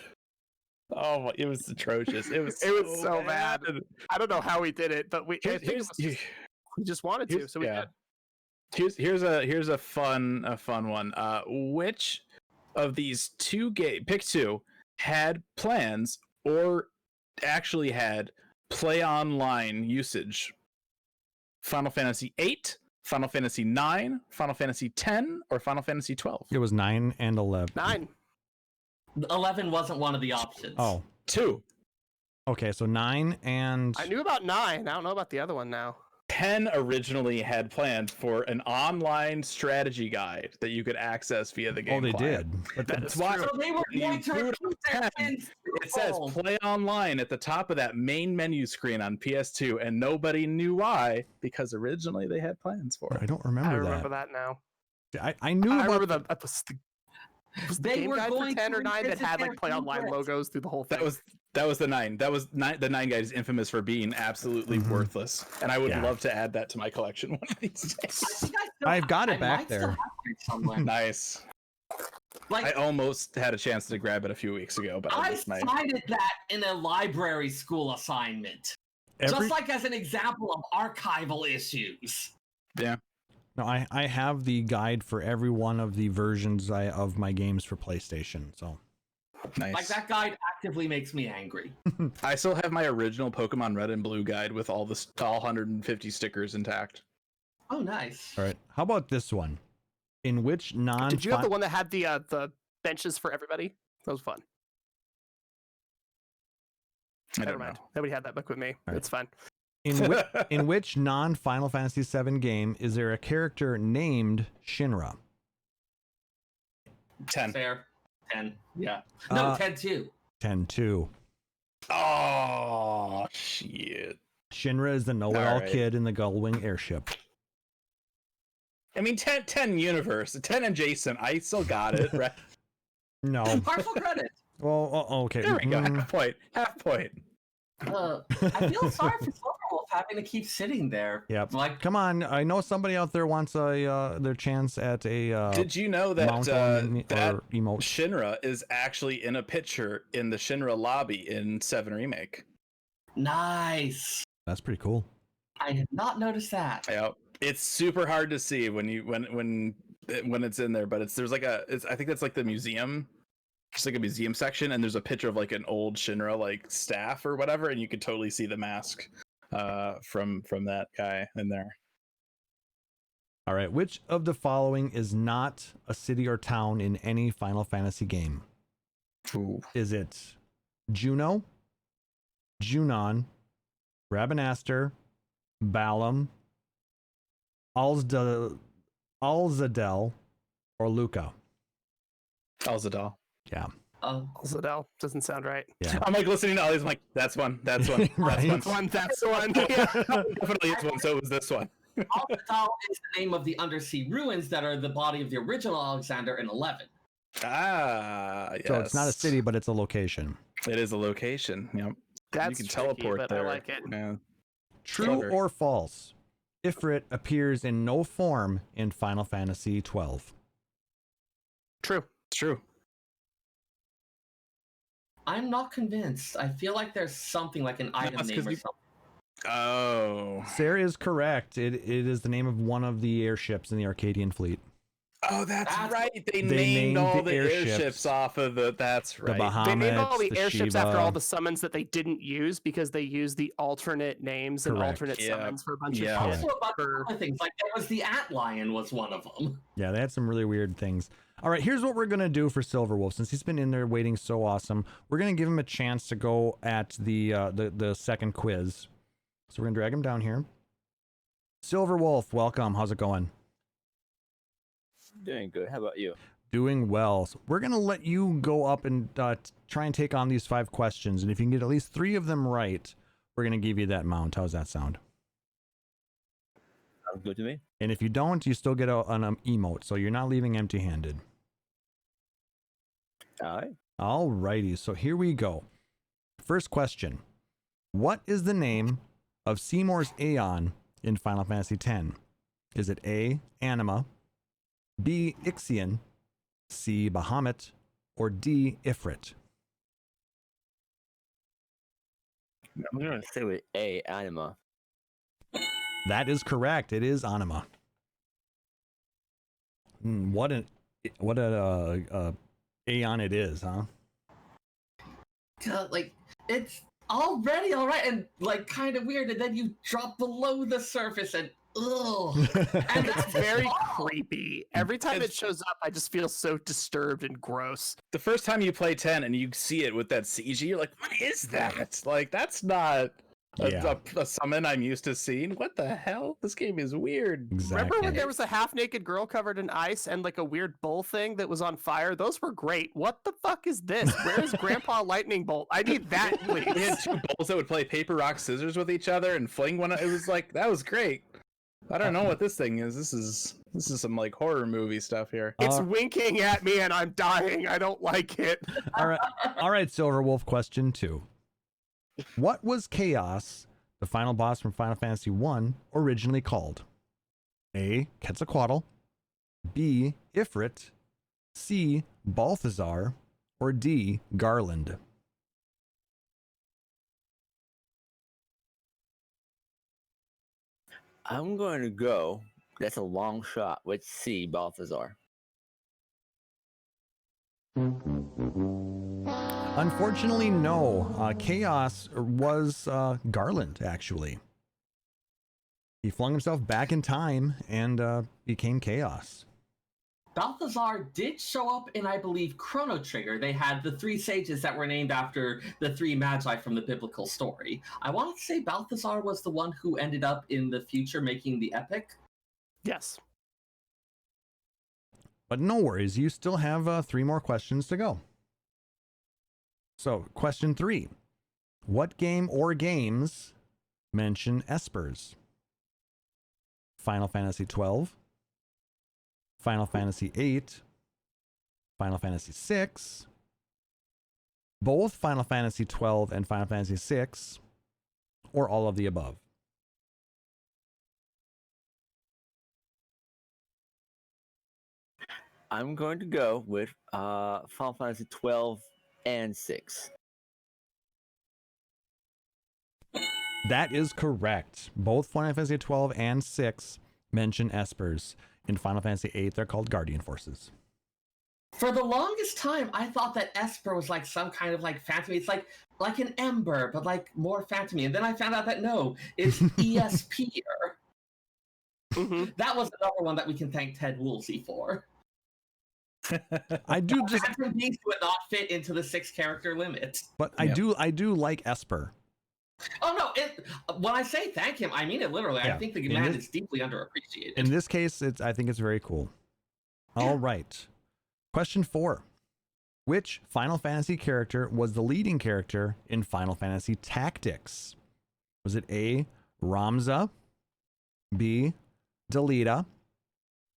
Speaker 5: oh, it was atrocious. It was
Speaker 3: so bad. I don't know how we did it, but we just wanted to, so we
Speaker 5: yeah.
Speaker 3: did.
Speaker 5: Here's a fun one. Which of these 2 pick 2 had plans or actually had play online usage? Final Fantasy VIII, Final Fantasy IX, Final Fantasy X, or Final Fantasy XII?
Speaker 2: It was 9 and 11.
Speaker 3: 9.
Speaker 4: 11 wasn't one of the options.
Speaker 2: Oh,
Speaker 5: 2.
Speaker 2: okay. So 9 and
Speaker 3: I knew about 9. I don't know about the other one now.
Speaker 5: 10 originally had planned for an online strategy guide that you could access via the game.
Speaker 2: they
Speaker 5: client.
Speaker 2: did. But
Speaker 3: That
Speaker 2: that's
Speaker 3: is
Speaker 5: why-
Speaker 3: true.
Speaker 4: So they were
Speaker 5: You
Speaker 4: going to
Speaker 5: boot
Speaker 4: recruit their
Speaker 5: up 10,
Speaker 4: kids.
Speaker 5: It says play online at the top of that main menu screen on PS2, and nobody knew why, because originally they had plans for
Speaker 2: I
Speaker 5: it.
Speaker 2: don't remember,
Speaker 3: I remember that now.
Speaker 2: I knew
Speaker 3: I
Speaker 2: about
Speaker 3: remember was the
Speaker 4: They
Speaker 3: game
Speaker 4: were
Speaker 3: guide for
Speaker 4: going
Speaker 3: 10
Speaker 4: to
Speaker 3: or 9 that
Speaker 4: revisit
Speaker 3: had
Speaker 4: their
Speaker 3: like play online
Speaker 4: favorites.
Speaker 3: logos through the whole thing.
Speaker 5: That was the 9. That was 9. The 9 guide is infamous for being absolutely
Speaker 2: Mhm.
Speaker 5: worthless, and I would
Speaker 2: Yeah.
Speaker 5: love to add that to my collection one of these
Speaker 4: I
Speaker 5: days.
Speaker 4: think I still
Speaker 2: I've got it
Speaker 4: I
Speaker 2: back
Speaker 4: might still
Speaker 2: there.
Speaker 4: have it somewhere.
Speaker 5: Nice.
Speaker 4: Like
Speaker 5: I almost had a chance to grab it a few weeks ago, but
Speaker 4: I
Speaker 5: this night.
Speaker 4: cited that in a library school assignment, just like as an example of archival issues.
Speaker 2: No, I have the guide for every one of the versions of my games for PlayStation. So
Speaker 5: Nice.
Speaker 4: Like that guide actively makes me angry.
Speaker 5: I still have my original Pokemon Red and Blue guide with all 150 stickers intact.
Speaker 4: Oh, nice.
Speaker 2: all right, how about this one? In which non
Speaker 3: Did you have the one that had the benches for everybody? That was fun.
Speaker 5: I
Speaker 3: Never
Speaker 5: don't
Speaker 3: mind.
Speaker 5: know.
Speaker 3: Nobody had that book with me.
Speaker 2: right.
Speaker 3: It's fine.
Speaker 2: in which non Final Fantasy VII game is there a character named Shinra?
Speaker 5: 10.
Speaker 4: Fair. 10. Yeah. No, 10 too.
Speaker 2: 10-2.
Speaker 5: Oh, shit.
Speaker 2: Shinra is the know-it-all
Speaker 5: All right.
Speaker 2: kid in the Gullwing airship.
Speaker 5: I mean, 10 universe, 10 adjacent. I still got it, right?
Speaker 2: No.
Speaker 4: Partial credit.
Speaker 2: Well, okay.
Speaker 5: There we go.
Speaker 2: Mm,
Speaker 5: Half point. Half point.
Speaker 4: I feel sorry for Silverwolf having to keep sitting there.
Speaker 2: Yep.
Speaker 4: Like,
Speaker 2: Come on, I know somebody out there wants their chance at a
Speaker 5: Did you know that
Speaker 2: mount on
Speaker 5: that
Speaker 2: or emote.
Speaker 5: Shinra is actually in a picture in the Shinra lobby in 7 Remake?
Speaker 4: nice.
Speaker 2: That's pretty cool.
Speaker 4: I did not notice that.
Speaker 5: Yeah, it's super hard to see when it's in there, but I think that's like the museum, just like a museum section, and there's a picture of like an old Shinra like staff or whatever, and you could totally see the mask from that guy in there.
Speaker 2: All right. Which of the following is not a city or town in any Final Fantasy game?
Speaker 5: Ooh.
Speaker 2: Is it Juno, Junon, Rabanastre, Balam, Alzadel, or Luca?
Speaker 5: Alzadal.
Speaker 2: Yeah.
Speaker 3: Zadell doesn't sound right.
Speaker 2: Yeah.
Speaker 5: I'm like listening to all these. I'm like, that's one. That's one.
Speaker 2: Right.
Speaker 3: That's the one. Yeah.
Speaker 5: Definitely is one. So it was this one.
Speaker 4: Alzadal is the name of the undersea ruins that are the body of the original Alexander in 11.
Speaker 5: Ah, yes.
Speaker 2: So it's not a city, but it's a location.
Speaker 5: It is a location. Yep.
Speaker 3: That's
Speaker 5: you can
Speaker 3: tricky,
Speaker 5: teleport
Speaker 3: but
Speaker 5: there.
Speaker 3: I like it.
Speaker 5: Yeah.
Speaker 2: True
Speaker 5: Clever.
Speaker 2: or false? Ifrit appears in no form in Final Fantasy XII.
Speaker 3: True.
Speaker 5: It's true.
Speaker 4: I'm not convinced. I feel like there's something like an item
Speaker 5: that's
Speaker 4: name
Speaker 5: 'cause
Speaker 4: or
Speaker 5: you-
Speaker 4: something.
Speaker 5: Oh.
Speaker 2: Sarah is correct. It is the name of one of the airships in the Arcadian fleet.
Speaker 5: Oh, that's
Speaker 4: That's-
Speaker 5: right. They
Speaker 2: They
Speaker 5: named
Speaker 2: named
Speaker 5: all
Speaker 2: the
Speaker 5: the
Speaker 2: airships.
Speaker 5: airships off of the. That's
Speaker 2: The
Speaker 5: right.
Speaker 2: Bahamut,
Speaker 3: They named all the
Speaker 2: the
Speaker 3: airships
Speaker 2: Shiva.
Speaker 3: after all the summons that they didn't use because they used the alternate names and
Speaker 2: Correct.
Speaker 3: alternate
Speaker 5: Yeah.
Speaker 3: summons for a bunch
Speaker 5: Yeah.
Speaker 3: of
Speaker 4: Also a bunch
Speaker 3: for-
Speaker 4: of other things. Like there was the Antlion was one of them.
Speaker 2: Yeah, they had some really weird things. All right, here's what we're going to do for Silverwolf. Since he's been in there waiting so awesome, we're going to give him a chance to go at the second quiz. So we're going to drag him down here. Silverwolf, welcome. How's it going?
Speaker 9: Doing good. How about you?
Speaker 2: Doing well. So we're going to let you go up and try and take on these 5 questions. And if you can get at least 3 of them right, we're going to give you that mount. How's that sound?
Speaker 9: Sounds good to me.
Speaker 2: And if you don't, you still get an emote. So you're not leaving empty-handed.
Speaker 9: All right.
Speaker 2: All righty. So here we go. First question. What is the name of Seymour's Aeon in Final Fantasy X? Is it A, Anima, B, Ixion, C, Bahamut, or D, Ifrit?
Speaker 9: I'm gonna stay with A, Anima.
Speaker 2: That is correct. It is Anima. What an Aeon it is, huh?
Speaker 4: God, like it's already all right and like kind of weird, and then you drop below the surface and ugh. And
Speaker 3: It's
Speaker 4: that's
Speaker 3: very
Speaker 4: all.
Speaker 3: creepy. Every time it shows up, I just feel so disturbed and gross.
Speaker 5: The first time you play 10 and you see it with that CG, you're like, what is that? Like, that's not a summon I'm used to seeing. What the hell? This game is weird.
Speaker 2: Exactly.
Speaker 3: Remember when there was a half-naked girl covered in ice and like a weird bull thing that was on fire? Those were great. What the fuck is this? Where's Grandpa Lightning Bolt? I need that,
Speaker 5: We had
Speaker 3: please.
Speaker 5: 2 bulls that would play paper, rock, scissors with each other and fling one. It was like, that was great. I don't know what this thing is. This is some like horror movie stuff here.
Speaker 3: It's winking at me and I'm dying. I don't like it.
Speaker 2: All right, Silverwolf, question 2. What was Chaos, the final boss from Final Fantasy I, originally called? A, Quetzalcoatl, B, Ifrit, C, Balthazar, or D, Garland?
Speaker 9: I'm going to go. That's a long shot with C, Balthazar.
Speaker 2: Unfortunately, no. Chaos was Garland, actually. He flung himself back in time and became Chaos.
Speaker 4: Balthazar did show up in, I believe, Chrono Trigger. They had the 3 sages that were named after the 3 magi from the biblical story. I want to say Balthazar was the one who ended up in the future making the epic.
Speaker 3: Yes.
Speaker 2: But no worries, you still have 3 more questions to go. So, question 3. What game or games mention espers? Final Fantasy XII, Final Fantasy VIII, Final Fantasy VI, both Final Fantasy XII and Final Fantasy VI, or all of the above?
Speaker 9: I'm going to go with Final Fantasy 12 and 6.
Speaker 2: That is correct. Both Final Fantasy XII and 6 mention espers. In Final Fantasy VIII, they're called Guardian Forces.
Speaker 4: For the longest time, I thought that Esper was like some kind of like phantom. It's like an ember, but like more phantomy. And then I found out that no, it's ESP.
Speaker 3: Mhm.
Speaker 4: That was another one that we can thank Ted Woolsey for.
Speaker 2: I do just,
Speaker 4: Catherine Beast would not fit into the 6-character limit.
Speaker 2: but
Speaker 5: Yep.
Speaker 2: I do like Esper.
Speaker 4: Oh no! When I say thank him, I mean it literally.
Speaker 2: Yeah.
Speaker 4: I think the
Speaker 2: In
Speaker 4: man
Speaker 2: this-
Speaker 4: is deeply underappreciated.
Speaker 2: In this case, I think it's very cool. All right. Question 4. Which Final Fantasy character was the leading character in Final Fantasy Tactics? Was it A, Ramza, B, Delita,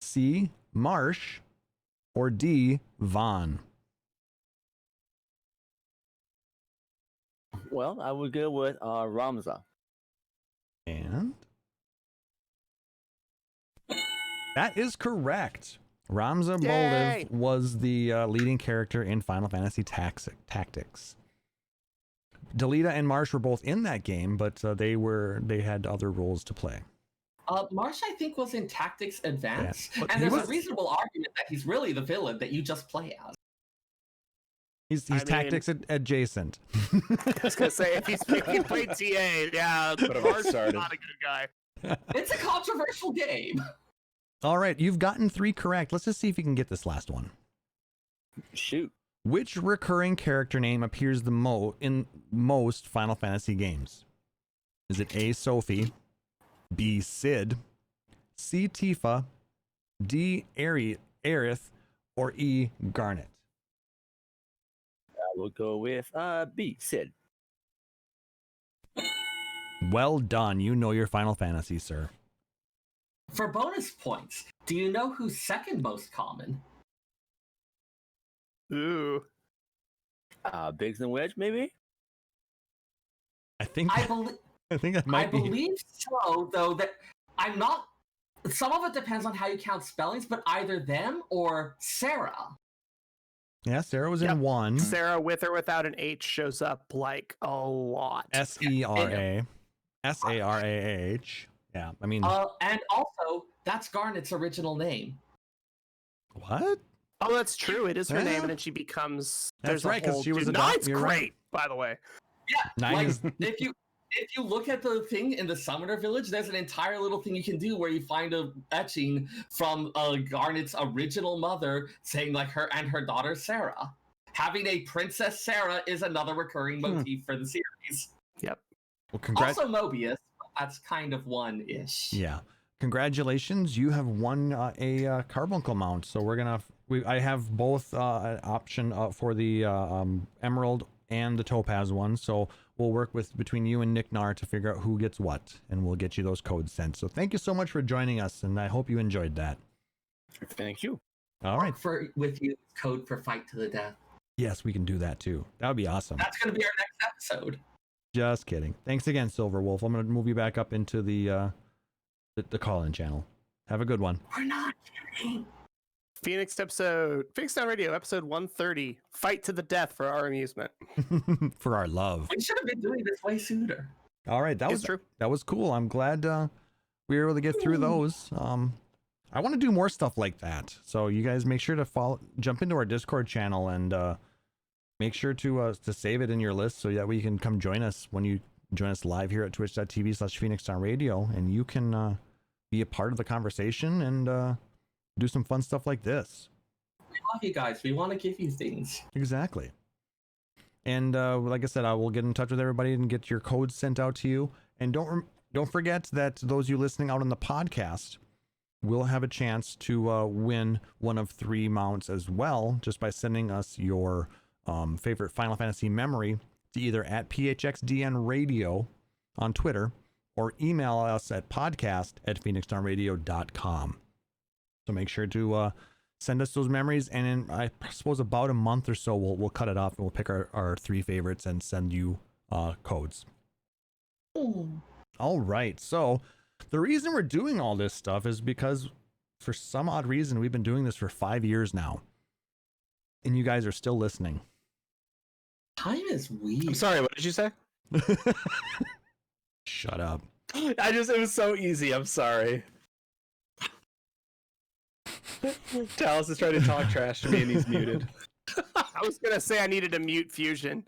Speaker 2: C, Marsh, or D, Vaughn?
Speaker 9: Well, I would go with Ramza.
Speaker 2: And that is correct. Ramza
Speaker 3: Yay!
Speaker 2: Boliv was the leading character in Final Fantasy Tactics. Delita and Marsh were both in that game, but they had other roles to play.
Speaker 4: Marsh, I think, was in Tactics Advance,
Speaker 2: Yeah, but
Speaker 4: and
Speaker 2: he
Speaker 4: there's
Speaker 2: was-
Speaker 4: a reasonable argument that he's really the villain that you just play as.
Speaker 2: He's
Speaker 3: I mean-
Speaker 2: Tactics adjacent.
Speaker 3: I was gonna say if he played TA, yeah,
Speaker 5: But I'm
Speaker 3: Marsh is
Speaker 5: started.
Speaker 3: not a good guy.
Speaker 4: It's a controversial game.
Speaker 2: All right, you've gotten 3 correct. Let's just see if you can get this last one.
Speaker 9: Shoot.
Speaker 2: Which recurring character name appears in most Final Fantasy games? Is it A, Sophie, B, Cid, C, Tifa, D, Aerith, or E, Garnet?
Speaker 9: I will go with B, Sid.
Speaker 2: Well done. You know your Final Fantasy, sir.
Speaker 4: For bonus points, do you know who's second most common?
Speaker 3: Ooh.
Speaker 9: Biggs and Wedge, maybe?
Speaker 2: I think
Speaker 4: I believe.
Speaker 2: I think that
Speaker 4: I
Speaker 2: might be.
Speaker 4: believe so, though. That I'm not. Some of it depends on how you count spellings, but either them or Sarah.
Speaker 2: Yeah, Sarah was
Speaker 3: Yep.
Speaker 2: in 1.
Speaker 3: Sarah with or without an H shows up like a lot.
Speaker 2: SERA. SARAH. Yeah, I mean,
Speaker 4: And also, that's Garnet's original name.
Speaker 2: what?
Speaker 3: Oh, that's true. It is her
Speaker 2: Yeah.
Speaker 3: name, and then she becomes.
Speaker 2: That's
Speaker 3: there's a
Speaker 2: right, 'cause
Speaker 3: whole
Speaker 2: she was
Speaker 3: dude.
Speaker 2: adopted,
Speaker 3: Nine's
Speaker 2: you're
Speaker 3: great,
Speaker 2: right.
Speaker 3: by the way.
Speaker 4: Yeah,
Speaker 2: 9
Speaker 4: like
Speaker 2: is
Speaker 4: if you look at the thing in the Summoner Village, there's an entire little thing you can do where you find a etching from Garnet's original mother saying like her and her daughter Sarah. Having a Princess Sarah is another recurring motif for the series.
Speaker 2: well, congrats.
Speaker 4: Also Mobius, but that's kind of one-ish.
Speaker 2: Yeah. Congratulations, you have won a carbuncle mount. So I have both an option for the emerald and the topaz one. So we'll work between you and Nick Nar to figure out who gets what, and we'll get you those codes sent. So thank you so much for joining us, and I hope you enjoyed that.
Speaker 9: Thank you.
Speaker 2: All right.
Speaker 4: With you, code for fight to the death.
Speaker 2: Yes, we can do that too. That would be awesome.
Speaker 4: That's going to be our next episode.
Speaker 2: Just kidding. Thanks again, Silver Wolf. I'm going to move you back up into the call-in channel. Have a good one.
Speaker 4: We're not kidding.
Speaker 3: Phoenix Down Radio, episode 130. Fight to the death for our amusement.
Speaker 2: For our love.
Speaker 4: We should have been doing this way sooner.
Speaker 2: All right, that
Speaker 3: It's
Speaker 2: was
Speaker 3: true.
Speaker 2: That was cool. I'm glad we were able to get through those. I want to do more stuff like that. So you guys make sure to jump into our Discord channel and make sure to save it in your list so that we can come join us when you join us live here at twitch.tv/PhoenixDownRadio, and you can be a part of the conversation and do some fun stuff like this.
Speaker 4: We love you guys. We want to give you things.
Speaker 2: Exactly. And like I said, I will get in touch with everybody and get your codes sent out to you. And don't forget that those of you listening out on the podcast will have a chance to win one of 3 mounts as well, just by sending us your favorite Final Fantasy memory to either at PHXDNRadio on Twitter or email us at podcast@phoenixdownradio.com. So make sure to send us those memories, and in, I suppose, about a month or so, we'll cut it off and we'll pick our 3 favorites and send you codes. All right. So the reason we're doing all this stuff is because for some odd reason, we've been doing this for 5 years now, and you guys are still listening.
Speaker 4: Time is weird.
Speaker 5: I'm sorry, what did you say?
Speaker 2: Shut up.
Speaker 5: It was so easy. I'm sorry. Talos is trying to talk trash to me and he's muted.
Speaker 3: I was going to say I needed to mute Fusion.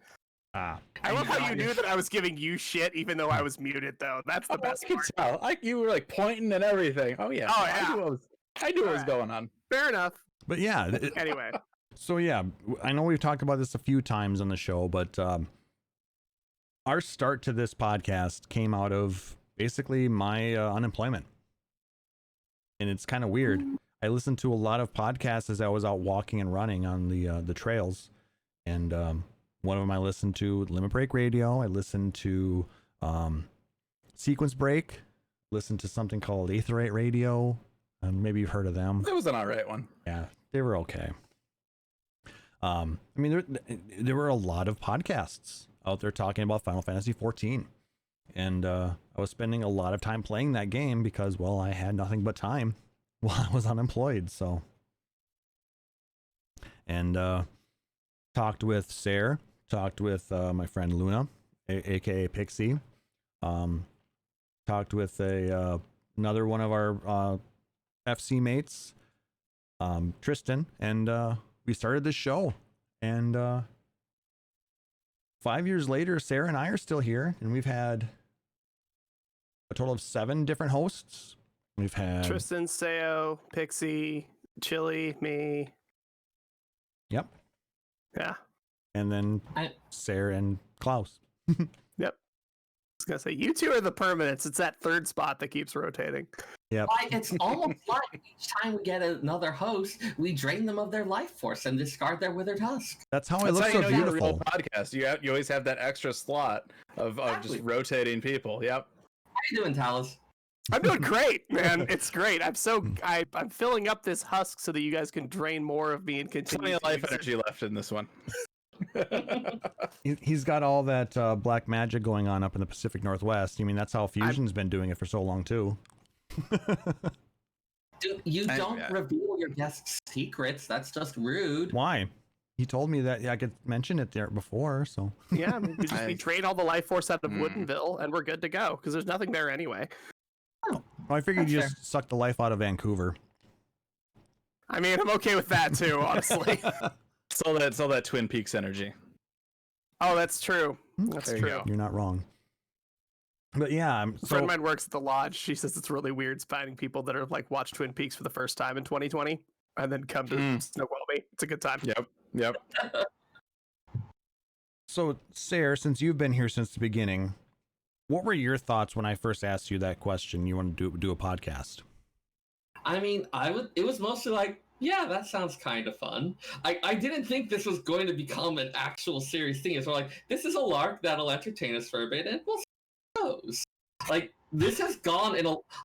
Speaker 2: Ah,
Speaker 3: I love how you knew that I was giving you shit even though I was muted, though. That's the best
Speaker 5: I could
Speaker 3: part.
Speaker 5: tell. You were like pointing and everything. Oh yeah.
Speaker 3: Oh, yeah.
Speaker 5: I knew what was going on.
Speaker 3: Fair enough.
Speaker 2: but yeah.
Speaker 3: Anyway,
Speaker 2: So yeah, I know we've talked about this a few times on the show, but our start to this podcast came out of basically my unemployment, and it's kind of weird. I listened to a lot of podcasts as I was out walking and running on the trails, and one of them I listened to Limit Break Radio. I listened to Sequence Break. Listened to something called Aetherite Radio. Maybe you've heard of them.
Speaker 5: That was an alright one.
Speaker 2: Yeah, they were okay. I mean, there were a lot of podcasts out there talking about Final Fantasy XIV, and I was spending a lot of time playing that game because, well, I had nothing but time while I was unemployed. So, and talked with Sarah, talked with my friend Luna, aka Pixie, talked with another one of our FC mates, Tristan, and we started this show, and 5 years later, Sarah and I are still here, and we've had a total of 7 different hosts. We've had
Speaker 3: Tristan, Seo, Pixie, Chili, me.
Speaker 2: Yep.
Speaker 3: Yeah.
Speaker 2: And then Sarah and Klaus.
Speaker 3: Yep. I was gonna say you two are the permanents. It's that third spot that keeps rotating.
Speaker 2: Yep.
Speaker 4: It's almost like each time we get another host, we drain them of their life force and discard their withered husk.
Speaker 2: That's how I
Speaker 5: That's
Speaker 2: look
Speaker 5: how
Speaker 2: so
Speaker 5: you know you're a real
Speaker 2: beautiful.
Speaker 5: podcast. You always have that extra slot of just rotating people. Yep.
Speaker 4: How you doing, Talis?
Speaker 3: I'm doing great, man. It's great. I'm filling up this husk so that you guys can drain more of me and
Speaker 5: Plenty
Speaker 3: continue.
Speaker 5: of life energy left in this one.
Speaker 2: He's got all that black magic going on up in the Pacific Northwest. I mean, that's how Fusion's been doing it for so long too.
Speaker 4: Dude, you don't reveal your guests' secrets. That's just rude.
Speaker 2: Why? He told me that I could mention it there before, so.
Speaker 3: Yeah, I mean, we drain all the life force out of Woodinville, and we're good to go because there's nothing there anyway.
Speaker 2: Well, I figured you just sucked the life out of Vancouver.
Speaker 3: I mean, I'm okay with that too, honestly.
Speaker 5: It's all that Twin Peaks energy.
Speaker 3: Oh, that's true. That's
Speaker 5: There you
Speaker 3: true.
Speaker 5: go.
Speaker 2: You're not wrong. But yeah,
Speaker 3: A friend of mine works at the lodge. She says it's really weird finding people that are like watch Twin Peaks for the first time in 2020 and then come to Snoqualmie. It's a good time.
Speaker 5: Yep.
Speaker 2: So, Sarah, since you've been here since the beginning, what were your thoughts when I first asked you that question? You want to do a podcast?
Speaker 4: I mean, it was mostly like, yeah, that sounds kind of fun. I didn't think this was going to become an actual serious thing. It's like, this is a lark that'll entertain us for a bit, and we'll see how it goes. Like, this has gone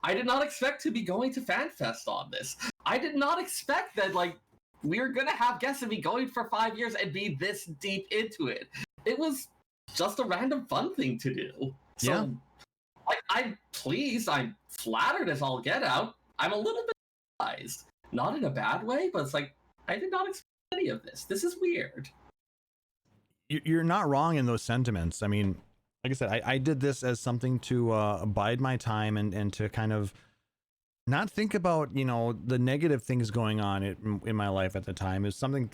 Speaker 4: I did not expect to be going to FanFest on this. I did not expect that, like, we were going to have guests and be going for 5 years and be this deep into it. It was just a random fun thing to do. So,
Speaker 2: Yeah.
Speaker 4: like, I'm pleased, I'm flattered as all get out. I'm a little bit surprised. Not in a bad way, but it's like, I did not expect any of this. This is weird.
Speaker 2: You're not wrong in those sentiments. I mean, like I said, I did this as something to abide my time and to kind of not think about, the negative things going on in my life at the time. Is something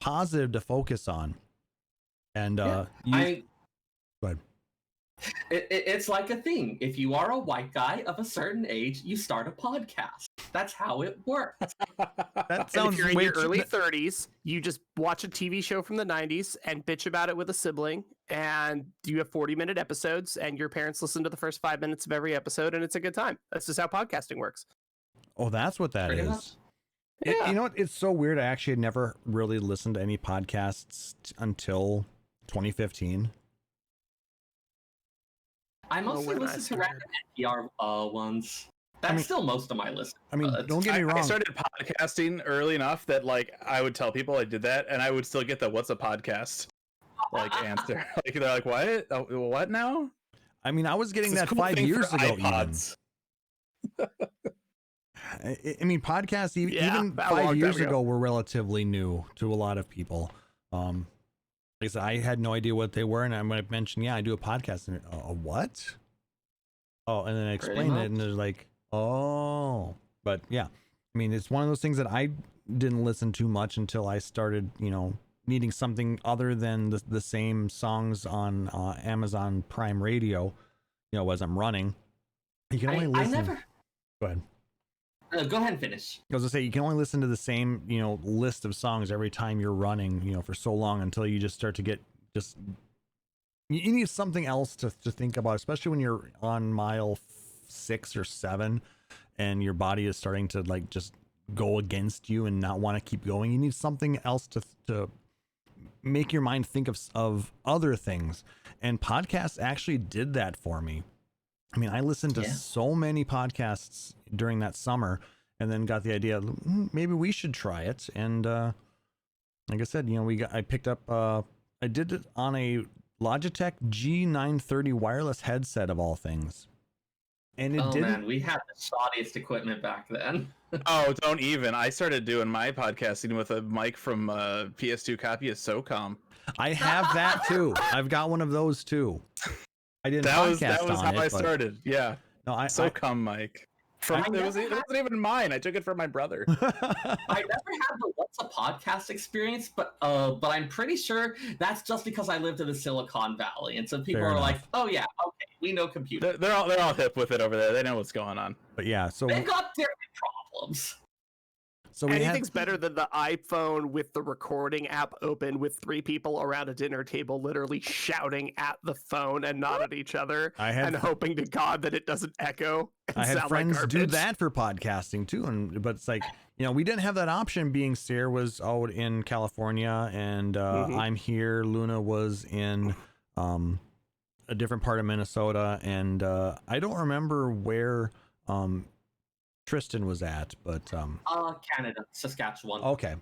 Speaker 2: positive to focus on. And
Speaker 4: Go
Speaker 2: ahead.
Speaker 4: It's like a thing. If you are a white guy of a certain age, you start a podcast. That's how it works.
Speaker 2: That
Speaker 3: And
Speaker 2: sounds
Speaker 3: if you're in
Speaker 2: way
Speaker 3: your
Speaker 2: too-
Speaker 3: early 30s, you just watch a TV show from the 90s and bitch about it with a sibling, and you have 40-minute episodes, and your parents listen to the first 5 minutes of every episode, and it's a good time. That's just how podcasting works.
Speaker 2: Oh, that's what that
Speaker 4: Pretty
Speaker 2: is.
Speaker 4: much.
Speaker 2: You know what? It's so weird. I actually had never really listened to any podcasts until 2015.
Speaker 4: I mostly
Speaker 3: when I
Speaker 4: listen to random NPR ones. That's still most of my listen.
Speaker 2: I mean, don't get me
Speaker 5: I
Speaker 2: wrong.
Speaker 5: started podcasting early enough that like I would tell people I did that, and I would still get the "What's a podcast?" answer. Like they're like, "What? Oh, what now?"
Speaker 2: I mean, I was getting
Speaker 5: It's a
Speaker 2: that
Speaker 5: cool
Speaker 2: 5
Speaker 5: thing
Speaker 2: years
Speaker 5: for
Speaker 2: ago. Even.
Speaker 5: iPods.
Speaker 2: I mean, podcasts even
Speaker 3: a long
Speaker 2: 5
Speaker 3: time
Speaker 2: years
Speaker 3: ago.
Speaker 2: ago were relatively new to a lot of people. Like I said, I had no idea what they were, and I'm going to mention, I do a podcast. And a what? Oh, and then I explained it, and they're like, oh. But yeah, I mean, it's one of those things that I didn't listen to much until I started, needing something other than the same songs on Amazon Prime Radio, as I'm running, you can only listen. Go ahead.
Speaker 4: Go ahead and finish.
Speaker 2: I was gonna say, you can only listen to the same, list of songs every time you're running, for so long until you just start to get you need something else to think about, especially when you're on mile 6 or 7 and your body is starting to like just go against you and not want to keep going. You need something else to make your mind think of other things. And podcasts actually did that for me. I mean, I listened to so many podcasts during that summer and then got the idea, maybe we should try it. And like I said, I picked up, I did it on a Logitech G930 wireless headset of all things. And it didn't.
Speaker 4: Man, we had the shoddiest equipment back then.
Speaker 5: Oh, don't even. I started doing my podcasting with a mic from PS2 copy of SOCOM.
Speaker 2: I have that too. I've got one of those too. I didn't
Speaker 5: that
Speaker 2: podcast
Speaker 5: was
Speaker 2: on
Speaker 5: how
Speaker 2: it,
Speaker 5: I started. Yeah.
Speaker 2: No,
Speaker 5: SOCOM mic. It wasn't even mine. I took it from my brother.
Speaker 4: I never had the What's a Podcast experience, but I'm pretty sure that's just because I lived in the Silicon Valley, and so people
Speaker 2: Fair
Speaker 4: are
Speaker 2: enough.
Speaker 4: like, "Oh yeah, okay, we know computers."
Speaker 5: They're all hip with it over there. They know what's going on.
Speaker 2: But yeah, so
Speaker 4: They've got different problems.
Speaker 2: So we
Speaker 3: Anything's better than the iPhone with the recording app open with 3 people around a dinner table literally shouting at the phone and not at each other and hoping to God that it doesn't echo. And
Speaker 2: I had
Speaker 3: sound
Speaker 2: friends
Speaker 3: like
Speaker 2: do
Speaker 3: garbage.
Speaker 2: that for podcasting too, but it's like, we didn't have that option being Sarah was out in California and I'm here. Luna was in a different part of Minnesota, and I don't remember where Tristan was at, but
Speaker 4: Canada, Saskatchewan.
Speaker 2: okay.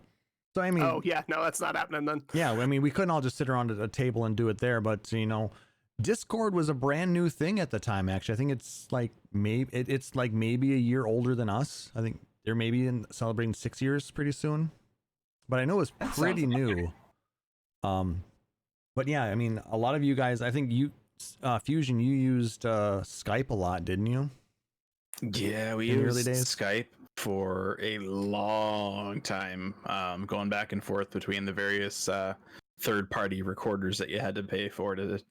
Speaker 2: So I mean,
Speaker 3: oh yeah, no, that's not happening then.
Speaker 2: yeah, I mean, we couldn't all just sit around at a table and do it there, but Discord was a brand new thing at the time. Actually, I think it's like maybe a year older than us. I think they're maybe celebrating 6 years pretty soon, but I know it's pretty new. But yeah, I mean, a lot of you guys, I think you, Fusion, you used Skype a lot, didn't you?
Speaker 5: Yeah, we
Speaker 2: In the
Speaker 5: used
Speaker 2: early days?
Speaker 5: Skype for a long time, going back and forth between the various third-party recorders that you had to pay for to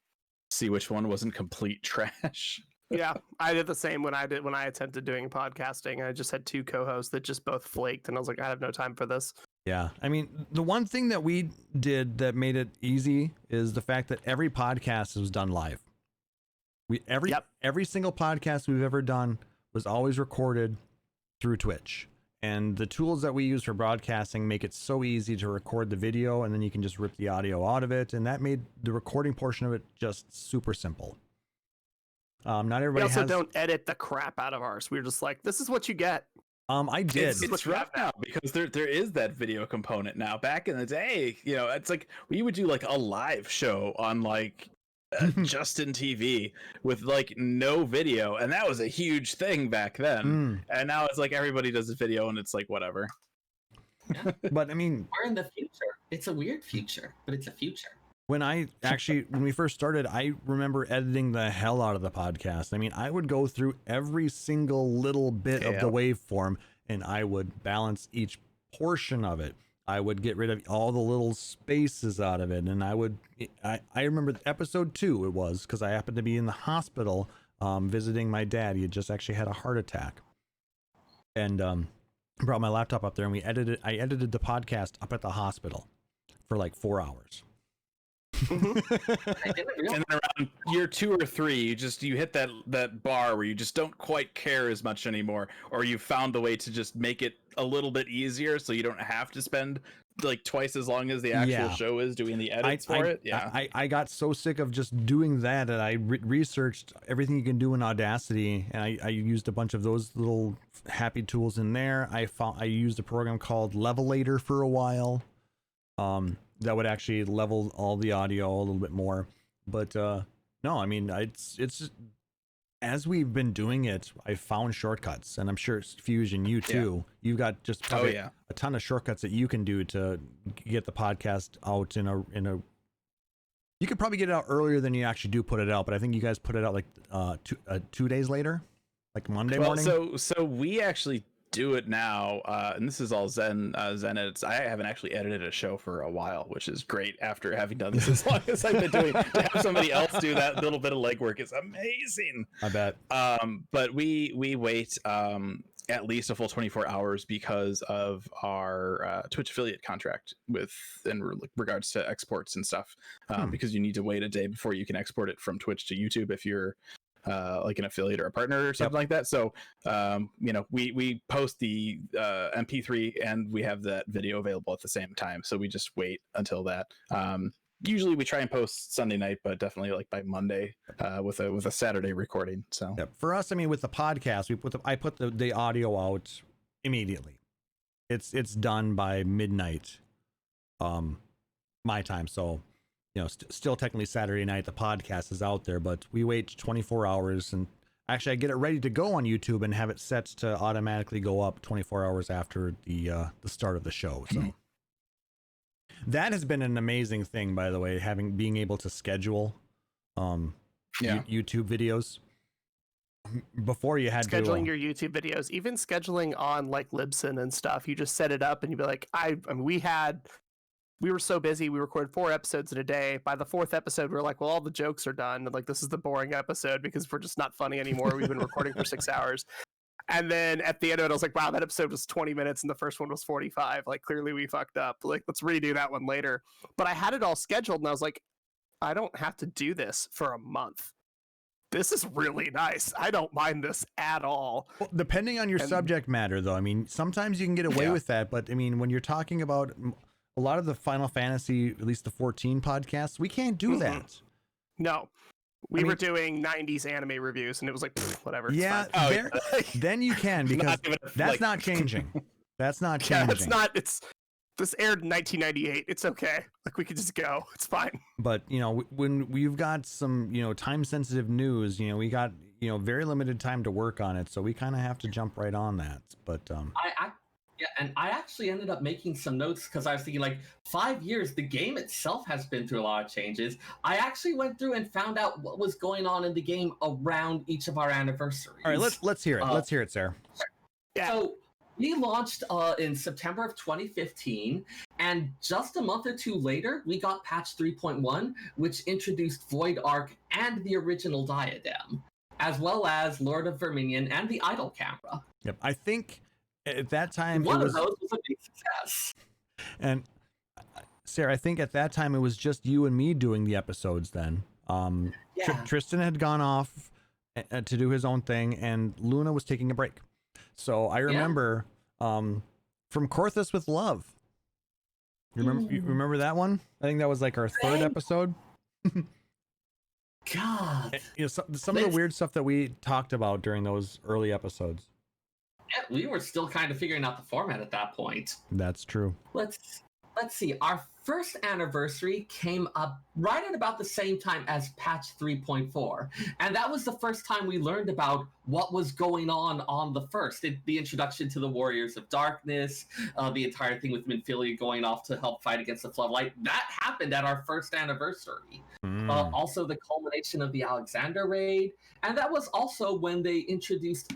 Speaker 5: see which one wasn't complete trash.
Speaker 3: Yeah, I did the same when I attempted doing podcasting. I just had 2 co-hosts that just both flaked, and I was like, I have no time for this.
Speaker 2: Yeah, I mean, the one thing that we did that made it easy is the fact that every podcast was done live. Every single podcast we've ever done was always recorded through Twitch. And the tools that we use for broadcasting make it so easy to record the video, and then you can just rip the audio out of it. And that made the recording portion of it just super simple. Not everybody
Speaker 3: We also don't edit the crap out of ours. We were just like, this is what you get.
Speaker 2: I did.
Speaker 5: It's rough now because there is that video component now. Back in the day, it's like we would do like a live show on like Justin TV with like no video, and that was a huge thing back then. And now it's like everybody does a video, and it's like whatever.
Speaker 4: Yeah.
Speaker 2: But I mean,
Speaker 4: We're in the future. It's a weird future, but it's a future.
Speaker 2: when we first started, I remember editing the hell out of the podcast. I mean, I would go through every single little bit of the waveform, and I would balance each portion of it. I would get rid of all the little spaces out of it. And I remember episode 2 it was, because I happened to be in the hospital visiting my dad. He had just actually had a heart attack. And brought my laptop up there, and I edited the podcast up at the hospital for like 4 hours.
Speaker 4: I didn't realize.
Speaker 5: And then around year 2 or 3, you hit that bar where you just don't quite care as much anymore, or you found the way to just make it a little bit easier so you don't have to spend like twice as long as the actual show is doing the edits for it. Yeah,
Speaker 2: I got so sick of just doing that, and I researched everything you can do in Audacity, and I used a bunch of those little happy tools in there. I used a program called Levelator for a while. That would actually level all the audio a little bit more. But no, I mean, it's just, as we've been doing it, I found shortcuts, and I'm sure it's Fusion, you too. You've got just probably a ton of shortcuts that you can do to get the podcast out in a. You could probably get it out earlier than you actually do put it out, but I think you guys put it out like 2 days later, like Monday morning.
Speaker 5: So we actually do it now, and this is all Zen edits. I haven't actually edited a show for a while, which is great after having done this as long as I've been doing. To have somebody else do that little bit of legwork is amazing.
Speaker 2: I bet.
Speaker 5: But we wait at least a full 24 hours because of our Twitch affiliate contract in regards to exports and stuff, because you need to wait a day before you can export it from Twitch to YouTube if you're like an affiliate or a partner or something like that. So we post the MP3 and we have that video available at the same time, so we just wait until that. Usually we try and post Sunday night, but definitely like by Monday with a Saturday recording. So
Speaker 2: for us, I mean, with the podcast, I put the audio out immediately. It's done by midnight my time, so still technically Saturday night the podcast is out there, but we wait 24 hours, and actually I get it ready to go on YouTube and have it set to automatically go up 24 hours after the start of the show. So that has been an amazing thing, by the way, being able to schedule YouTube videos. Before you had
Speaker 3: scheduling your YouTube videos, even scheduling on like Libsyn and stuff, you just set it up and you'd be like, I mean, we were so busy, we recorded 4 episodes in a day. By the 4th episode, we were like, well, all the jokes are done, and like, this is the boring episode because we're just not funny anymore. We've been recording for 6 hours. And then at the end of it, I was like, wow, that episode was 20 minutes and the first one was 45. Like, clearly we fucked up. Like, let's redo that one later. But I had it all scheduled and I was like, I don't have to do this for a month. This is really nice. I don't mind this at all.
Speaker 2: Well, depending on your subject matter, though, I mean, sometimes you can get away with that. But I mean, when you're talking about a lot of the Final Fantasy, at least the 14 podcasts, we can't do that.
Speaker 3: No. We were doing 90s anime reviews, and it was like, whatever.
Speaker 2: Yeah, then you can, because that's not changing. That's not changing.
Speaker 3: Yeah, it's not. This aired in 1998. It's okay. Like, we could just go. It's fine.
Speaker 2: But when we've got some time-sensitive news, we got very limited time to work on it, so we kind of have to jump right on that. But
Speaker 4: I actually ended up making some notes because I was thinking, like, 5 years, the game itself has been through a lot of changes. I actually went through and found out what was going on in the game around each of our anniversaries.
Speaker 2: All right, let's hear it. Let's hear it, Sarah.
Speaker 3: Yeah.
Speaker 4: So we launched in September of 2015, and just a month or two later, we got patch 3.1, which introduced Void Arc and the original Diadem, as well as Lord of Verminion and the Idle Camera.
Speaker 2: Yep, I think at that time
Speaker 4: one of those was a big success.
Speaker 2: And Sarah, I think at that time it was just you and me doing the episodes then. Tristan had gone off to do his own thing, and Luna was taking a break. So I remember from Corthus with Love. You remember that one? I think that was like our 3rd episode.
Speaker 4: God.
Speaker 2: Some of the weird stuff that we talked about during those early episodes.
Speaker 4: Yeah, we were still kind of figuring out the format at that point.
Speaker 2: That's true.
Speaker 4: Let's see. Our first anniversary came up right at about the same time as patch 3.4. And that was the first time we learned about what was going on the first. The introduction to the Warriors of Darkness, the entire thing with Minfilia going off to help fight against the Floodlight. That happened at our first anniversary. Also the culmination of the Alexander raid. And that was also when they introduced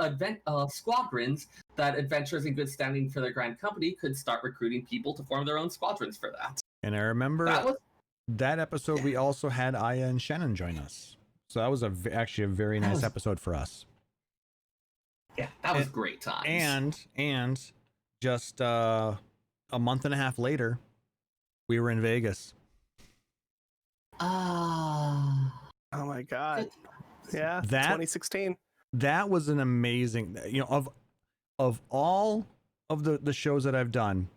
Speaker 4: squadrons that adventurers in good standing for their grand company could start recruiting people to form their own squadrons for that.
Speaker 2: And I remember that episode, we also had Aya and Shannon join us. So that was actually a very nice episode for us.
Speaker 4: Yeah, that was great times.
Speaker 2: And just a month and a half later, we were in Vegas.
Speaker 3: Oh my God. Yeah, 2016.
Speaker 2: That was an amazing, of all of the shows that I've done,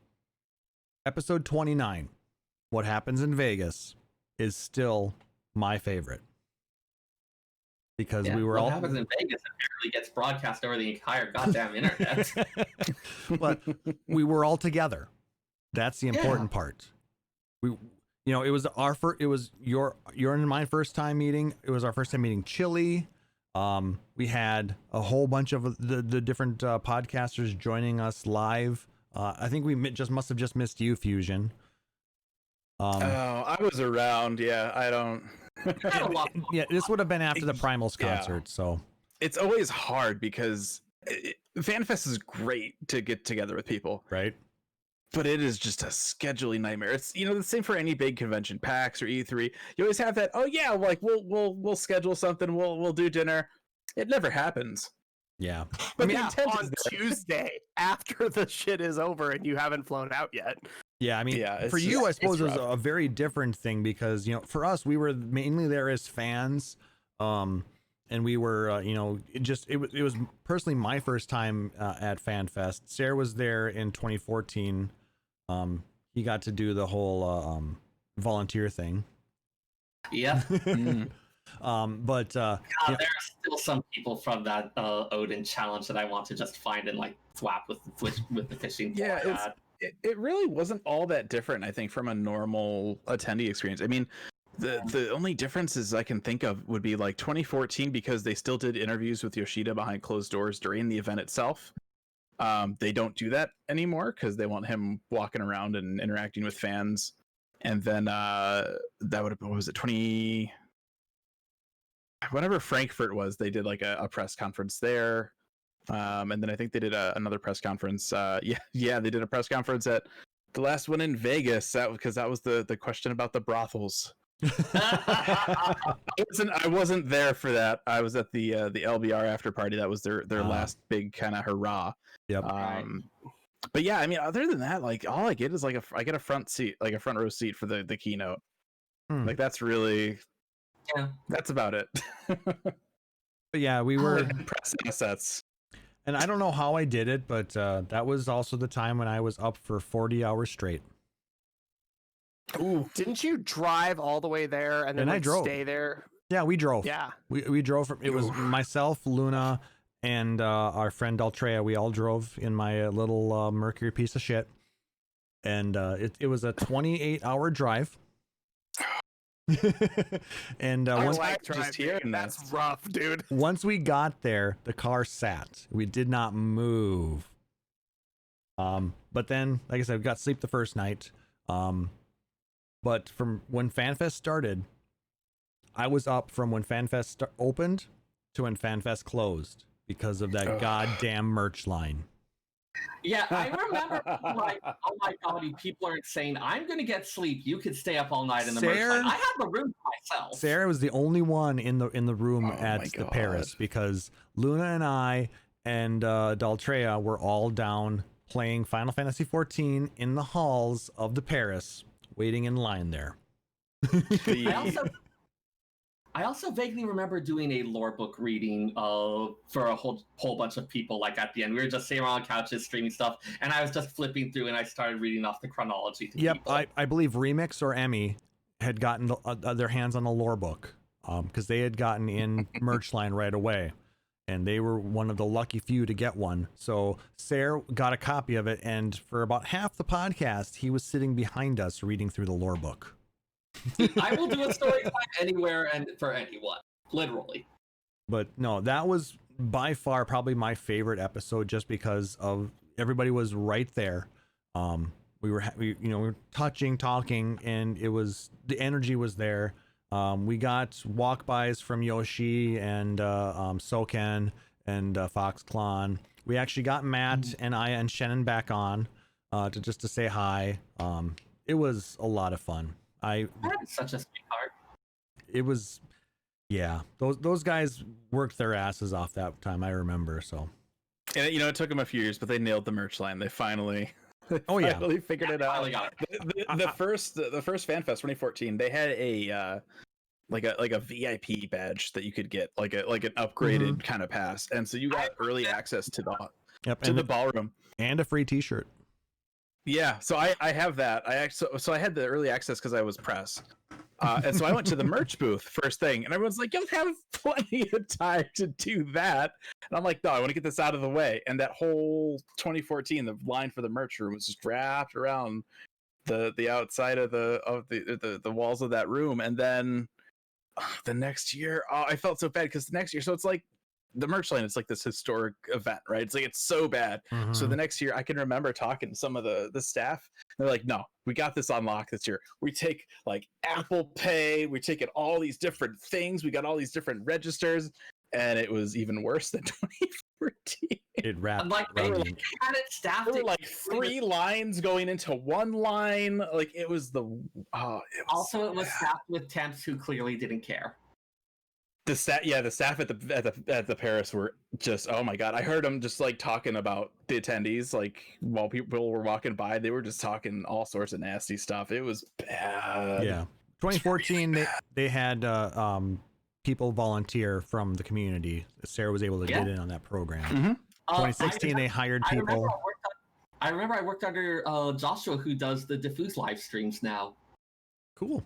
Speaker 2: episode 29, What Happens in Vegas, is still my favorite. Because we were
Speaker 4: what happens in Vegas apparently gets broadcast over the entire goddamn internet.
Speaker 2: But we were all together. That's the important part. It was your and my first time meeting. It was our first time meeting Chili. We had a whole bunch of the different podcasters joining us live. I think we must have just missed you, Fusion.
Speaker 5: I was around. Yeah, I don't.
Speaker 2: Yeah, this would have been after the Primals concert. So
Speaker 5: it's always hard because FanFest is great to get together with people,
Speaker 2: right?
Speaker 5: But it is just a scheduling nightmare. It's the same for any big convention, PAX or E3. You always have that. Oh yeah, like we'll schedule something. We'll do dinner. It never happens.
Speaker 2: Yeah,
Speaker 5: But
Speaker 3: the
Speaker 5: intent
Speaker 3: on
Speaker 5: is there.
Speaker 3: Tuesday after the shit is over and you haven't flown out yet.
Speaker 2: Yeah, I mean,
Speaker 5: Yeah,
Speaker 2: for
Speaker 5: it's
Speaker 2: you, I
Speaker 5: just-
Speaker 2: suppose it
Speaker 5: it's
Speaker 2: was
Speaker 5: rough.
Speaker 2: a very different thing because, for us, we were mainly there as fans. And we were, it was personally my first time at FanFest. Sarah was there in 2014. He got to do the whole volunteer thing.
Speaker 4: Yeah.
Speaker 2: But
Speaker 4: God, there are still some people from that Odin challenge that I want to just find and like swap with the fishing.
Speaker 5: Yeah,
Speaker 4: format.
Speaker 5: it really wasn't all that different, I think, from a normal attendee experience. I mean, the only differences I can think of would be like 2014, because they still did interviews with Yoshida behind closed doors during the event itself. They don't do that anymore because they want him walking around and interacting with fans. And then that would have, what was it, whenever Frankfurt was, they did like a press conference there. And then I think they did another press conference. They did a press conference at the last one in Vegas. Because that was the question about the brothels. I wasn't there for that. I was at the LBR after party. That was their last big kind of hurrah.
Speaker 2: Yep.
Speaker 5: But yeah, I mean, other than that, like all I get is like I get a front seat, like a front row seat for the keynote. Like that's really, that's about it.
Speaker 2: But yeah, we were
Speaker 5: press assets.
Speaker 2: And I don't know how I did it, but that was also the time when I was up for 40 hours straight.
Speaker 3: Ooh. Didn't you drive all the way there and then
Speaker 2: I drove.
Speaker 3: stay there?
Speaker 2: Yeah, we drove.
Speaker 3: Yeah.
Speaker 2: We drove from, it was myself, Luna, and our friend Daltrea. We all drove in my little Mercury piece of shit. And it was a 28-hour drive. And
Speaker 3: I
Speaker 2: once,
Speaker 3: like
Speaker 5: just
Speaker 3: driving.
Speaker 5: hearing
Speaker 3: That's
Speaker 5: that.
Speaker 3: rough, dude.
Speaker 2: once we got there, the car sat. We did not move. But then, like I said, we got sleep the first night. But from when FanFest started, I was up from when FanFest opened to when FanFest closed because of that goddamn merch line.
Speaker 4: Yeah, I remember like, oh my god, you people are insane. I'm gonna get sleep. You could stay up all night in the merch line. I had the room to myself.
Speaker 2: Sarah was the only one in the room
Speaker 5: Oh
Speaker 2: at
Speaker 5: my
Speaker 2: the
Speaker 5: God.
Speaker 2: Paris because Luna and I and Daltrea were all down playing Final Fantasy XIV in the halls of the Paris, waiting in line there.
Speaker 4: I also vaguely remember doing a lore book reading for a whole bunch of people. Like at the end, we were just sitting around couches streaming stuff, and I was just flipping through, and I started reading off the chronology to
Speaker 2: Yep,
Speaker 4: people.
Speaker 2: I believe Remix or Emmy had gotten their hands on the lore book because they had gotten in merch line right away, and they were one of the lucky few to get one. So Sarah got a copy of it, and for about half the podcast, he was sitting behind us reading through the lore book.
Speaker 4: I will do a story time anywhere and for anyone, literally.
Speaker 2: But no, that was by far probably my favorite episode, just because of everybody was right there. We were touching, talking, and it was the energy was there. We got walk-bys from Yoshi and Soken and Foxclon. We actually got Matt and I and Shannon back on to say hi. It was a lot of fun.
Speaker 4: That's such a sweetheart.
Speaker 2: It was, yeah. Those guys worked their asses off that time. I remember. So,
Speaker 5: And it took them a few years, but they nailed the merch line. They finally figured it out.
Speaker 4: Finally got it.
Speaker 5: The first FanFest 2014, they had a like a VIP badge that you could get, like an upgraded kind of pass, and so you got early access to the ballroom
Speaker 2: and a free T-shirt.
Speaker 5: Yeah, so I have that. I had the early access because I was press, and so I went to the merch booth first thing, and everyone's like, "You'll have plenty of time to do that." And I'm like, "No, I want to get this out of the way." And that whole 2014, the line for the merch room was just wrapped around the outside of the walls of that room. And then the next year, I felt so bad because the next year, so it's like the merch line, it's like this historic event, right? It's like it's so bad.
Speaker 2: Mm-hmm.
Speaker 5: So the next year I can remember talking to some of the staff. They're like, no, we got this on lock this year. We take like Apple Pay, we take it all these different things, we got all these different registers, and it was even worse than
Speaker 2: It wrapped
Speaker 4: Like they
Speaker 2: around
Speaker 4: had
Speaker 2: the
Speaker 4: it staffed.
Speaker 5: There were
Speaker 4: it
Speaker 5: like 3 lines going into one line. Like it was the.
Speaker 4: Also, it was staffed with temps who clearly didn't care.
Speaker 5: The staff at the Paris were just, oh my god. I heard them just like talking about the attendees, like while people were walking by, they were just talking all sorts of nasty stuff. It was bad.
Speaker 2: Yeah. 2014 they had people volunteer from the community. Sarah was able to get in on that program. 2016 they hired people.
Speaker 4: I remember I worked under Joshua, who does the Diffuse live streams now.
Speaker 2: Cool.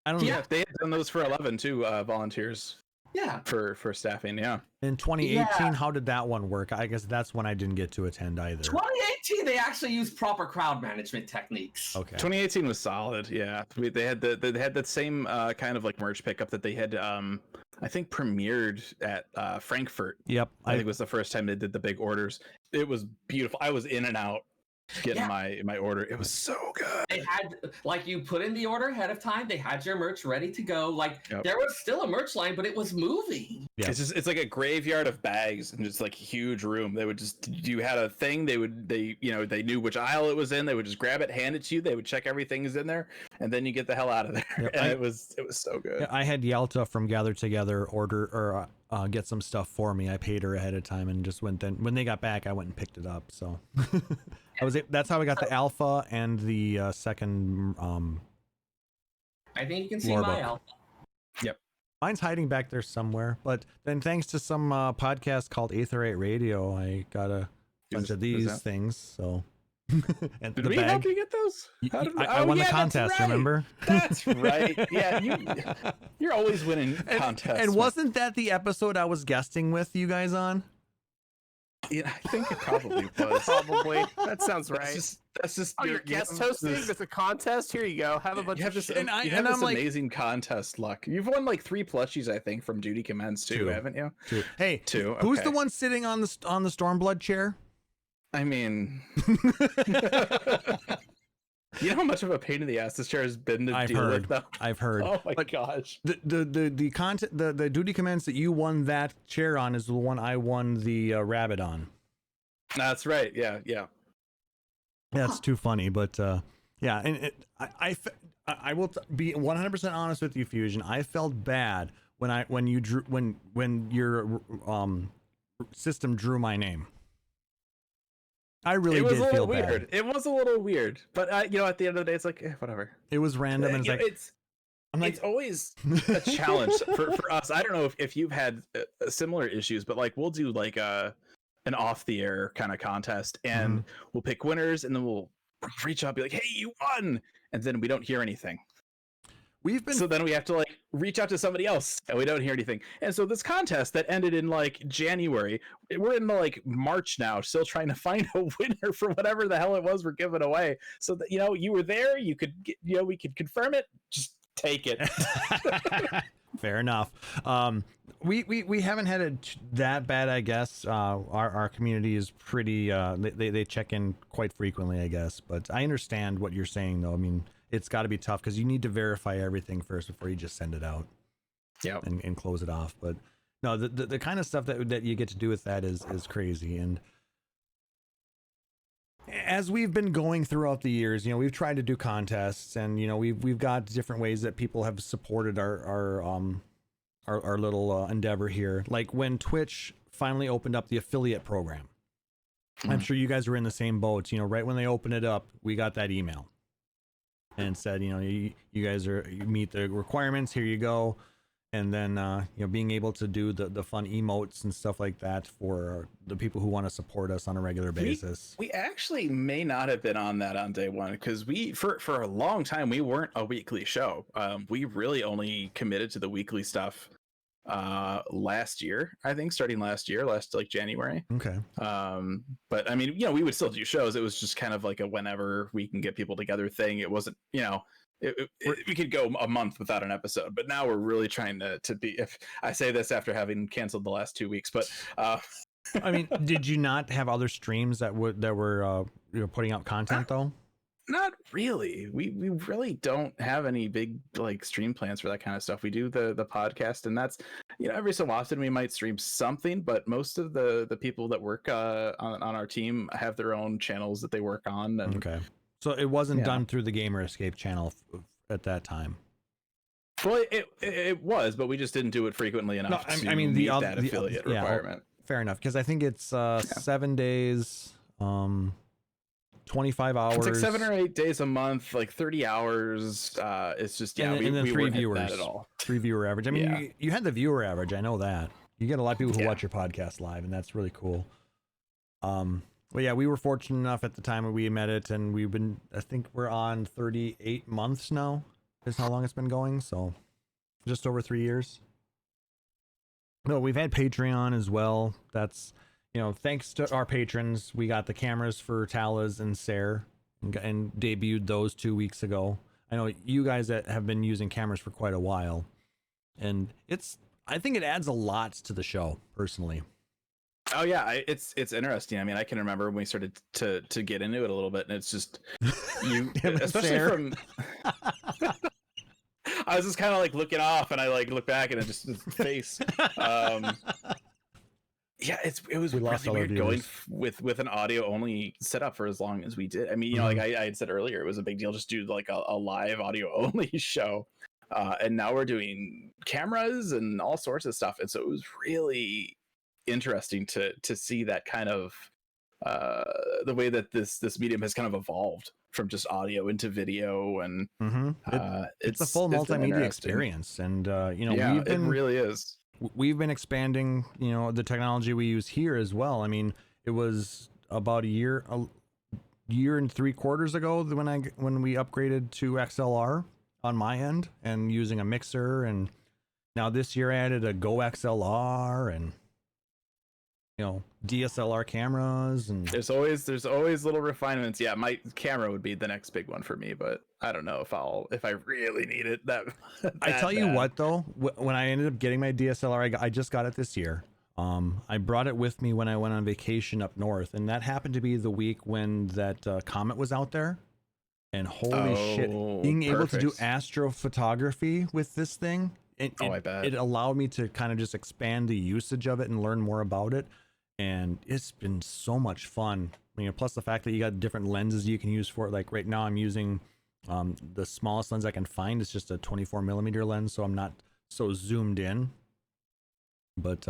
Speaker 2: I don't know.
Speaker 5: Yeah, they had done those for 11 too, volunteers.
Speaker 4: Yeah.
Speaker 5: For staffing, yeah.
Speaker 2: In 2018, how did that one work? I guess that's when I didn't get to attend either.
Speaker 4: 2018, they actually used proper crowd management techniques.
Speaker 2: Okay.
Speaker 5: 2018 was solid, yeah. They had the same kind of like merch pickup that they had I think premiered at Frankfurt.
Speaker 2: Yep.
Speaker 5: I think it was the first time they did the big orders. It was beautiful. I was in and out getting my order. It was so good.
Speaker 4: They had, like, you put in the order ahead of time. They had your merch ready to go. Like, there was still a merch line, but it was moving.
Speaker 2: Yeah.
Speaker 5: It's like a graveyard of bags and just like a huge room. They would just, you had a thing, they knew which aisle it was in. They would just grab it, hand it to you. They would check everything is in there, and then you get the hell out of there.
Speaker 2: Yep.
Speaker 5: And it was so good.
Speaker 2: Yeah, I had Yalta from Gather Together order or get some stuff for me. I paid her ahead of time and just went. Then when they got back, I went and picked it up. So that's how I got the alpha and the second.
Speaker 4: I think you can see
Speaker 2: lore
Speaker 4: my
Speaker 2: book.
Speaker 4: alpha.
Speaker 5: Yep.
Speaker 2: Mine's hiding back there somewhere, but then thanks to some podcast called Aetherite Radio, I got a bunch of these things. So, and
Speaker 5: Did
Speaker 2: the
Speaker 5: we
Speaker 2: bag.
Speaker 5: help you get those?
Speaker 2: I won the contest.
Speaker 5: That's right.
Speaker 2: Remember?
Speaker 5: That's right. Yeah, you're always winning contests.
Speaker 2: And wasn't that the episode I was guesting with you guys on?
Speaker 5: Yeah, I think it probably was.
Speaker 3: Probably. That sounds right.
Speaker 5: That's just.
Speaker 3: You're guest hosting. There's a contest. Here you go. Have a bunch
Speaker 5: You have
Speaker 3: of
Speaker 5: this,
Speaker 3: shit.
Speaker 5: you have this amazing contest luck. You've won like 3 plushies, I think, from Duty Commence too, haven't you?
Speaker 2: 2. Hey,
Speaker 5: 2.
Speaker 2: Who's
Speaker 5: okay.
Speaker 2: the one sitting on the Stormblood chair?
Speaker 5: I mean, you know how much of a pain in the ass this chair has been to deal with, though.
Speaker 2: I've heard.
Speaker 5: Oh my gosh.
Speaker 2: The content, the Duty Commence that you won that chair on is the one I won the rabbit on.
Speaker 5: That's right. Yeah.
Speaker 2: That's too funny, but yeah, and I will be 100% honest with you, Fusion. I felt bad when your system drew my name. I really did feel
Speaker 5: weird. It was a little weird, but at the end of the day, it's like whatever.
Speaker 2: It was random, and
Speaker 5: it's always a challenge for us. I don't know if you've had similar issues, but like we'll do like an off the air kind of contest, and we'll pick winners, and then we'll reach out, be like, "Hey, you won!" and then we don't hear anything. So then we have to like reach out to somebody else, and we don't hear anything. And so this contest that ended in like January, we're in like March now, still trying to find a winner for whatever the hell it was we're giving away. So that you were there, you could we could confirm it. Just take it.
Speaker 2: Fair enough. We haven't had it that bad, I guess. Our community is pretty. They check in quite frequently, I guess. But I understand what you're saying, though. I mean, it's got to be tough because you need to verify everything first before you just send it out.
Speaker 5: Yeah.
Speaker 2: And close it off. But no, the kind of stuff that you get to do with that is crazy. And as we've been going throughout the years, we've tried to do contests, and we've got different ways that people have supported our little endeavor here. Like when Twitch finally opened up the affiliate program, I'm sure you guys were in the same boat. Right when they opened it up, we got that email and said, you guys you meet the requirements. Here you go. And then, being able to do the fun emotes and stuff like that for the people who want to support us on a regular basis.
Speaker 5: We actually may not have been on that on day one, because for a long time, we weren't a weekly show. We really only committed to the weekly stuff last year, I think, starting last like January.
Speaker 2: Okay.
Speaker 5: But I mean, we would still do shows. It was just kind of like a whenever we can get people together thing. It wasn't, we could go a month without an episode, but now we're really trying to be, if I say this after having canceled the last 2 weeks, but
Speaker 2: I mean, did you not have other streams that were putting out content though?
Speaker 5: Not really. We really don't have any big like stream plans for that kind of stuff. We do the podcast, and that's, you know, every so often we might stream something, but most of the people that work on our team have their own channels that they work on. And
Speaker 2: Okay. So it wasn't
Speaker 5: Yeah.
Speaker 2: done through the Gamer Escape channel at that time.
Speaker 5: well, it was, but we just didn't do it frequently enough to
Speaker 2: I mean
Speaker 5: meet
Speaker 2: the
Speaker 5: that affiliate requirement.
Speaker 2: Fair enough, because I think it's 7 days, 25 hours.
Speaker 5: It's like 7 or 8 days a month, like 30 hours. It's just
Speaker 2: and then
Speaker 5: we
Speaker 2: 3
Speaker 5: weren't hitting
Speaker 2: viewers
Speaker 5: that at all.
Speaker 2: 3 viewer average. I mean,
Speaker 5: Yeah.
Speaker 2: you had the viewer average. I know that. You get a lot of people who
Speaker 5: Yeah.
Speaker 2: watch your podcast live, and that's really cool. Well, yeah, we were fortunate enough at the time when we met it, and we've been, I think we're on 38 months now, is how long it's been going. So just over 3 years. No, we've had Patreon as well. That's, you know, thanks to our patrons, we got the cameras for Talas and Sarah and debuted those 2 weeks ago. I know you guys that have been using cameras for quite a while, and I think it adds a lot to the show personally.
Speaker 5: Oh yeah, it's interesting. I mean, I can remember when we started to get into it a little bit, and it's just you,
Speaker 2: Him and
Speaker 5: especially
Speaker 2: Sarah.
Speaker 5: from. I was just kind of like looking off, and I like look back, and it just his face. Yeah, it was
Speaker 2: We lost
Speaker 5: really
Speaker 2: all our
Speaker 5: weird going
Speaker 2: viewers.
Speaker 5: with an audio only setup for as long as we did. I mean, you know, like I had said earlier, it was a big deal just do like a live audio only show, and now we're doing cameras and all sorts of stuff, and so it was really interesting to see that kind of the way that this medium has kind of evolved from just audio into video, and
Speaker 2: It's a full
Speaker 5: been
Speaker 2: multimedia
Speaker 5: interesting.
Speaker 2: experience, and you know,
Speaker 5: Yeah, it really is.
Speaker 2: we've been expanding, you know, the technology we use here as well. I mean, it was about a year and 3/4 ago when we upgraded to XLR on my end and using a mixer, and now this year I added a Go XLR and, you know, DSLR cameras, and
Speaker 5: There's always little refinements. Yeah, my camera would be the next big one for me, but I don't know if I really need it.
Speaker 2: I tell you what though, when I ended up getting my DSLR, I just got it this year. I brought it with me when I went on vacation up north, and that happened to be the week when that comet was out there. And holy shit, being able to do
Speaker 5: perfect.
Speaker 2: astrophotography with this thing,
Speaker 5: I bet.
Speaker 2: it allowed me to kind of just expand the usage of it and learn more about it. And it's been so much fun. You know, plus the fact that you got different lenses you can use for it. Like right now I'm using the smallest lens I can find. It's just a 24mm lens, so I'm not so zoomed in. But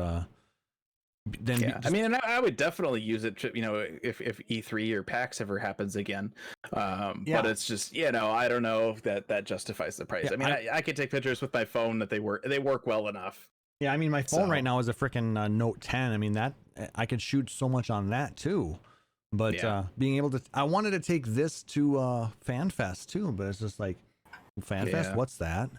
Speaker 2: then
Speaker 5: Yeah, I mean, and I would definitely use it, you know, if E3 or PAX ever happens again.
Speaker 2: Yeah.
Speaker 5: But it's just, you know, I don't know if that justifies the price.
Speaker 2: Yeah,
Speaker 5: I mean, I could take pictures with my phone that they work well enough.
Speaker 2: yeah, I mean, my phone
Speaker 5: So-
Speaker 2: right now is a freaking Note 10. I mean, that I could shoot so much on that too. But
Speaker 5: Yeah.
Speaker 2: being able to, I wanted to take this to FanFest too, but it's just like, FanFest,
Speaker 5: Yeah.
Speaker 2: what's that?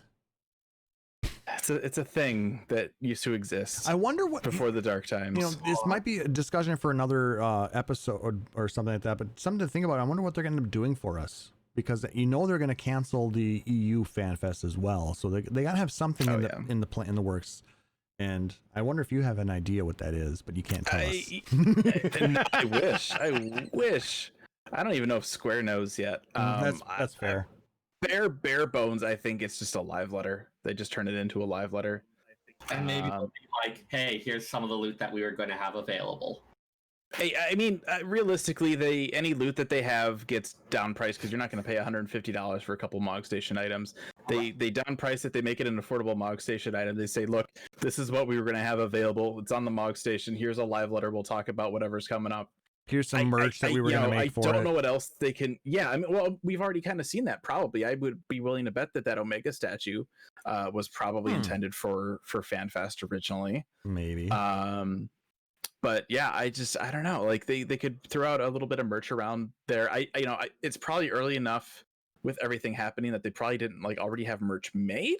Speaker 5: It's a thing that used to exist
Speaker 2: I wonder what
Speaker 5: before the dark times.
Speaker 2: you know. This might be a discussion for another episode or something like that. But something to think about. I wonder what they're going to be doing for us, because you know they're going to cancel the EU FanFest as well. So they got to have something
Speaker 5: Oh,
Speaker 2: in the works. And I wonder if you have an idea what that is, but you can't tell us.
Speaker 5: I wish. I don't even know if Square knows yet.
Speaker 2: That's fair.
Speaker 5: Bare bones, I think it's just a live letter. They just turn it into a live letter.
Speaker 4: And maybe they'll be like, hey, here's some of the loot that we were going to have available.
Speaker 5: Hey, I mean, realistically, any loot that they have gets down priced because you're not going to pay $150 for a couple Mog Station items. They down price it. They make it an affordable Mog Station item. They say, look, this is what we were going to have available. It's on the Mog Station. Here's a live letter. We'll talk about whatever's coming up.
Speaker 2: Here's some merch that we were going to make for it.
Speaker 5: I don't know what else they can. Yeah, I mean, well, we've already kind of seen that. Probably, I would be willing to bet that Omega statue was probably intended for FanFest originally.
Speaker 2: Maybe.
Speaker 5: But yeah, I don't know. Like they could throw out a little bit of merch around there. It's probably early enough with everything happening that they probably didn't like already have merch made.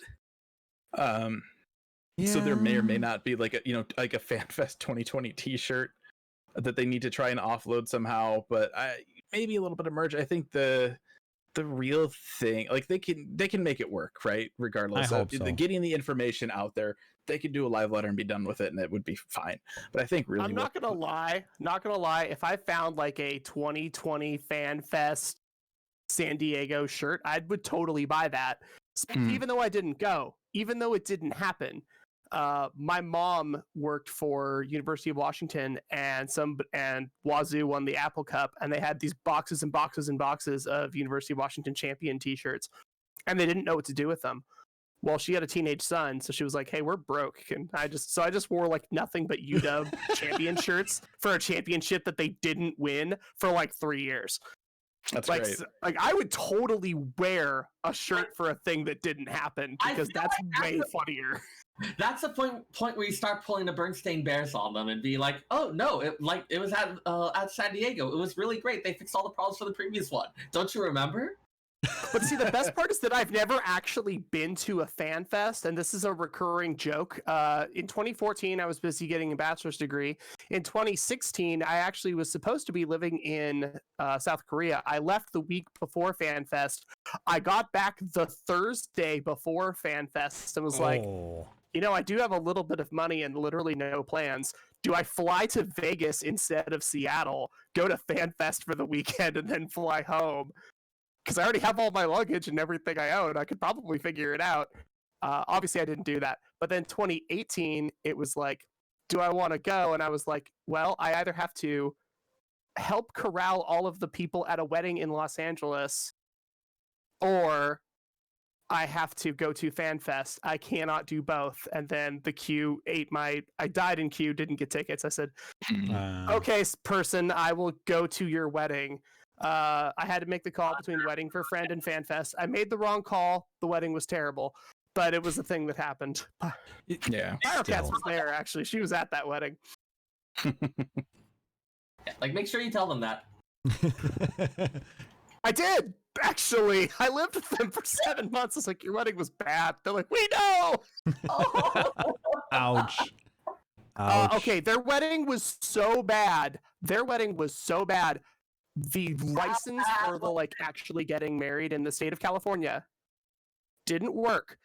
Speaker 5: So there may or may not be like a FanFest 2020 T-shirt that they need to try and offload somehow. But maybe a little bit of merch. I think the real thing, like they can make it work, right? Regardless
Speaker 2: I
Speaker 5: of
Speaker 2: hope so.
Speaker 5: getting the information out there, they could do a live letter and be done with it, and it would be fine. But I think really,
Speaker 3: I'm not gonna lie. If I found like a 2020 FanFest San Diego shirt, I would totally buy that. Even though I didn't go, even though it didn't happen. My mom worked for University of Washington, and Wazoo won the Apple Cup, and they had these boxes and boxes and boxes of University of Washington champion T-shirts, and they didn't know what to do with them. Well, she had a teenage son, so she was like, "Hey, we're broke," and I just wore like nothing but UW champion shirts for a championship that they didn't win for like 3 years.
Speaker 5: That's
Speaker 3: like,
Speaker 5: great.
Speaker 3: Like I would totally wear a shirt for a thing that didn't happen because that's way funnier.
Speaker 4: That's the point where you start pulling the Bernstein Bears on them and be like, "Oh no, it was at San Diego. It was really great. They fixed all the problems for the previous one. Don't you remember?"
Speaker 3: But see, the best part is that I've never actually been to a fan fest, and this is a recurring joke. In 2014, I was busy getting a bachelor's degree. In 2016, I actually was supposed to be living in South Korea. I left the week before Fan Fest. I got back the Thursday before Fan Fest and was like, I do have a little bit of money and literally no plans. Do I fly to Vegas instead of Seattle, go to Fan Fest for the weekend, and then fly home? Because I already have all my luggage and everything I own. I could probably figure it out. Obviously, I didn't do that. But then 2018, it was like, do I want to go? And I was like, well, I either have to help corral all of the people at a wedding in Los Angeles, or I have to go to FanFest. I cannot do both. And then the queue I died in queue, didn't get tickets. I said, okay, person, I will go to your wedding. I had to make the call between wedding for friend and FanFest. I made the wrong call. The wedding was terrible, but it was a thing that happened.
Speaker 5: Yeah.
Speaker 3: Firecats was there, actually. She was at that wedding.
Speaker 4: Like, make sure you tell them that.
Speaker 3: I did, actually. I lived with them for 7 months. I was like, your wedding was bad. They're like, we know.
Speaker 2: Ouch.
Speaker 3: Okay, their wedding was so bad. The license for the actually getting married in the state of California didn't work.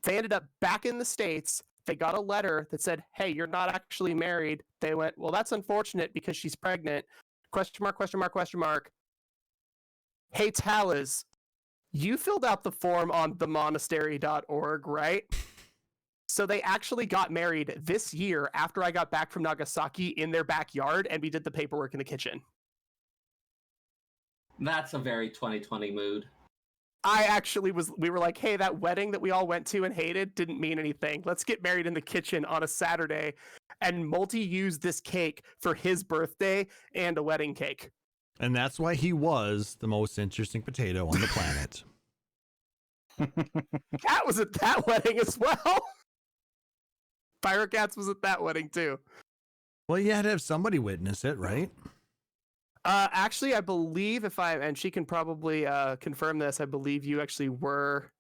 Speaker 3: They ended up back in the States. They got a letter that said, hey, you're not actually married. They went, well, that's unfortunate because she's pregnant. Question mark, question mark, question mark. Hey, Talas, you filled out the form on themonastery.org, right? So they actually got married this year after I got back from Nagasaki in their backyard, and we did the paperwork in the kitchen.
Speaker 4: That's a very 2020 mood.
Speaker 3: We were like, hey, that wedding that we all went to and hated didn't mean anything. Let's get married in the kitchen on a Saturday. And Multi used this cake for his birthday and a wedding cake.
Speaker 2: And that's why he was the most interesting potato on the planet.
Speaker 3: Cat was at that wedding as well. Pirate Cats was at that wedding too.
Speaker 2: Well, you had to have somebody witness it, right?
Speaker 3: Actually, I believe and she can probably confirm this, I believe you actually were.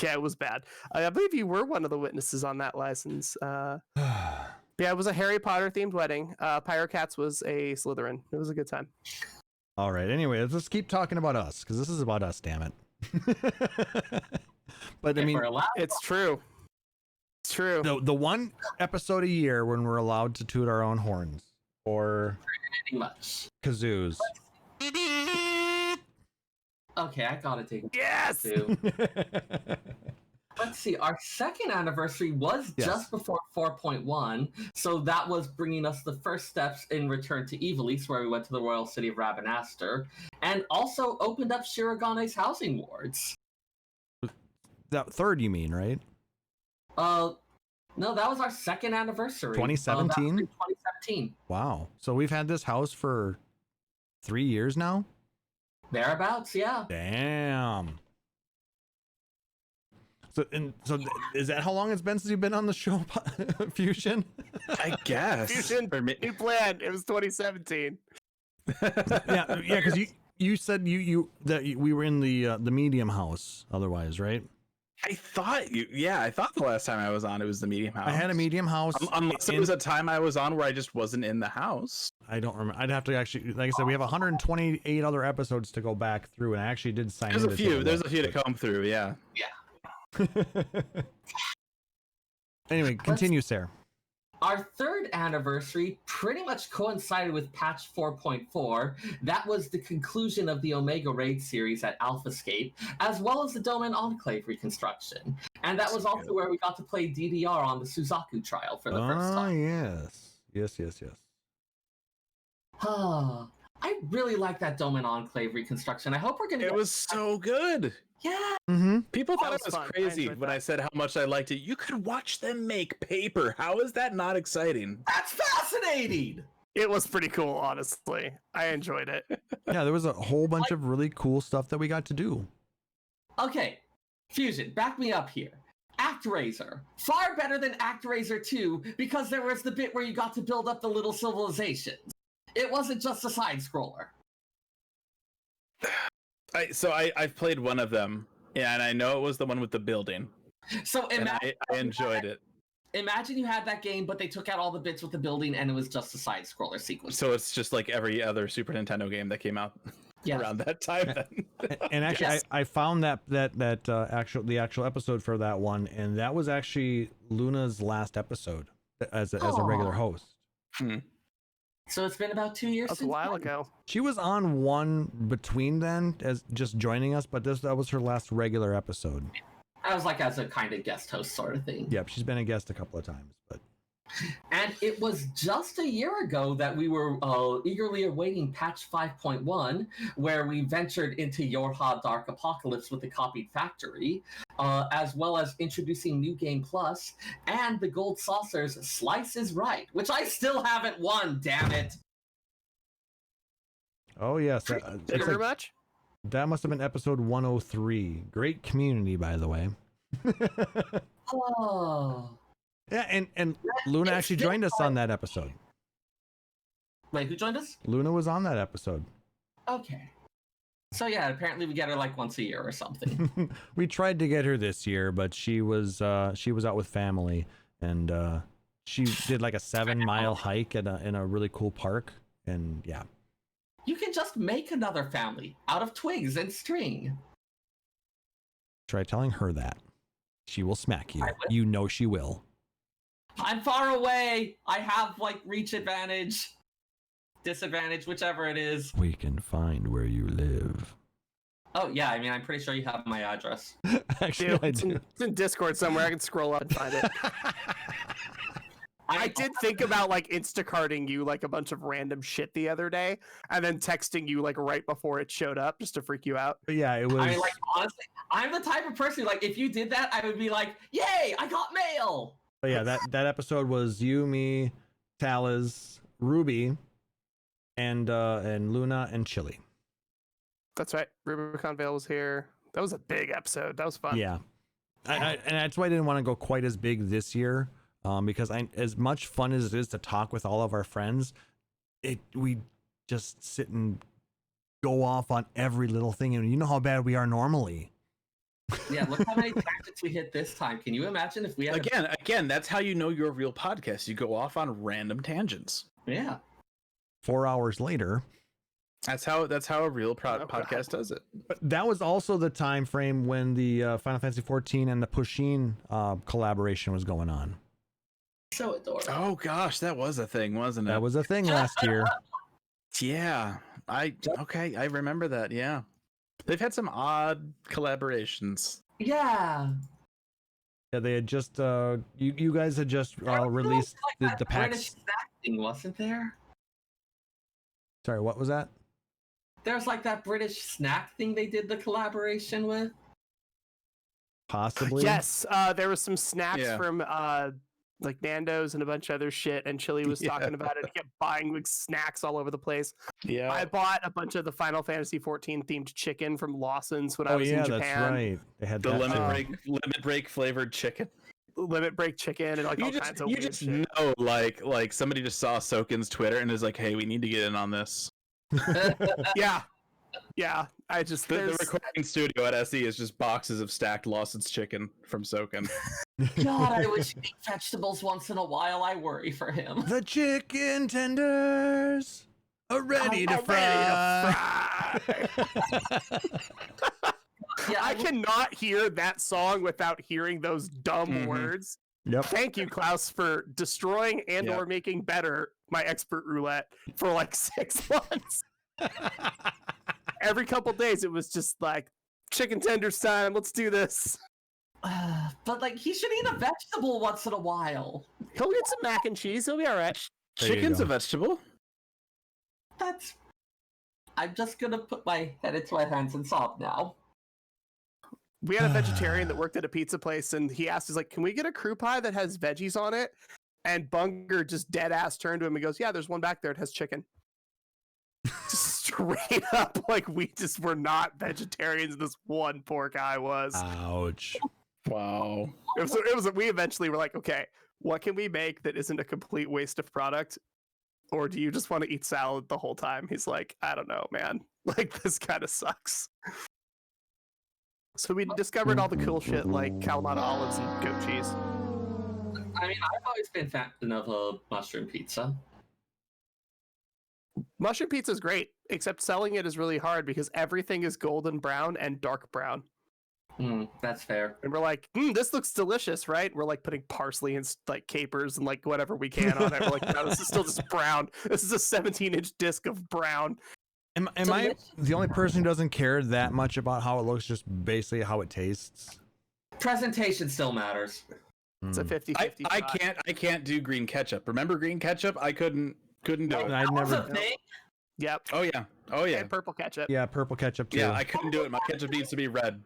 Speaker 3: Yeah, it was bad. I believe you were one of the witnesses on that license. Yeah, it was a Harry Potter themed wedding. Pirate Cats was a Slytherin. It was a good time.
Speaker 2: All right. Anyway, let's just keep talking about us because this is about us, damn it. But I mean,
Speaker 3: it's true. It's true.
Speaker 2: The one episode a year when we're allowed to toot our own horns or
Speaker 4: Pretty much.
Speaker 2: kazoos.
Speaker 4: Okay, I gotta take
Speaker 3: Yes.
Speaker 4: too. Let's see. Our second anniversary was just before 4.1, so that was bringing us the first steps in Return to Evilise, where we went to the royal city of Rabanastre, and also opened up Shiragane's housing wards.
Speaker 2: That third, you mean, right?
Speaker 4: No, that was our second anniversary.
Speaker 2: 2017?
Speaker 4: 2017.
Speaker 2: Wow. So we've had this house for 3 years now?
Speaker 4: Thereabouts, yeah.
Speaker 2: Damn. So is that how long it's been since you've been on the show, Fusion?
Speaker 5: I guess.
Speaker 3: Fusion, new plan. It was 2017.
Speaker 2: yeah, because you said we were in the medium house otherwise, right?
Speaker 5: I thought the last time I was on, it was the medium house.
Speaker 2: I had a medium house.
Speaker 5: Unless it was a time I was on where I just wasn't in the house.
Speaker 2: I don't remember. I'd have to actually, like I said, we have 128 other episodes to go back through, and I actually did sign
Speaker 5: There's a few to come through, yeah.
Speaker 4: Yeah.
Speaker 2: Anyway, continue, Sarah.
Speaker 4: our third anniversary pretty much coincided with patch 4.4. That was the conclusion of the Omega Raid series at AlphaScape, as well as the Domain Enclave reconstruction. And that was also where we got to play DDR on the Suzaku trial for the first time.
Speaker 2: Yes.
Speaker 4: I really like that Domain Enclave reconstruction. I hope we're gonna.
Speaker 5: It was so good.
Speaker 4: Yeah.
Speaker 2: Mm-hmm.
Speaker 5: People thought
Speaker 3: That
Speaker 5: it was
Speaker 3: was fun. I
Speaker 5: crazy
Speaker 3: enjoyed
Speaker 5: when
Speaker 3: that.
Speaker 5: I said how much I liked it. You could watch them make paper. How is that not exciting?
Speaker 4: That's fascinating.
Speaker 3: It was pretty cool, honestly. I enjoyed it.
Speaker 2: Yeah, there was a whole bunch of really cool stuff that we got to do.
Speaker 4: Okay, Fusion, back me up here. ActRaiser, far better than ActRaiser 2 because there was the bit where you got to build up the little civilizations. It wasn't just a side scroller.
Speaker 5: I've played one of them, and I know it was the one with the building.
Speaker 4: So
Speaker 5: And I enjoyed it.
Speaker 4: Imagine you had that game, but they took out all the bits with the building, and it was just a side scroller sequence.
Speaker 5: So it's just like every other Super Nintendo game that came out around that time. Then.
Speaker 2: And actually,
Speaker 4: Yes.
Speaker 2: I found the actual episode for that one, and that was actually Luna's last episode as a regular
Speaker 4: Aw.
Speaker 2: host.
Speaker 4: So it's been about 2 years
Speaker 3: That was a
Speaker 4: since
Speaker 3: while
Speaker 4: then.
Speaker 3: ago.
Speaker 2: She was on one between then as just joining us, but that was her last regular episode.
Speaker 4: I was like as a kind of guest host sort of thing.
Speaker 2: Yep, she's been a guest a couple of times, but
Speaker 4: And it was just a year ago that we were eagerly awaiting patch 5.1, where we ventured into Yorha Dark Apocalypse with the copied factory, as well as introducing New Game Plus and the Gold Saucer's Slice is Right, which I still haven't won, damn it.
Speaker 2: oh yes,
Speaker 3: Thank you very much.
Speaker 2: that must have been episode 103. Great community, by the way.
Speaker 4: Oh.
Speaker 2: Yeah, and Luna
Speaker 4: It's
Speaker 2: actually
Speaker 4: still
Speaker 2: joined us
Speaker 4: fun.
Speaker 2: on that episode.
Speaker 4: Wait, who joined us?
Speaker 2: Luna was on that episode.
Speaker 4: Okay. So yeah, apparently we get her like once a year or something.
Speaker 2: We tried to get her this year, but she was out with family, and she did like a 7-mile hike in a really cool park, and yeah.
Speaker 4: You can just make another family out of twigs and string.
Speaker 2: Try telling her that. She will smack you.
Speaker 4: I will.
Speaker 2: You know she will.
Speaker 4: I'm far away. I have like reach advantage, disadvantage, whichever it is.
Speaker 2: We can find where you live.
Speaker 4: Oh yeah, I mean, I'm pretty sure you have my address.
Speaker 2: Actually,
Speaker 3: Dude,
Speaker 2: I
Speaker 3: it's, in,
Speaker 2: do.
Speaker 3: it's in Discord somewhere. I can scroll up and find it. I did think about like Instacarting you like a bunch of random shit the other day, and then texting you like right before it showed up just to freak you out.
Speaker 2: But yeah, it was.
Speaker 4: I mean, like honestly, I'm the type of person like if you did that, I would be like, "Yay, I got mail!"
Speaker 2: But yeah, that episode was you, me, Talaz, Ruby, and Luna and Chili.
Speaker 3: That's right. Rubicon Vale was here. That was a big episode. That was fun.
Speaker 2: Yeah, and that's why I didn't want to go quite as big this year, because as much fun as it is to talk with all of our friends, we just sit and go off on every little thing, and you know how bad we are normally.
Speaker 4: Yeah, look how many tangents we hit this time. Can you imagine if we had
Speaker 5: Again, that's how you know you're a real podcast. You go off on random tangents.
Speaker 4: Yeah.
Speaker 2: 4 hours later.
Speaker 5: That's how a real
Speaker 3: God.
Speaker 5: podcast does it.
Speaker 2: But that was also the time frame when the Final Fantasy XIV and the Pusheen collaboration was going on.
Speaker 4: So adorable.
Speaker 5: Oh gosh, that was a thing, wasn't it?
Speaker 2: That was a thing last year.
Speaker 5: Yeah. I remember that. Yeah. They've had some odd collaborations.
Speaker 4: Yeah.
Speaker 2: Yeah, they had just you guys had just released
Speaker 4: Like
Speaker 2: the
Speaker 4: that British
Speaker 2: packs.
Speaker 4: snack thing, wasn't there?
Speaker 2: Sorry, what was that?
Speaker 4: There's like that British snack thing they did the collaboration with.
Speaker 2: Possibly.
Speaker 3: Yes, there was some snacks
Speaker 5: Yeah.
Speaker 3: from like Nando's and a bunch of other shit, and Chili was talking about it. He kept buying like snacks all over the place.
Speaker 5: Yeah.
Speaker 3: I bought a bunch of the Final Fantasy XIV themed chicken from Lawson's when I
Speaker 2: Oh
Speaker 3: was
Speaker 2: yeah,
Speaker 3: in Japan.
Speaker 2: that's right. They had
Speaker 5: the
Speaker 2: that
Speaker 5: limit
Speaker 2: too.
Speaker 5: break flavored chicken.
Speaker 3: Limit break chicken and like all kinds of
Speaker 5: you
Speaker 3: weird
Speaker 5: just
Speaker 3: shit.
Speaker 5: know like somebody just saw Soken's Twitter and is like, hey, we need to get in on this.
Speaker 3: Yeah. I just
Speaker 5: The
Speaker 3: there's-
Speaker 5: recording studio at SE is just boxes of stacked Lawson's chicken from Soken.
Speaker 4: God, I wish he'd eat vegetables once in a while. I worry for him.
Speaker 2: The chicken tenders are ready to fry.
Speaker 4: Yeah,
Speaker 3: I cannot hear that song without hearing those dumb
Speaker 5: Mhm.
Speaker 3: words.
Speaker 2: Yep.
Speaker 3: Thank you, Klaus, for destroying and or making better my expert roulette for like 6 months. Every couple days, it was just like chicken tenders time. Let's do this.
Speaker 4: But like, he should eat a vegetable once in a while.
Speaker 3: He'll get some mac and cheese. He'll be all right.
Speaker 5: Chicken's a vegetable?
Speaker 4: I'm just gonna put my head into my hands and sob now.
Speaker 3: We had a vegetarian that worked at a pizza place, and he asked, "He's like, can we get a crew pie that has veggies on it?" And Bunger just dead ass turned to him and goes, "Yeah, there's one back there. It has chicken." Just straight up, like we just were not vegetarians. This one poor guy was.
Speaker 2: Ouch.
Speaker 5: Wow.
Speaker 3: It was. We eventually were like, okay, what can we make that isn't a complete waste of product? Or do you just want to eat salad the whole time? He's like, I don't know, man. Like, this kind of sucks. So we discovered all the cool shit like Kalamata olives and goat cheese.
Speaker 4: I mean, I've always been a fan of a mushroom pizza.
Speaker 3: Mushroom pizza is great, except selling it is really hard because everything is golden brown and dark brown.
Speaker 4: That's fair.
Speaker 3: And we're like, this looks delicious, right? We're like putting parsley and like capers and like whatever we can on it. We're like, no, this is still just brown. This is a 17-inch disc of brown.
Speaker 2: Am I the only person who doesn't care that much about how it looks, just basically how it tastes?
Speaker 4: Presentation still matters.
Speaker 3: It's a 50-50.
Speaker 5: I can't do green ketchup. Remember green ketchup? I couldn't do it.
Speaker 2: I never.
Speaker 3: Yep.
Speaker 5: Oh yeah.
Speaker 3: And purple ketchup.
Speaker 2: Yeah, purple ketchup too.
Speaker 5: Yeah, I couldn't do it. My ketchup needs to be red.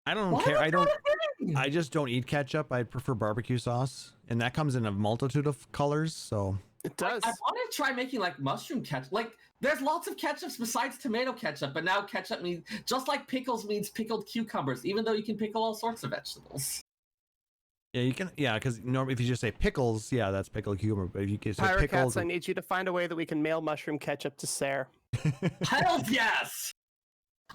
Speaker 2: I don't care. I just don't eat ketchup. I prefer barbecue sauce, and that comes in a multitude of colors. So
Speaker 3: it does.
Speaker 4: I want to try making like mushroom ketchup. Like, there's lots of ketchups besides tomato ketchup, but now ketchup means just like pickles means pickled cucumbers, even though you can pickle all sorts of vegetables.
Speaker 2: yeah, you can. Yeah, because normally if you just say pickles, yeah, that's pickled cucumber. But if you say
Speaker 3: Pirate
Speaker 2: pickles,
Speaker 3: Cats, I need you to find a way that we can mail mushroom ketchup to Sarah.
Speaker 4: Hell yes!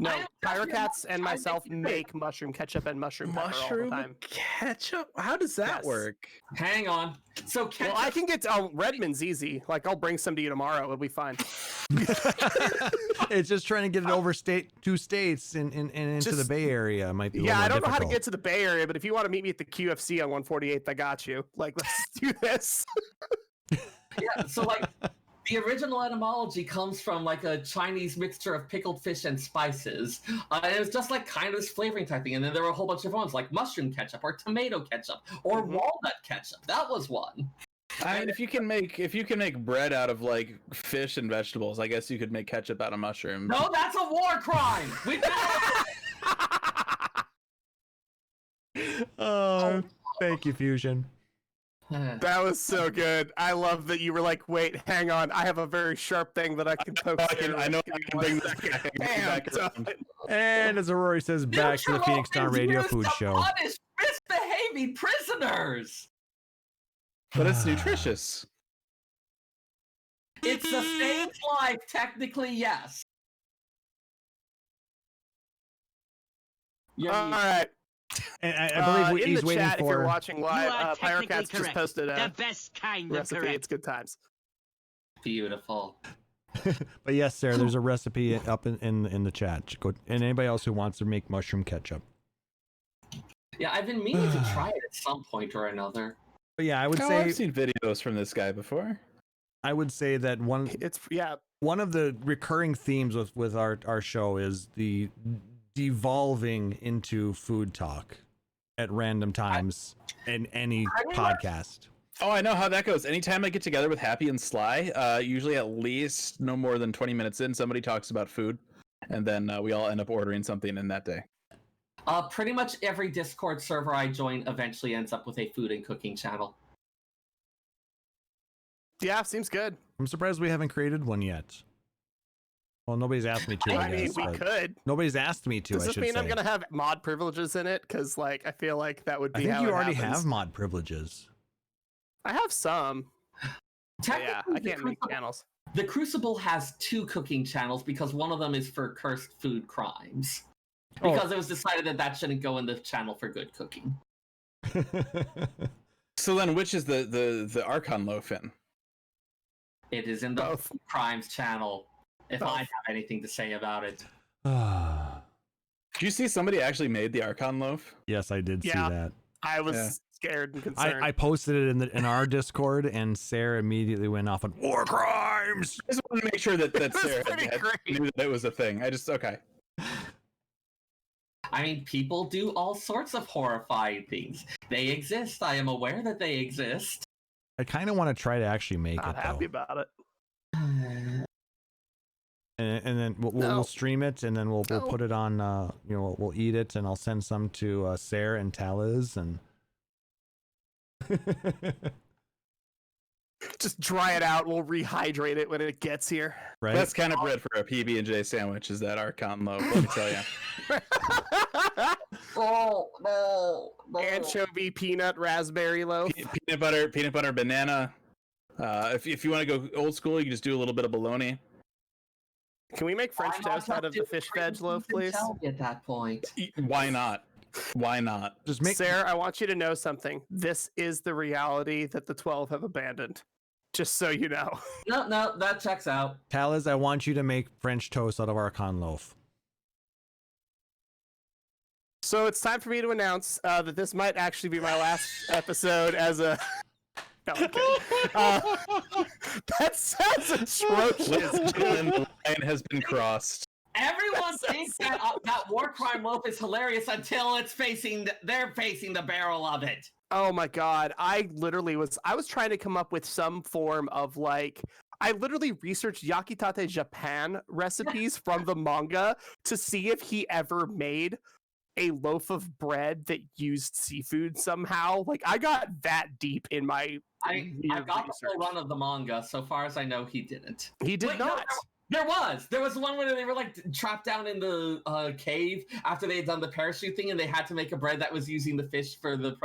Speaker 3: No, Pirate Cats and myself make mushroom ketchup and mushroom pepper all the time.
Speaker 5: Ketchup? How does that work?
Speaker 4: Hang on. So ketchup...
Speaker 3: Well, I can get Redmond's easy. Like, I'll bring some to you tomorrow. It'll be fine.
Speaker 2: it's just trying to get it over two states and into the Bay Area. Might be.
Speaker 3: Yeah, I don't know how to get to the Bay Area, but if you want to meet me at the QFC on 148th, I got you. Like, let's do this.
Speaker 4: Yeah, so like the original etymology comes from like a Chinese mixture of pickled fish and spices. And it was just like kind of this flavoring type thing. And then there were a whole bunch of ones like mushroom ketchup or tomato ketchup or walnut ketchup. That was one.
Speaker 5: I mean, if you can make bread out of like fish and vegetables, I guess you could make ketchup out of mushrooms.
Speaker 4: No, that's a war crime. We
Speaker 2: Oh, thank you, Fusion.
Speaker 3: That was so good. I love that you were like, wait, hang on. I have a very sharp thing that I can poke.
Speaker 5: I know I can bring this back around.
Speaker 2: And as Rory says, back to the Phoenix Town Radio Food Show.
Speaker 4: Punish misbehaving prisoners.
Speaker 5: But it's nutritious.
Speaker 4: It sustains life, technically, yes.
Speaker 3: All right.
Speaker 2: And I believe
Speaker 3: in
Speaker 2: he's
Speaker 3: the
Speaker 2: waiting
Speaker 3: chat,
Speaker 2: for.
Speaker 3: if you're watching
Speaker 10: You
Speaker 3: live,
Speaker 10: are
Speaker 3: Pirate Cats
Speaker 10: technically
Speaker 3: just posted a
Speaker 10: the best kind of
Speaker 3: recipe.
Speaker 10: correct.
Speaker 3: It's good times.
Speaker 4: Beautiful.
Speaker 2: But yes, Sarah, there's a recipe up in the chat. Go, and anybody else who wants to make mushroom ketchup.
Speaker 4: Yeah, I've been meaning to try it at some point or another.
Speaker 2: But yeah, I would say
Speaker 5: I've seen videos from this guy before.
Speaker 2: I would say that one of the recurring themes with our show is the devolving into food talk at random times in any podcast.
Speaker 5: Oh, I know how that goes. Anytime I get together with Happy and Sly, usually at least no more than 20 minutes in, somebody talks about food, and then we all end up ordering something in that day.
Speaker 4: Pretty much every Discord server I join eventually ends up with a food and cooking channel.
Speaker 3: Yeah, seems good.
Speaker 2: I'm surprised we haven't created one yet. Well, nobody's asked me to.
Speaker 3: I mean, we could.
Speaker 2: Nobody's asked me to.
Speaker 3: Does this mean I'm gonna have mod privileges in it? Because like, I feel like that would be.
Speaker 2: I think
Speaker 3: how
Speaker 2: you
Speaker 3: it
Speaker 2: already
Speaker 3: happens.
Speaker 2: have mod privileges.
Speaker 3: I have some. Yeah, I can't make channels.
Speaker 4: The Crucible has 2 cooking channels because one of them is for cursed food crimes. Because it was decided that shouldn't go in the channel for good cooking.
Speaker 5: So then, which is the Archon loaf in?
Speaker 4: It is in the food crimes channel. If I have anything to say about it.
Speaker 5: Did you see somebody actually made the Archon loaf?
Speaker 2: Yes, I did see that.
Speaker 3: I was
Speaker 5: Yeah.
Speaker 3: scared and concerned.
Speaker 2: I posted it in our Discord, and Sarah immediately went off on war crimes.
Speaker 5: I just wanted to make sure that
Speaker 3: was
Speaker 5: Sarah
Speaker 3: pretty great.
Speaker 5: knew that it was a thing. Okay.
Speaker 4: I mean, people do all sorts of horrifying things. They exist. I am aware that they exist.
Speaker 2: I kind of want to try to actually make
Speaker 3: Not
Speaker 2: it
Speaker 3: happy
Speaker 2: though,
Speaker 3: about it.
Speaker 2: and then we'll
Speaker 3: No.
Speaker 2: stream it, and then we'll
Speaker 3: No.
Speaker 2: put it on. We'll eat it, and I'll send some to Sarah and Taliz, and
Speaker 3: Just dry it out. We'll rehydrate it when it gets here.
Speaker 2: right.
Speaker 5: That's kind of bread for a PB&J sandwich. Is that Archon loaf? Let me tell you.
Speaker 4: Oh, no.
Speaker 3: Anchovy, peanut, raspberry loaf.
Speaker 5: Peanut butter, banana. If you want to go old school, you can just do a little bit of bologna.
Speaker 3: Can we make French toast out of the fish veg loaf, please?
Speaker 4: At that point.
Speaker 5: Why not? Why not?
Speaker 2: Just make
Speaker 3: Sarah, I want you to know something. This is the reality that the 12 have abandoned. Just so you know.
Speaker 4: No, that checks out.
Speaker 2: Taliz, I want you to make French toast out of Archon loaf.
Speaker 3: So it's time for me to announce that this might actually be my last episode as a. No, I'm kidding. That sounds atrocious.
Speaker 5: Ladies and gentlemen, the line has been crossed.
Speaker 4: Everyone thinks that that war crime loaf is hilarious until they're facing the barrel of it.
Speaker 3: Oh my god! I was trying to come up with some form of I literally researched Yakitate Japan recipes from the manga to see if he ever made a loaf of bread that used seafood somehow. I got that deep in my.
Speaker 4: I got the full run of the manga. So far as I know, he didn't.
Speaker 3: He did
Speaker 4: Wait,
Speaker 3: not.
Speaker 4: There was one where they were trapped down in the cave after they had done the parachute thing, and they had to make a bread that was using the fish for the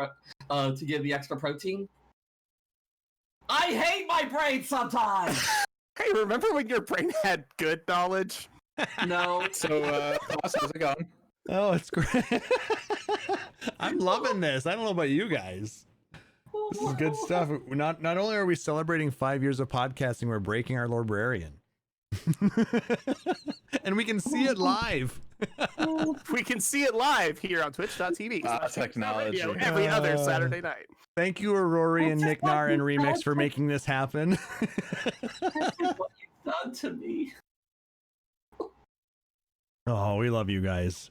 Speaker 4: to give the extra protein. I hate my brain sometimes.
Speaker 3: Hey, remember when your brain had good knowledge?
Speaker 4: No.
Speaker 5: So, how's it going?
Speaker 2: Oh, it's great. I'm loving this. I don't know about you guys. This is good stuff. Not only are we celebrating 5 years of podcasting, we're breaking our librarian. And we can see it live.
Speaker 3: We can see it live here on twitch.tv.
Speaker 5: Technology.
Speaker 3: Every other Saturday night.
Speaker 2: Thank you, Aurori and Nick Nar and Remix, for making this happen.
Speaker 4: What you've done to me.
Speaker 2: Oh, we love you guys.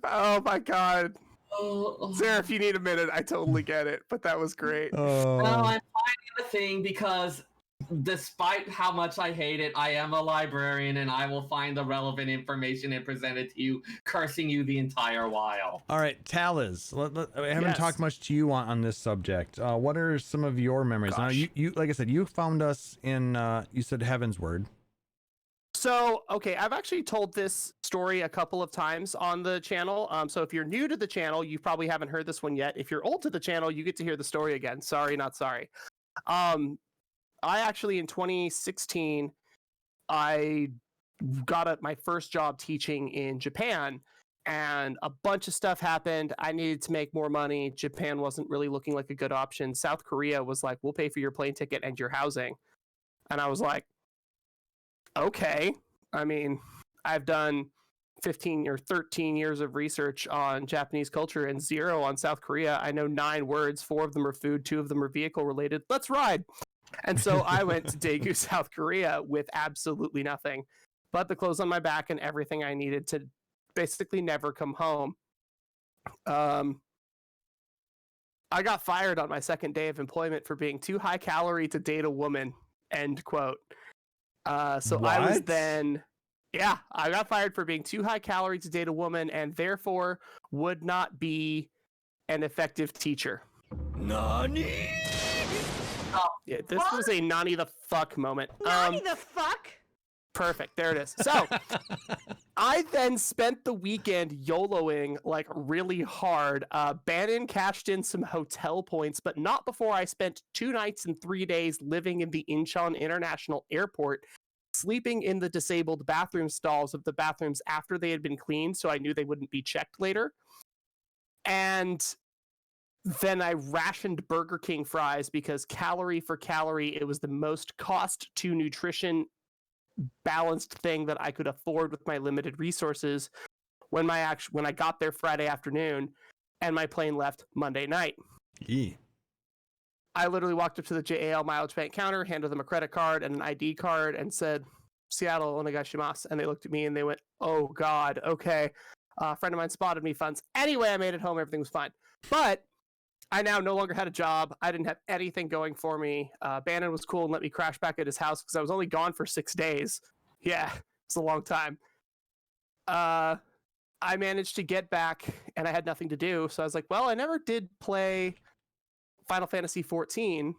Speaker 3: Oh my god.
Speaker 4: Oh.
Speaker 3: Sarah, if you need a minute, I totally get it, but that was great.
Speaker 2: Oh.
Speaker 4: No, I'm finding the thing because despite how much I hate it, I am a librarian and I will find the relevant information and present it to you, cursing you the entire while.
Speaker 2: All right, Taliz, I haven't
Speaker 3: Yes.
Speaker 2: talked much to you on this subject. What are some of your memories? Now,
Speaker 3: Gosh.
Speaker 2: you like I said, you found us in, you said Heaven's Word.
Speaker 3: So, okay, I've actually told this story a couple of times on the channel. So if you're new to the channel, you probably haven't heard this one yet. If you're old to the channel, you get to hear the story again. Sorry, not sorry. I actually, in 2016, I got my first job teaching in Japan, and a bunch of stuff happened. I needed to make more money. Japan wasn't really looking like a good option. South Korea was like, we'll pay for your plane ticket and your housing. And I was like, okay. I mean, I've done 15 or 13 years of research on Japanese culture and 0 on South Korea. I know 9 words. 4 of them are food. 2 of them are vehicle related. Let's ride. And so I went to Daegu, South Korea with absolutely nothing but the clothes on my back and everything I needed to basically never come home. I got fired on my second day of employment for being too high calorie to date a woman. End quote. So I was
Speaker 2: What?
Speaker 3: then, yeah, I got fired for being too high calorie to date a woman and therefore would not be an effective teacher.
Speaker 2: Nani?
Speaker 3: Yeah, this was a Nani the fuck moment.
Speaker 8: Nani the fuck?
Speaker 3: Perfect. There it is. So I then spent the weekend YOLOing really hard. Bannon cashed in some hotel points, but not before I spent 2 nights and 3 days living in the Incheon International Airport, sleeping in the disabled bathroom stalls of the bathrooms after they had been cleaned, so I knew they wouldn't be checked later. And then I rationed Burger King fries because calorie for calorie, it was the most cost to nutrition balanced thing that I could afford with my limited resources when I got there Friday afternoon and my plane left Monday night. I literally walked up to the JAL mileage bank counter, handed them a credit card and an ID card, and said, Seattle onegaishimasu. And they looked at me and they went, oh, God, okay. A friend of mine spotted me funds. Anyway, I made it home. Everything was fine. But I now no longer had a job. I didn't have anything going for me. Bannon was cool and let me crash back at his house because I was only gone for 6 days. Yeah, it's a long time. I managed to get back and I had nothing to do. So I was like, well, I never did play Final Fantasy XIV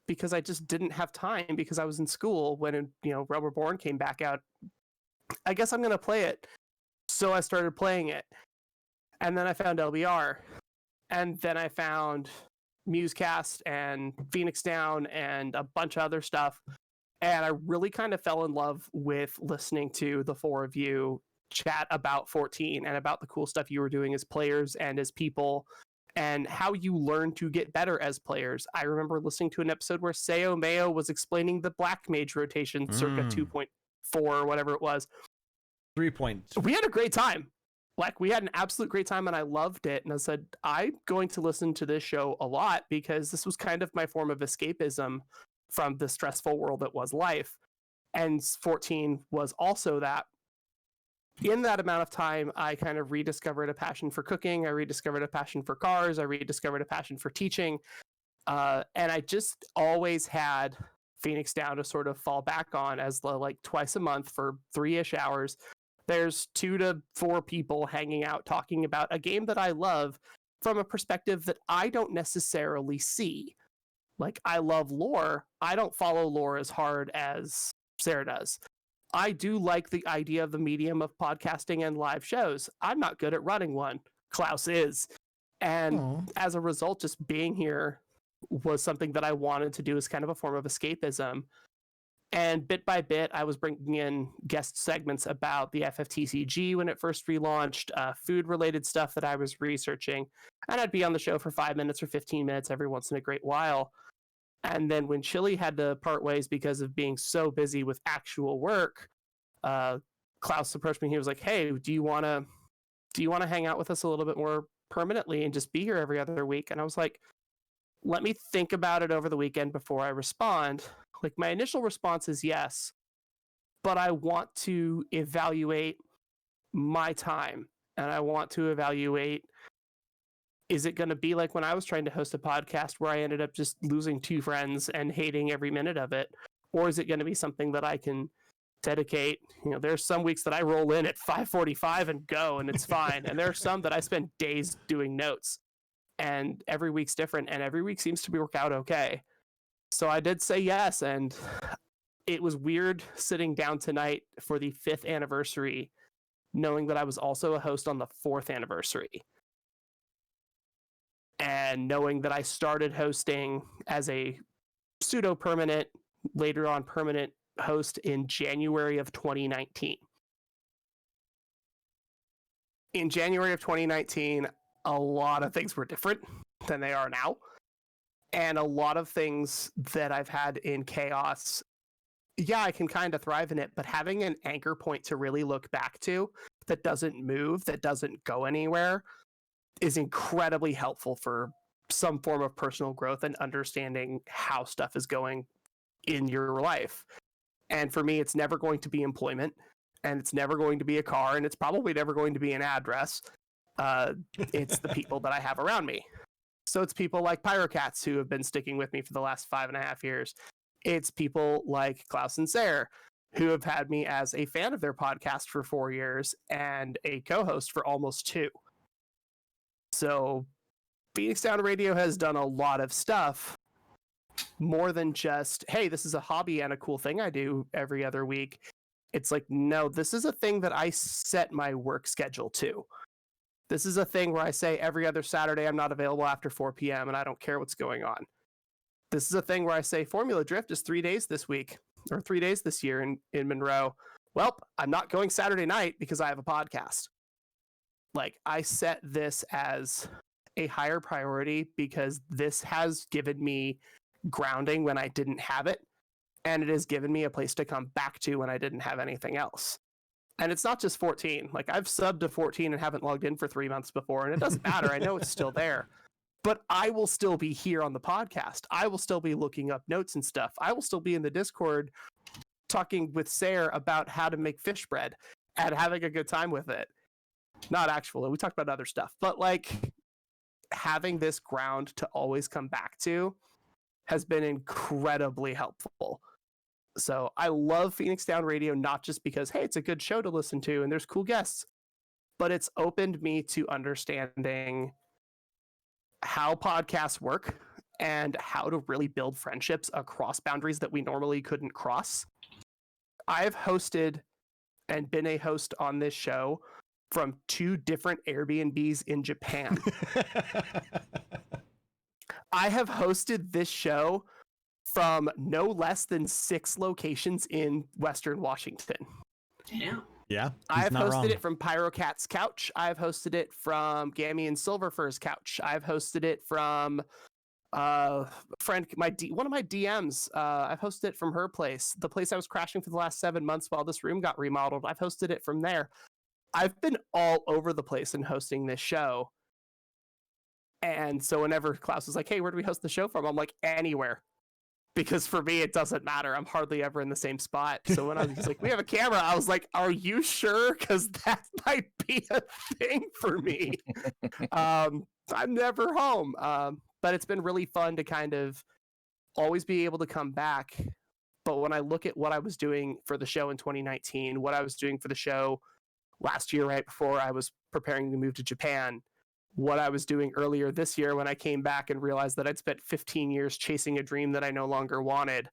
Speaker 3: because I just didn't have time because I was in school when, Realm Reborn came back out. I guess I'm going to play it. So I started playing it. And then I found LBR. And then I found Musecast and Phoenix Down and a bunch of other stuff. And I really kind of fell in love with listening to the four of you chat about 14 and about the cool stuff you were doing as players and as people and how you learn to get better as players. I remember listening to an episode where Seo Mayo was explaining the Black Mage rotation circa 2.4 or whatever it was.
Speaker 2: 3 points.
Speaker 3: We had a great time. Like, we had an absolute great time and I loved it. And I said, I'm going to listen to this show a lot because this was kind of my form of escapism from the stressful world that was life. And 14 was also that. In that amount of time, I kind of rediscovered a passion for cooking. I rediscovered a passion for cars. I rediscovered a passion for teaching. And I just always had Phoenix Down to sort of fall back on as like twice a month for 3-ish hours. There's 2 to 4 people hanging out talking about a game that I love from a perspective that I don't necessarily see. Like, I love lore. I don't follow lore as hard as Sarah does. I do like the idea of the medium of podcasting and live shows. I'm not good at running one. Klaus is. And as a result, just being here was something that I wanted to do as kind of a form of escapism. And bit by bit, I was bringing in guest segments about the FFTCG when it first relaunched, food-related stuff that I was researching. And I'd be on the show for 5 minutes or 15 minutes every once in a great while. And then when Chili had to part ways because of being so busy with actual work, Klaus approached me. He was like, hey, do you want to hang out with us a little bit more permanently and just be here every other week? And I was like, let me think about it over the weekend before I respond. Like, my initial response is yes, but I want to evaluate my time and I want to evaluate, is it going to be like when I was trying to host a podcast where I ended up just losing 2 friends and hating every minute of it? Or is it going to be something that I can dedicate? There's some weeks that I roll in at 5:45 and go and it's fine. And there are some that I spend days doing notes, and every week's different and every week seems to work out okay. So I did say yes, and it was weird sitting down tonight for the 5th anniversary, knowing that I was also a host on the 4th anniversary. And knowing that I started hosting as a pseudo-permanent, later on permanent host in January of 2019. In January of 2019, a lot of things were different than they are now. And a lot of things that I've had in chaos, yeah, I can kind of thrive in it, but having an anchor point to really look back to that doesn't move, that doesn't go anywhere, is incredibly helpful for some form of personal growth and understanding how stuff is going in your life. And for me, it's never going to be employment, and it's never going to be a car, and it's probably never going to be an address. It's the people that I have around me. So it's people like Pyrocats who have been sticking with me for the last 5.5 years. It's people like Klaus and Sarah who have had me as a fan of their podcast for 4 years and a co-host for almost 2. So Phoenix Down Radio has done a lot of stuff, more than just, hey, this is a hobby and a cool thing I do every other week. It's like, no, this is a thing that I set my work schedule to. This is a thing where I say every other Saturday I'm not available after 4 p.m. and I don't care what's going on. This is a thing where I say Formula Drift is 3 days this week, or 3 days this year in Monroe. Well, I'm not going Saturday night because I have a podcast. Like, I set this as a higher priority because this has given me grounding when I didn't have it, and it has given me a place to come back to when I didn't have anything else. And it's not just 14. Like, I've subbed to 14 and haven't logged in for 3 months before, and it doesn't matter. I know it's still there. But I will still be here on the podcast. I will still be looking up notes and stuff. I will still be in the Discord talking with Sarah about how to make fish bread and having a good time with it. Not actually, we talked about other stuff, but like having this ground to always come back to has been incredibly helpful. So I love Phoenix Down Radio, not just because, hey, it's a good show to listen to and there's cool guests, but it's opened me to understanding how podcasts work and how to really build friendships across boundaries that we normally couldn't cross. I've hosted and been a host on this show from 2 different Airbnbs in Japan. I have hosted this show from no less than 6 locations in Western Washington.
Speaker 4: Damn.
Speaker 2: Yeah,
Speaker 3: I've
Speaker 2: not
Speaker 3: hosted
Speaker 2: wrong.
Speaker 3: it from Pyrocat's couch. I've hosted it from Gammy and Silverfur's couch. I've hosted it from one of my DMs. I've hosted it from her place, the place I was crashing for the last 7 months while this room got remodeled. I've hosted it from there. I've been all over the place in hosting this show. And so whenever Klaus was like, hey, where do we host the show from? I'm like, anywhere. Because for me, it doesn't matter. I'm hardly ever in the same spot. So when I was like, we have a camera, I was like, are you sure? Because that might be a thing for me. I'm never home. But it's been really fun to kind of always be able to come back. But when I look at what I was doing for the show in 2019, what I was doing for the show last year, right before I was preparing to move to Japan, what I was doing earlier this year when I came back and realized that I'd spent 15 years chasing a dream that I no longer wanted,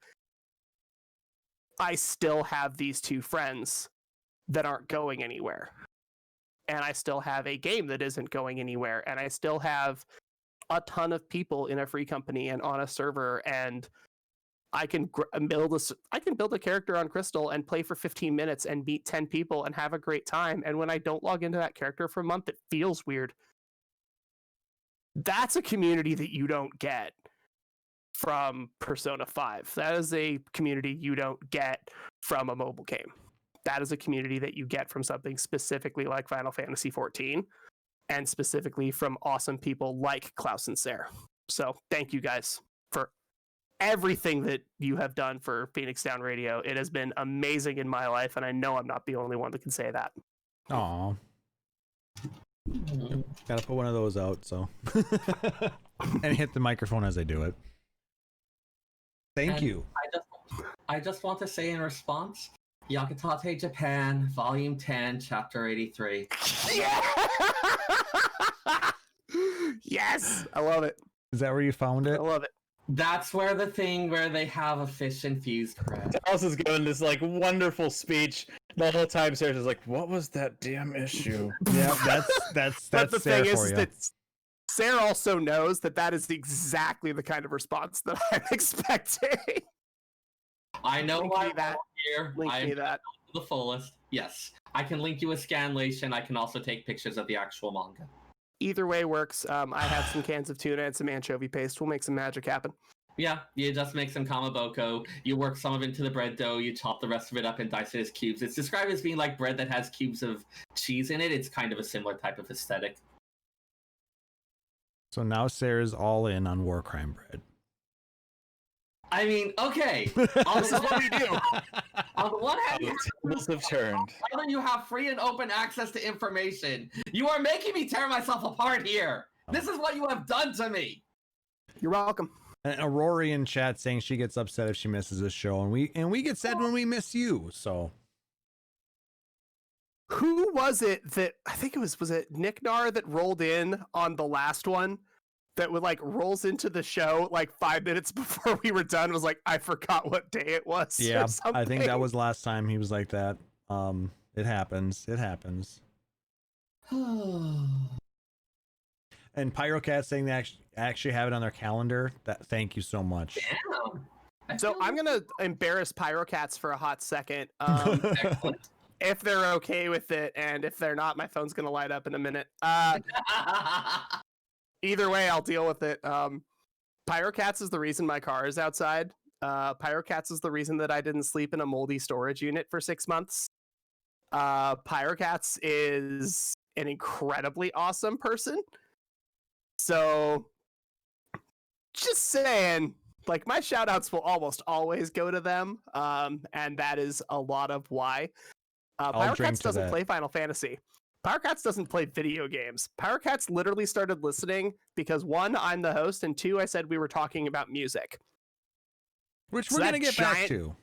Speaker 3: I still have these 2 friends that aren't going anywhere. And I still have a game that isn't going anywhere. And I still have a ton of people in a free company and on a server. And I can build a character on Crystal and play for 15 minutes and meet 10 people and have a great time. And when I don't log into that character for a month, it feels weird. That's a community that you don't get from Persona 5. That is a community you don't get from a mobile game. That is a community that you get from something specifically like Final Fantasy XIV and specifically from awesome people like Klaus and Sarah. So thank you guys for everything that you have done for Phoenix Down Radio. It has been amazing in my life, and I know I'm not the only one that can say that.
Speaker 2: Aw. Gotta put one of those out, so. And hit the microphone as I do it. Thank you.
Speaker 4: I just want to say in response, Yakutate Japan, Volume 10, Chapter 83.
Speaker 3: Yeah! Yes! I love it.
Speaker 2: Is that where you found it?
Speaker 3: I love it.
Speaker 4: That's where the thing where they have a fish infused bread.
Speaker 5: Dallas is giving this like wonderful speech the whole time. Sarah's just like, "What was that damn issue?"
Speaker 2: Yeah, that's
Speaker 3: But the
Speaker 2: Sarah
Speaker 3: thing
Speaker 2: for
Speaker 3: is
Speaker 2: you.
Speaker 3: that Sarah also knows that that is exactly the kind of response that I'm expecting.
Speaker 4: I know
Speaker 3: Link
Speaker 4: why
Speaker 3: me
Speaker 4: I'm
Speaker 3: that.
Speaker 4: here.
Speaker 3: Link
Speaker 4: I
Speaker 3: me
Speaker 4: am
Speaker 3: that.
Speaker 4: to the fullest. Yes, I can link you a scanlation. I can also take pictures of the actual manga.
Speaker 3: Either way works. I have some cans of tuna and some anchovy paste. We'll make some magic happen.
Speaker 4: Yeah, you just make some kamaboko. You work some of it into the bread dough. You chop the rest of it up and dice it as cubes. It's described as being like bread that has cubes of cheese in it. It's kind of a similar type of aesthetic.
Speaker 2: So now Sarah's all in on war crime bread.
Speaker 4: I mean, okay. On
Speaker 3: This is what we do.
Speaker 4: On the one hand,
Speaker 5: The tables have turned.
Speaker 4: whether you have free and open access to information, you are making me tear myself apart here. This is what you have done to me.
Speaker 3: You're welcome.
Speaker 2: And Aurora in chat saying she gets upset if she misses this show, and we get sad when we miss you. So
Speaker 3: Who was it that I think it was it Nick Nar that rolled in on the last one that would like rolls into the show like 5 minutes before we were done, was like, I forgot what day it was. or
Speaker 2: yeah, I think that
Speaker 3: something.
Speaker 2: was last time he was like that. It happens. It happens. And Pyrocat saying they actually have it on their calendar. Thank you so much.
Speaker 4: Damn.
Speaker 3: So I'm gonna embarrass Pyrocats for a hot second.
Speaker 4: Excellent.
Speaker 3: If they're okay with it, and if they're not, my phone's gonna light up in a minute. Either way, I'll deal with it. Pyrocats is the reason my car is outside. Pyrocats is the reason that I didn't sleep in a moldy storage unit for 6 months. Pyrocats is an incredibly awesome person. So Just saying, like, my shout outs will almost always go to them. And that is a lot of why.
Speaker 2: I'll drink
Speaker 3: PowerCats
Speaker 2: to
Speaker 3: doesn't
Speaker 2: that.
Speaker 3: play Final Fantasy. PowerCats doesn't play video games. PowerCats literally started listening because 1, I'm the host, and 2, I said we were talking about music.
Speaker 2: Which
Speaker 3: So
Speaker 2: we're
Speaker 3: that
Speaker 2: going to get back
Speaker 3: giant-
Speaker 2: to.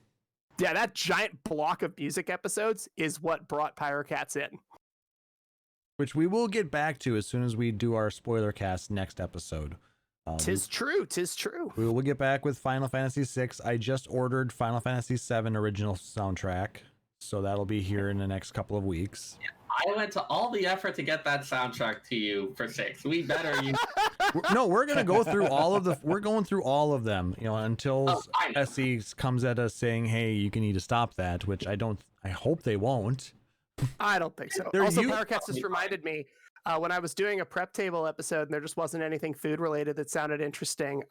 Speaker 3: Yeah, that giant block of music episodes is what brought PowerCats in.
Speaker 2: Which we will get back to as soon as we do our spoiler cast next episode.
Speaker 3: Tis true.
Speaker 2: We will get back with Final Fantasy VI. I just ordered Final Fantasy VII original soundtrack, so that'll be here in the next couple of weeks.
Speaker 4: I went to all the effort to get that soundtrack to you for 6. We better use.
Speaker 2: No, we're gonna go through all of the. We're going through all of them, until
Speaker 4: I know.
Speaker 2: SE comes at us saying, "Hey, you can need to stop that," which I don't. I hope they won't.
Speaker 3: I don't think so.
Speaker 2: They're
Speaker 3: Also,
Speaker 2: you-
Speaker 3: PowerCats just reminded me when I was doing a prep table episode and there just wasn't anything food related that sounded interesting.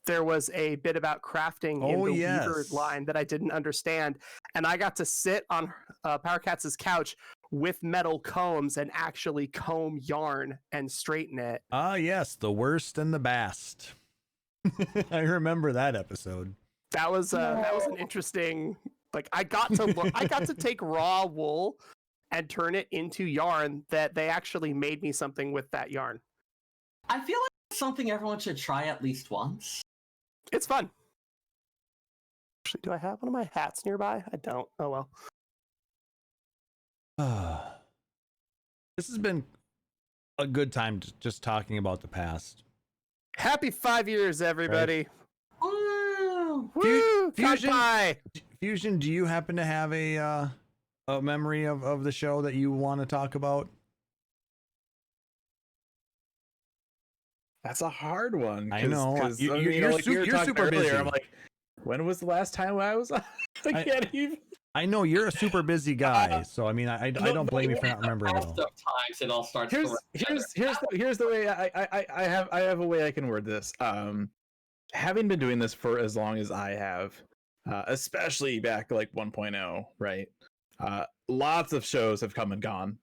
Speaker 3: There was a bit about crafting in
Speaker 2: Oh,
Speaker 3: the
Speaker 2: yes.
Speaker 3: Weaver line that I didn't understand, and I got to sit on PowerCats' couch with metal combs and actually comb yarn and straighten it.
Speaker 2: Ah, yes, the worst and the best. I remember that episode.
Speaker 3: That was an interesting. Like, I got to take raw wool and turn it into yarn that they actually made me something with that yarn.
Speaker 4: I feel like it's something everyone should try at least once.
Speaker 3: It's fun. Actually, do I have one of my hats nearby? I don't. Oh well.
Speaker 2: This has been a good time just talking about the past.
Speaker 3: Happy 5 years, everybody.
Speaker 4: Woo!
Speaker 3: Woo!
Speaker 2: Fusion-
Speaker 3: Kanpai!
Speaker 2: Fusion, do you happen to have a memory of the show that you want to talk about?
Speaker 5: That's a hard one.
Speaker 2: I know.
Speaker 5: 'cause,
Speaker 2: You-
Speaker 5: I
Speaker 2: you're
Speaker 5: mean, like
Speaker 2: su-
Speaker 5: we were
Speaker 2: you're
Speaker 5: talking
Speaker 2: super
Speaker 5: earlier,
Speaker 2: busy.
Speaker 5: I'm like, when was the last time I was on? I can't even.
Speaker 2: I know you're a super busy guy, so I mean, I don't blame you for not remembering it all.
Speaker 4: Times it all starts. to run
Speaker 5: Here's the way I have a way I can word this. Having been doing this for as long as I have, especially back like 1.0, right? Lots of shows have come and gone,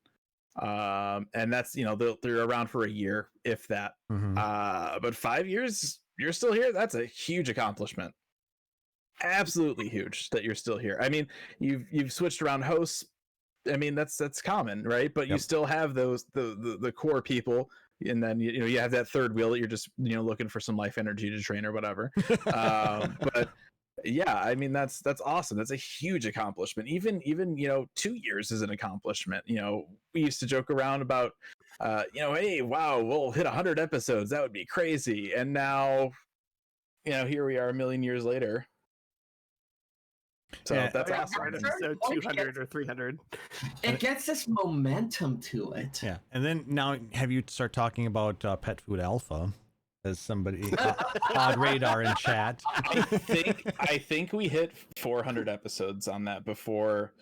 Speaker 5: and that's they're around for a year, if that.
Speaker 2: Mhm.
Speaker 5: But 5 years, you're still here. That's a huge accomplishment. Absolutely huge that you're still here. I mean, you've switched around hosts. I mean, that's common, right? But you
Speaker 2: Yep.
Speaker 5: still have those the core people, and then you have that third wheel that you're just looking for some life energy to train or whatever. But yeah, I mean that's awesome. That's a huge accomplishment. Even 2 years is an accomplishment. We used to joke around about hey, wow, we'll hit 100 episodes. That would be crazy. And now here we are a million years later. So
Speaker 2: Yeah.
Speaker 5: that's
Speaker 3: Yeah,
Speaker 5: awesome.
Speaker 3: right, episode 200 or 300.
Speaker 4: It gets this momentum to it.
Speaker 2: Yeah, and then now have you start talking about Pet Food Alpha as somebody odd radar in chat?
Speaker 5: I think we hit 400 episodes on that before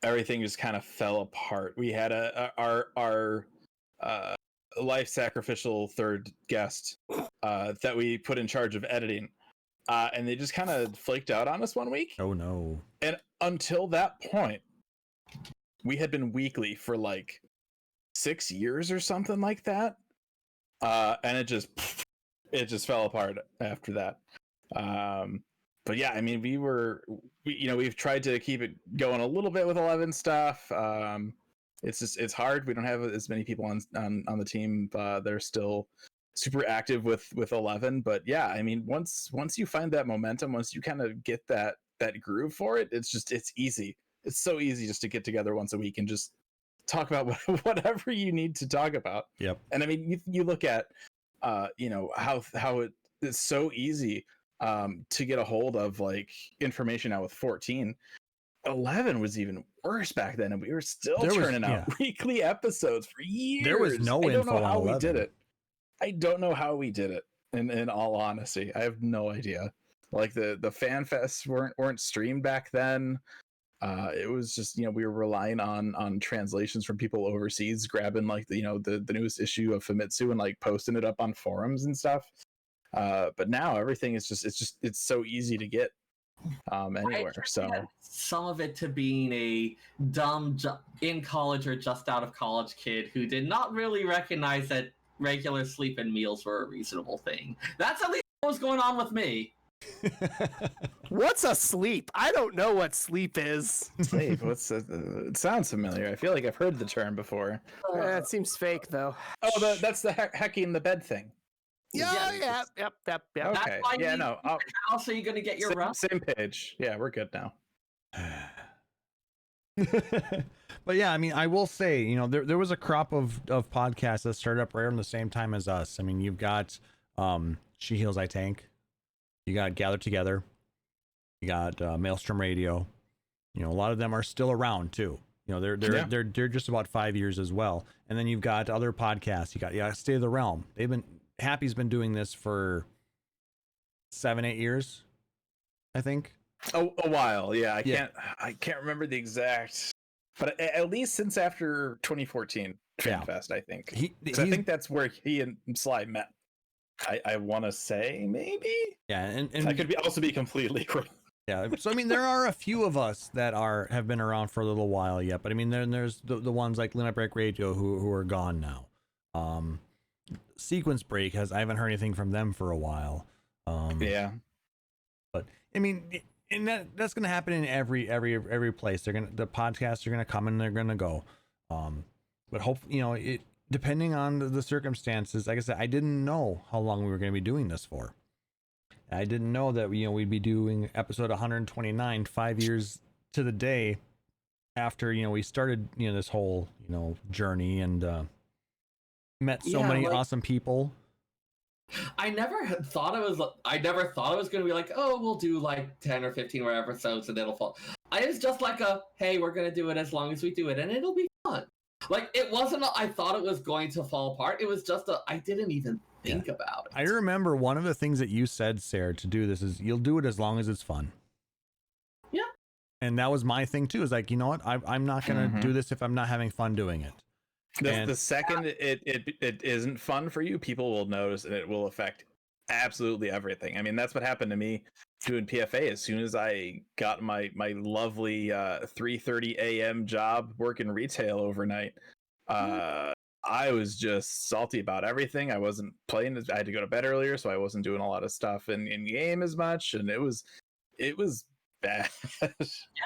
Speaker 5: everything just kind of fell apart. We had our life sacrificial third guest that we put in charge of editing, and they just kind of flaked out on us one week.
Speaker 2: Oh no!
Speaker 5: And until that point, we had been weekly for like 6 years or something like that, and it just fell apart after that. But yeah, I mean, we've tried to keep it going a little bit with 11 stuff. It's hard. We don't have as many people on the team that are still super active with 11. But yeah, I mean, once you find that momentum, once you kind of get that groove for it, it's easy. It's so easy just to get together once a week and just talk about whatever you need to talk about.
Speaker 2: Yep.
Speaker 5: And I mean, you look at how it is so easy to get a hold of like information now with 14. 11 was even worse back then, and we were still turning out weekly episodes for years.
Speaker 2: There was no
Speaker 5: I don't
Speaker 2: info
Speaker 5: know how
Speaker 2: on
Speaker 5: we
Speaker 2: 11.
Speaker 5: did it. I don't know how we did it. In all honesty, I have no idea. Like the fan fests weren't streamed back then. It was just we were relying on translations from people overseas, grabbing like the newest issue of Famitsu and like posting it up on forums and stuff. But now everything is it's so easy to get anywhere. So
Speaker 4: some of it to being a dumb in college or just out of college kid who did not really recognize that regular sleep and meals were a reasonable thing. That's at least What was going on with me?
Speaker 3: What's a sleep? I don't know what sleep is.
Speaker 5: Sleep. It sounds familiar. I feel like I've heard the term before.
Speaker 3: It seems fake though.
Speaker 5: Oh, that's the hacking the bed thing.
Speaker 3: Yeah. Yep.
Speaker 5: Okay.
Speaker 4: That's why
Speaker 5: Yeah,
Speaker 4: you
Speaker 5: no.
Speaker 4: Also, you're gonna get your rust.
Speaker 5: Same page. Yeah, we're good now.
Speaker 2: But yeah, I mean, I will say, you know, there was a crop of podcasts that started up right around the same time as us. I mean, you've got She Heals, I Tank. You got Gather Together. You got Maelstrom Radio. You know, a lot of them are still around too. You know, they're just about 5 years as well. And then you've got other podcasts. You got State of the Realm. Happy's been doing this for 7-8 years, I think.
Speaker 5: Oh, a while. Yeah, I can't remember the exact, but at least since after 2014 FanFest, I think. I think that's where he and Sly met. I want to say maybe.
Speaker 2: Yeah, and
Speaker 5: I could also be completely wrong.
Speaker 2: Yeah, so I mean, there are a few of us that have been around for a little while yet, but I mean, then there's the ones like Limit Break Radio who are gone now. Sequence Break I haven't heard anything from them for a while.
Speaker 5: Yeah,
Speaker 2: but I mean, and that's gonna happen in every place. The podcasts are gonna come and they're gonna go. But hopefully, you know, depending on the circumstances, like I said, I didn't know how long we were going to be doing this for. I didn't know that, you know, we'd be doing episode 129 5 years to the day after, you know, we started, you know, this whole, you know, journey and met so many awesome people.
Speaker 4: I never thought it was going to be like, oh, we'll do like 10 or 15 or episodes and it'll fall. I was just like hey, we're going to do it as long as we do it and it'll be fun. Like, it wasn't I thought it was going to fall apart. It was just I didn't even think about it.
Speaker 2: I remember one of the things that you said, Sarah, to do this is you'll do it as long as it's fun.
Speaker 4: Yeah.
Speaker 2: And that was my thing too, is like, you know what? I'm not going to do this if I'm not having fun doing it.
Speaker 5: The second it isn't fun for you, people will notice and it will affect absolutely everything. I mean, that's what happened to me doing PFA. As soon as I got my lovely 3:30 a.m. job working retail overnight, I was just salty about everything. I wasn't playing. I had to go to bed earlier, so I wasn't doing a lot of stuff in game as much, and it was bad.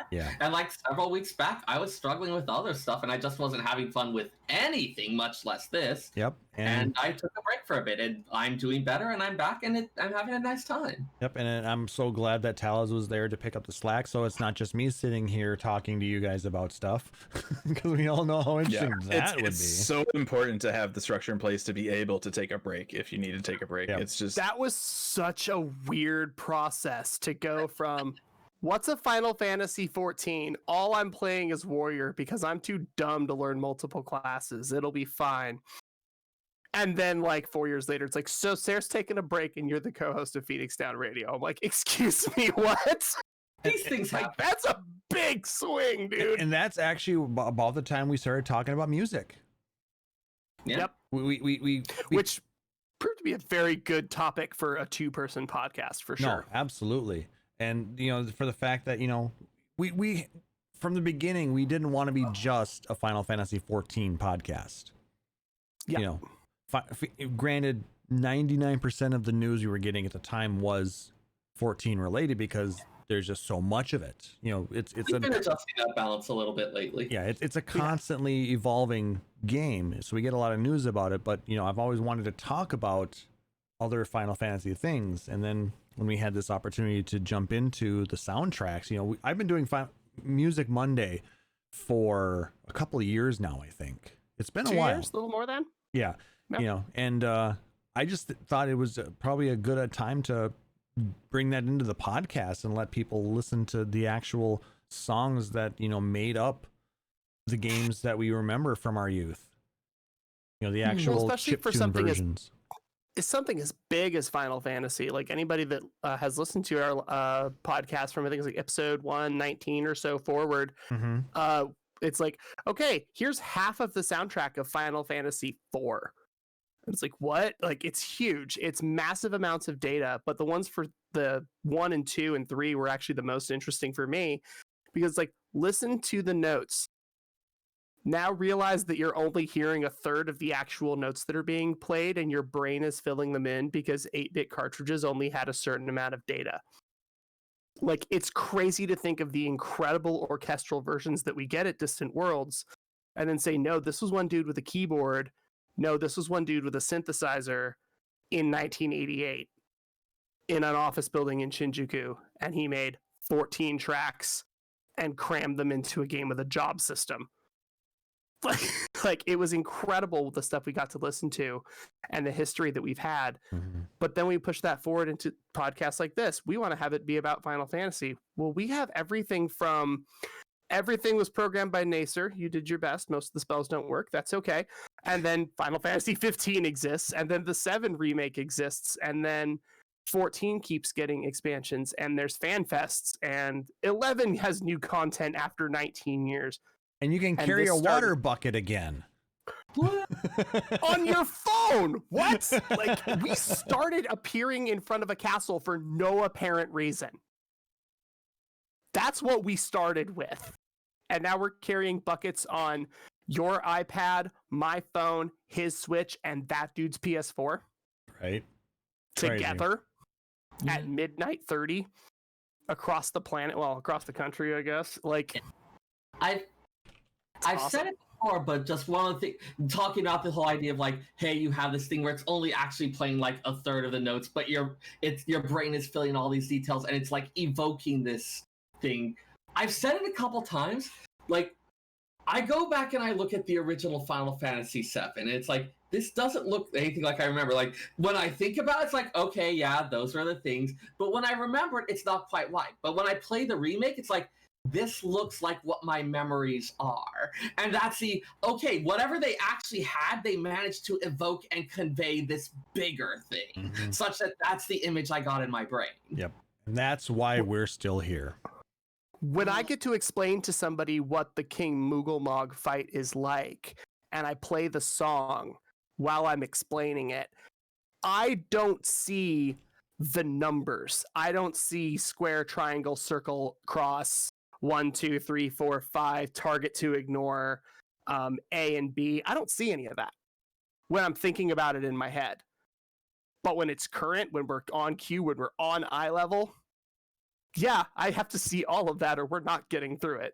Speaker 2: Yeah.
Speaker 4: And like several weeks back, I was struggling with other stuff, and I just wasn't having fun with anything, much less this.
Speaker 2: Yep.
Speaker 4: And I took a break for a bit, and I'm doing better, and I'm back, and I'm having a nice time.
Speaker 2: Yep. And I'm so glad that Talas was there to pick up the slack, so it's not just me sitting here talking to you guys about stuff, because we all know how interesting that would be.
Speaker 5: It's so important to have the structure in place to be able to take a break if you need to take a break. Yep. It's just
Speaker 3: that was such a weird process to go from. What's a Final Fantasy XIV? All I'm playing is Warrior because I'm too dumb to learn multiple classes. It'll be fine. And then, like, 4 years later, it's like, so Sarah's taking a break and you're the co-host of Phoenix Down Radio. I'm like, excuse me, what?
Speaker 4: These things happen.
Speaker 3: That's a big swing, dude.
Speaker 2: And that's actually about the time we started talking about music.
Speaker 4: Yeah.
Speaker 3: Yep.
Speaker 2: We
Speaker 3: Which proved to be a very good topic for a two-person podcast, for sure.
Speaker 2: No, absolutely. And, you know, for the fact that, you know, we from the beginning, we didn't want to be just a Final Fantasy XIV podcast.
Speaker 3: Yeah.
Speaker 2: You know, granted, 99% of the news we were getting at the time was 14 related because there's just so much of it. You know, it's
Speaker 4: We've been adjusting that balance a little bit lately.
Speaker 2: Yeah, it's a constantly evolving game, so we get a lot of news about it. But, you know, I've always wanted to talk about other Final Fantasy things, and then when we had this opportunity to jump into the soundtracks, you know, I've been doing Music Monday for a couple of years now. I think it's been
Speaker 3: 2
Speaker 2: a while.
Speaker 3: years, a little more than.
Speaker 2: Yeah,
Speaker 3: Yep.
Speaker 2: You know, and I just thought it was probably a good time to bring that into the podcast and let people listen to the actual songs that, you know, made up the games that we remember from our youth. You know, the actual chiptune versions.
Speaker 3: Is something as big as Final Fantasy. Like, anybody that has listened to our podcast from, I think it's like episode 119 or so forward, it's like, okay, here's half of the soundtrack of Final Fantasy IV. And it's like, what? Like, it's huge. It's massive amounts of data, but the ones for the 1 and 2 and 3 were actually the most interesting for me because, like, listen to the notes. Now realize that you're only hearing a third of the actual notes that are being played, and your brain is filling them in because 8-bit cartridges only had a certain amount of data. Like, it's crazy to think of the incredible orchestral versions that we get at Distant Worlds, and then say, no, this was one dude with a keyboard. No, this was one dude with a synthesizer in 1988 in an office building in Shinjuku, and he made 14 tracks and crammed them into a game with a job system. Like it was incredible, the stuff we got to listen to and the history that we've had. But then we push that forward into podcasts like this. We want to have it be about Final Fantasy. Well, we have everything was programmed by Nacer. You did your best. Most of the spells don't work. That's okay. And then Final Fantasy 15 exists, and then the 7 remake exists, and then 14 keeps getting expansions, and there's fan fests, and 11 has new content after 19 years.
Speaker 2: And you can carry a water bucket again.
Speaker 3: On your phone. What? Like, we started appearing in front of a castle for no apparent reason. That's what we started with. And now we're carrying buckets on your iPad, my phone, his Switch, and that dude's PS4.
Speaker 2: Right.
Speaker 3: Together at midnight 30 across the planet. Well, across the country, I guess. Like,
Speaker 4: I've said it before, but just one of the things, talking about the whole idea of like, hey, you have this thing where it's only actually playing like a third of the notes, but your brain is filling all these details, and it's like evoking this thing. I've said it a couple times. Like, I go back and I look at the original Final Fantasy VII, and it's like, this doesn't look anything like I remember. Like, when I think about it, it's like, okay, yeah, those are the things. But when I remember it, it's not quite right. But when I play the remake, it's like, this looks like what my memories are. And that's whatever they actually had, they managed to evoke and convey this bigger thing, such that that's the image I got in my brain.
Speaker 2: Yep. And that's why we're still here.
Speaker 3: When I get to explain to somebody what the King Moogle fight is like, and I play the song while I'm explaining it, I don't see the numbers. I don't see square, triangle, circle, cross, 1, 2, 3, 4, 5, target to ignore, A and B. I don't see any of that when I'm thinking about it in my head. But when it's current, when we're on cue, when we're on eye level, yeah, I have to see all of that or we're not getting through it.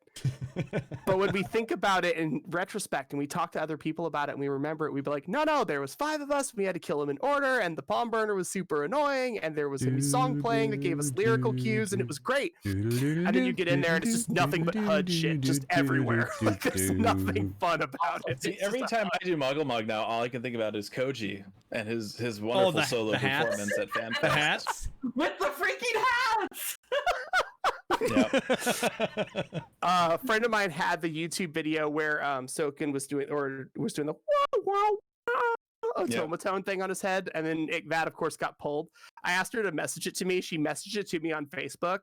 Speaker 3: But when we think about it in retrospect and we talk to other people about it and we remember it, we'd be like, no, there was 5 of us. We had to kill them in order, and the palm burner was super annoying, and there was a new song playing that gave us lyrical cues, and it was great. And then you get in there and it's just nothing but HUD shit just everywhere. Like, there's nothing fun about it.
Speaker 5: See, every time I do Muggle Mug now, all I can think about is Koji and his wonderful solo performance at FanFest.
Speaker 2: The hats?
Speaker 4: With the freaking hats!
Speaker 5: Yep.
Speaker 3: A friend of mine had the YouTube video where Soken was doing the automaton thing on his head, and then that of course got pulled. I asked her to message it to me. She messaged it to me on Facebook,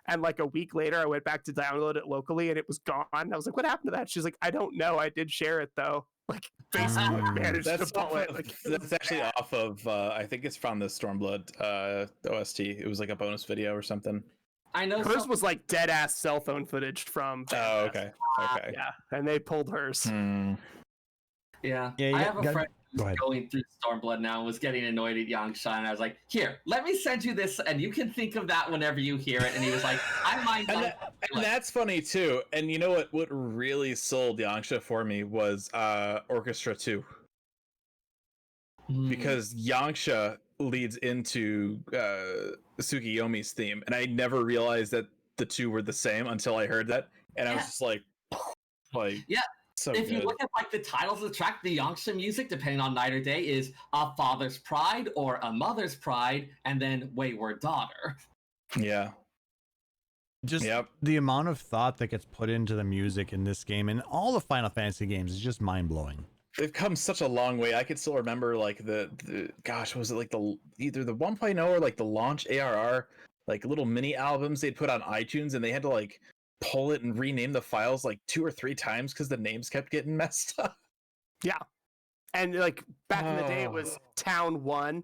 Speaker 3: and like a week later I went back to download it locally and it was gone. I was like, what happened to that? She's like, I don't know, I did share it though. Like, Facebook managed to pull it. Like,
Speaker 5: that's actually off of I think it's from the Stormblood OST. It was like a bonus video or something.
Speaker 4: I know
Speaker 3: hers was like dead ass cell phone footage from
Speaker 5: Oh, okay.
Speaker 3: Yeah, and they pulled hers.
Speaker 4: Yeah, I have a friend who's going through Stormblood now and was getting annoyed at Yangsha, and I was like, here, let me send you this, and you can think of that whenever you hear it. And he was like, I might not.
Speaker 5: And that's funny too. And you know what really sold Yangsha for me was Orchestra 2. Because Yangsha leads into Tsukiyomi's theme, and I never realized that the two were the same until I heard that, and I was just like
Speaker 4: yeah.
Speaker 5: So
Speaker 4: if
Speaker 5: good.
Speaker 4: You look at like the titles of the track, the Yangsha music, depending on night or day, is A Father's Pride or A Mother's Pride, and then Wayward Daughter.
Speaker 5: Yeah.
Speaker 2: Just the amount of thought that gets put into the music in this game and all the Final Fantasy games is just mind-blowing.
Speaker 5: They've come such a long way. I could still remember like the gosh, was it like either the 1.0 or like the launch ARR, like little mini albums they'd put on iTunes, and they had to like pull it and rename the files like 2 or 3 times because the names kept getting messed up.
Speaker 3: Yeah. And like back in the day it was Town 1.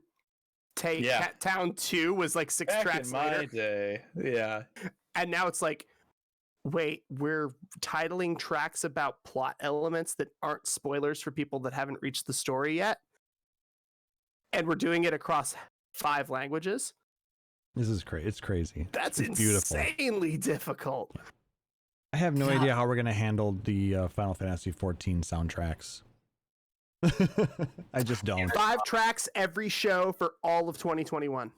Speaker 3: Town 2 was like 6
Speaker 5: back
Speaker 3: tracks
Speaker 5: in my
Speaker 3: later.
Speaker 5: day. Yeah.
Speaker 3: And now it's like wait, we're titling tracks about plot elements that aren't spoilers for people that haven't reached the story yet. And we're doing it across 5 languages.
Speaker 2: This is crazy. It's crazy.
Speaker 3: That's
Speaker 2: it's beautiful.
Speaker 3: insanely difficult.
Speaker 2: I have no idea how we're going to handle the Final Fantasy XIV soundtracks. I just don't.
Speaker 3: 5 tracks every show for all of 2021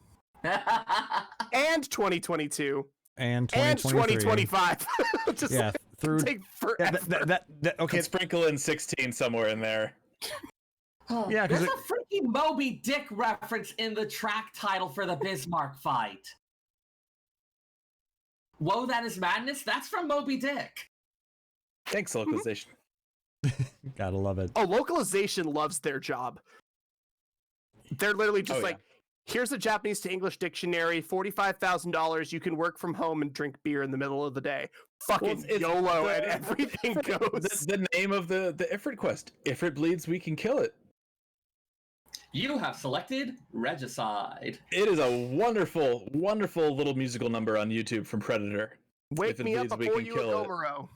Speaker 3: and 2022
Speaker 2: and
Speaker 3: 2025. Just
Speaker 2: yeah, through
Speaker 3: take forever.
Speaker 2: Okay,
Speaker 5: sprinkle in 16 somewhere in there.
Speaker 2: Yeah,
Speaker 4: there's a freaking Moby Dick reference in the track title for the Bismarck fight. Whoa, that is madness. That's from Moby Dick.
Speaker 5: Thanks, localization.
Speaker 2: Gotta love it.
Speaker 3: Oh, localization loves their job. They're literally just here's a Japanese to English dictionary, $45,000. You can work from home and drink beer in the middle of the day. Fucking YOLO, and everything goes.
Speaker 5: The name of the Ifrit quest. If it bleeds, we can kill it.
Speaker 4: You have selected Regicide.
Speaker 5: It is a wonderful, wonderful little musical number on YouTube from Predator.
Speaker 3: Wake me up before you, Gomero.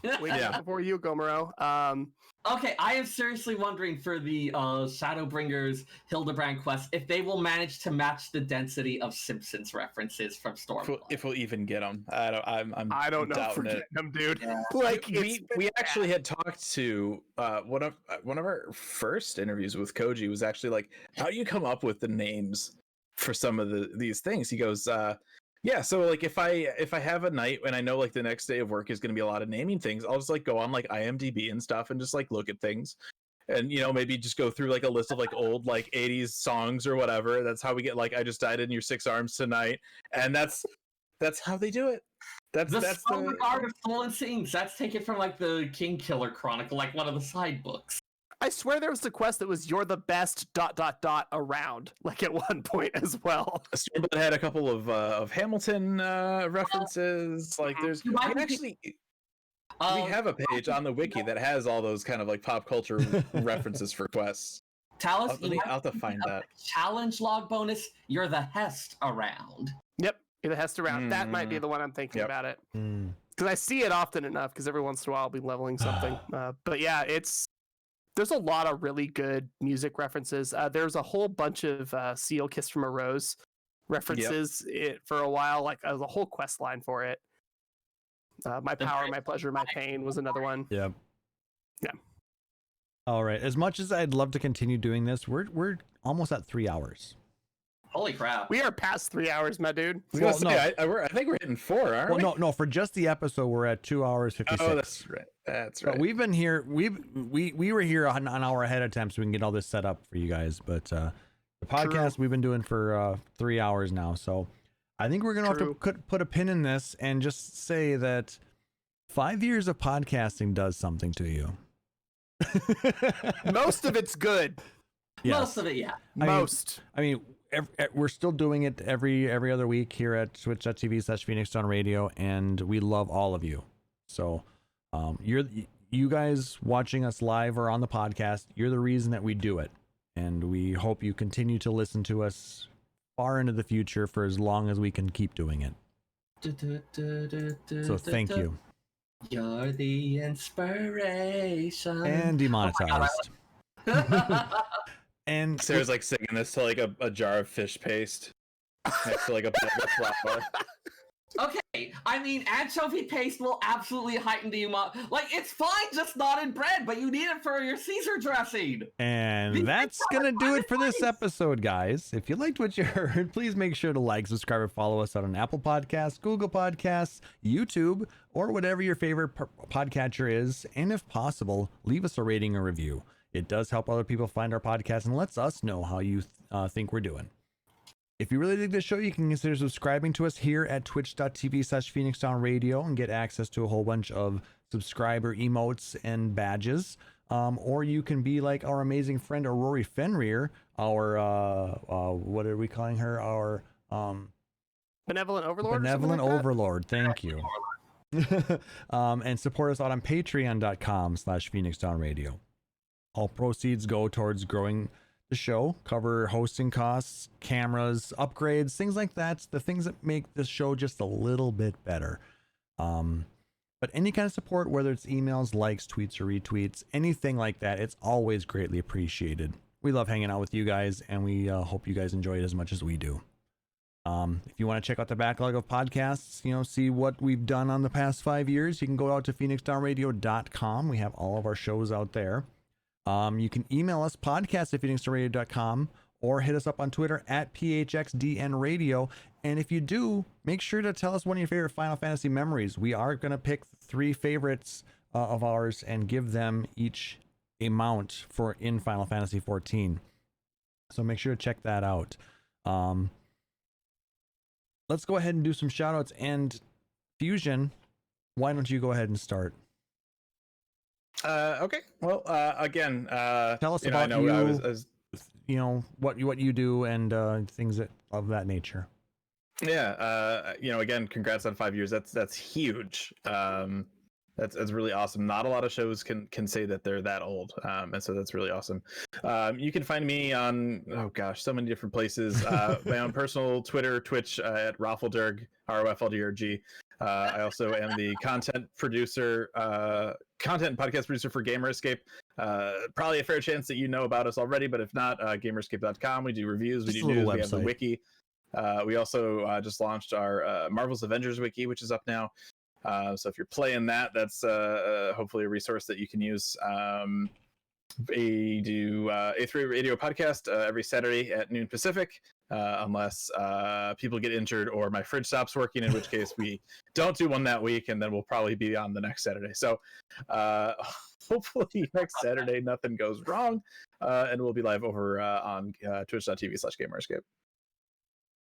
Speaker 3: Wake me up before you, Gomero.
Speaker 4: Okay, I am seriously wondering for the Shadowbringers Hildebrand quest if they will manage to match the density of Simpsons references from Stormblood.
Speaker 5: If we'll even get them, I don't know
Speaker 3: if we're getting them, dude.
Speaker 5: Yeah.
Speaker 3: Like
Speaker 5: we actually had talked to one of our first interviews with Koji was actually like, how do you come up with the names for some of these things? He goes, yeah, so like if I have a night and I know like the next day of work is going to be a lot of naming things, I'll just like go on like IMDb and stuff and just like look at things, and maybe just go through like a list of like old like 80s songs or whatever. That's how we get like I Just Died in Your 6 Arms Tonight, and that's how they do it. That's the
Speaker 4: Art of Stolen Scenes. That's taken from like the King Killer Chronicle, like one of the side books.
Speaker 3: I swear there was a quest that was "You're the best ... around," like at one point as well.
Speaker 5: Stormblood had a couple of Hamilton references. Like there's we have a page on the wiki that has all those kind of like pop culture references for quests.
Speaker 4: Talus,
Speaker 5: I'll have to find that
Speaker 4: challenge log bonus. You're the Hest around.
Speaker 3: Yep, you're the Hest around. That might be the one I'm thinking about it because I see it often enough. Because every once in a while I'll be leveling something. But yeah, there's a lot of really good music references. There's a whole bunch of Seal Kiss from a Rose references for a while. Like a whole quest line for it. My Power, My Pleasure, My Pain was another one.
Speaker 2: Yep.
Speaker 3: Yeah.
Speaker 2: All right. As much as I'd love to continue doing this, we're almost at 3 hours.
Speaker 4: Holy crap.
Speaker 3: We are past 3 hours, my dude.
Speaker 5: I think we're hitting 4, aren't we?
Speaker 2: No, for just the episode, we're at 2 hours 56.
Speaker 5: Oh, that's right. That's right.
Speaker 2: But we've been here. We were here an hour ahead of time, so we can get all this set up for you guys. But the podcast we've been doing for 3 hours now, so I think we're gonna have to put a pin in this and just say that 5 years of podcasting does something to you.
Speaker 3: Most of it's good.
Speaker 2: Yes.
Speaker 4: Most of it, yeah.
Speaker 2: I mean, we're still doing it every other week here at twitch.tv/PhoenixDownRadio, and we love all of you. So you guys watching us live or on the podcast, you're the reason that we do it, and we hope you continue to listen to us far into the future for as long as we can keep doing it. So thank you.
Speaker 4: You're the inspiration.
Speaker 2: And demonetized.
Speaker 5: And Sarah's like singing this to like a jar of fish paste next to like a bag of flour.
Speaker 4: Okay, I mean, anchovy paste will absolutely heighten the amount. Like, it's fine, just not in bread, but you need it for your Caesar dressing.
Speaker 2: And that's gonna do it for this episode, guys. If you liked what you heard, please make sure to like, subscribe, and follow us on Apple Podcasts, Google Podcasts, YouTube, or whatever your favorite podcatcher is. And if possible, leave us a rating or review. It does help other people find our podcast and lets us know how you think we're doing. If you really dig this show, you can consider subscribing to us here at twitch.tv/PhoenixDownRadio and get access to a whole bunch of subscriber emotes and badges. Or you can be like our amazing friend Aurori Fenrir, our what are we calling her? Our
Speaker 3: Benevolent Overlord.
Speaker 2: Benevolent Overlord. Thank you. And support us out on patreon.com/PhoenixDownRadio. All proceeds go towards growing the show, cover hosting costs, cameras, upgrades, things like that. The things that make this show just a little bit better. But any kind of support, whether it's emails, likes, tweets, or retweets, anything like that, it's always greatly appreciated. We love hanging out with you guys, and we hope you guys enjoy it as much as we do. If you want to check out the backlog of podcasts, see what we've done on the past 5 years, you can go out to phoenixdownradio.com. We have all of our shows out there. You can email us, podcast@phoenixdownradio.com, or hit us up on Twitter @phxdnradio. And if you do, make sure to tell us one of your favorite Final Fantasy memories. We are going to pick 3 favorites of ours and give them each a mount for in Final Fantasy XIV. So make sure to check that out. Let's go ahead and do some shout outs. And Fusion, why don't you go ahead and start?
Speaker 5: Okay. Well, again,
Speaker 2: Tell us about what you do and things of that nature.
Speaker 5: Yeah. Again, congrats on 5 years. That's huge. That's really awesome. Not a lot of shows can say that they're that old, and so that's really awesome. You can find me on so many different places. My own personal Twitter, Twitch at Raffledurg, ROFLDRG. I also am the content and podcast producer for Gamerscape. Probably a fair chance that you know about us already, but if not, gamerscape.com. We do reviews, we do news, we have the wiki. We also just launched our Marvel's Avengers wiki, which is up now. So if you're playing that, that's hopefully a resource that you can use. We do A3 Radio podcast every Saturday at noon Pacific, unless people get injured or my fridge stops working, in which case we don't do one that week, and then we'll probably be on the next Saturday. So hopefully next Saturday nothing goes wrong, and we'll be live over on twitch.tv/gamerscape.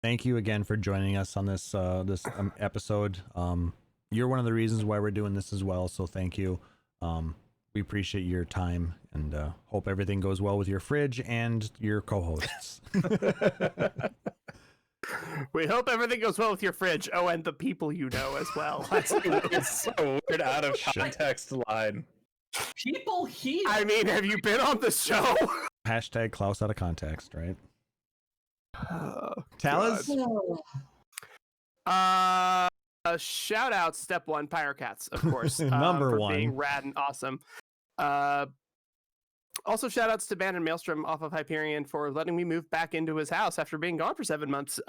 Speaker 2: Thank you again for joining us on this episode. You're one of the reasons why we're doing this as well, so thank you. We appreciate your time, and hope everything goes well with your fridge and your co-hosts.
Speaker 3: We hope everything goes well with your fridge. Oh, and the people you know as well.
Speaker 5: It's so weird out of context line.
Speaker 4: People here.
Speaker 3: I mean, have you been on the show?
Speaker 2: Hashtag Klaus out of context, right?
Speaker 3: Oh,
Speaker 2: Talus?
Speaker 3: Shout out Step 1 Pyrocats, of course.
Speaker 2: Number
Speaker 3: for
Speaker 2: 1.
Speaker 3: being rad and awesome. Also, shout outs to Ban and Maelstrom off of Hyperion for letting me move back into his house after being gone for 7 months.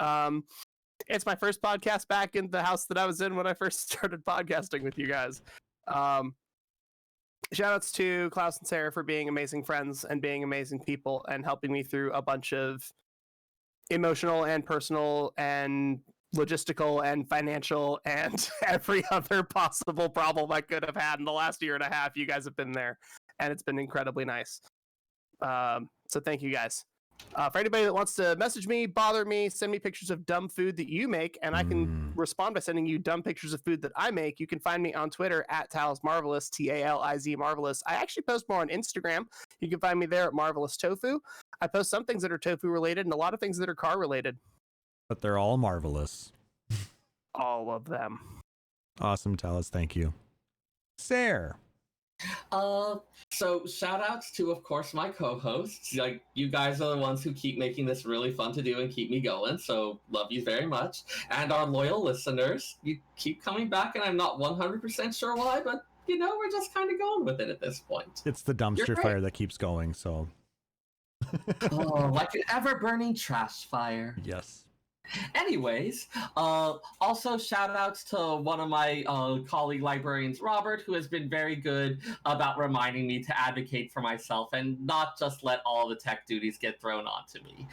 Speaker 3: It's my first podcast back in the house that I was in when I first started podcasting with you guys. Shout outs to Klaus and Sarah for being amazing friends and being amazing people and helping me through a bunch of emotional and personal and logistical and financial and every other possible problem I could have had in the last year and a half. You guys have been there, and it's been incredibly nice. So thank you guys. For anybody that wants to message me, bother me, send me pictures of dumb food that you make, and I can respond by sending you dumb pictures of food that I make, you can find me on Twitter at TalizMarvelous, TALIZ Marvelous. I actually post more on Instagram. You can find me there at Marvelous Tofu. I post some things that are tofu related and a lot of things that are car related.
Speaker 2: But they're all marvelous.
Speaker 3: All of them.
Speaker 2: Awesome, Talus. Thank you. Sarah.
Speaker 4: So shout outs to, of course, my co-hosts. Like, you guys are the ones who keep making this really fun to do and keep me going, so love you very much. And our loyal listeners, you keep coming back, and I'm not 100% sure why, but we're just kind of going with it at this point.
Speaker 2: It's the dumpster fire that keeps going, so.
Speaker 4: Like an ever-burning trash fire.
Speaker 2: Yes.
Speaker 4: Anyways, also shout outs to one of my colleague librarians, Robert, who has been very good about reminding me to advocate for myself and not just let all the tech duties get thrown onto me.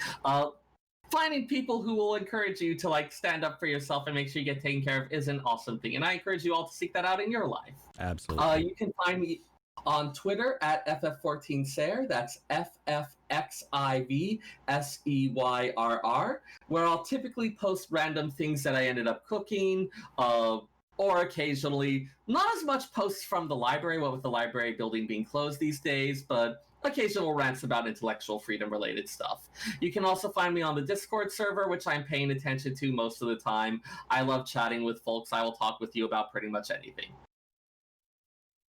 Speaker 4: Finding people who will encourage you to stand up for yourself and make sure you get taken care of is an awesome thing, and I encourage you all to seek that out in your life.
Speaker 2: Absolutely.
Speaker 4: You can find me on Twitter at FF14Sayre, that's FFXIV SEYRR, where I'll typically post random things that I ended up cooking, or occasionally, not as much posts from the library, with the library building being closed these days, but occasional rants about intellectual freedom related stuff. You can also find me on the Discord server, which I'm paying attention to most of the time. I love chatting with folks. I will talk with you about pretty much anything.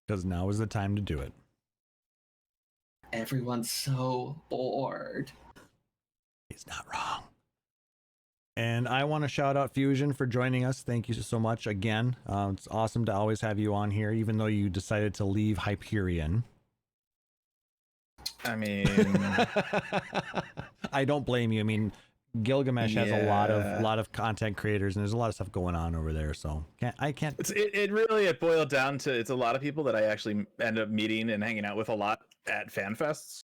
Speaker 2: Because now is the time to do it.
Speaker 4: Everyone's so bored.
Speaker 2: He's not wrong. And I want to shout out Fusion for joining us. Thank you so much again. It's awesome to always have you on here, even though you decided to leave Hyperion.
Speaker 5: I mean,
Speaker 2: I don't blame you. I mean, Gilgamesh has a lot of content creators, and there's a lot of stuff going on over there. So I can't.
Speaker 5: It really boiled down to it's a lot of people that I actually end up meeting and hanging out with a lot at fan fests.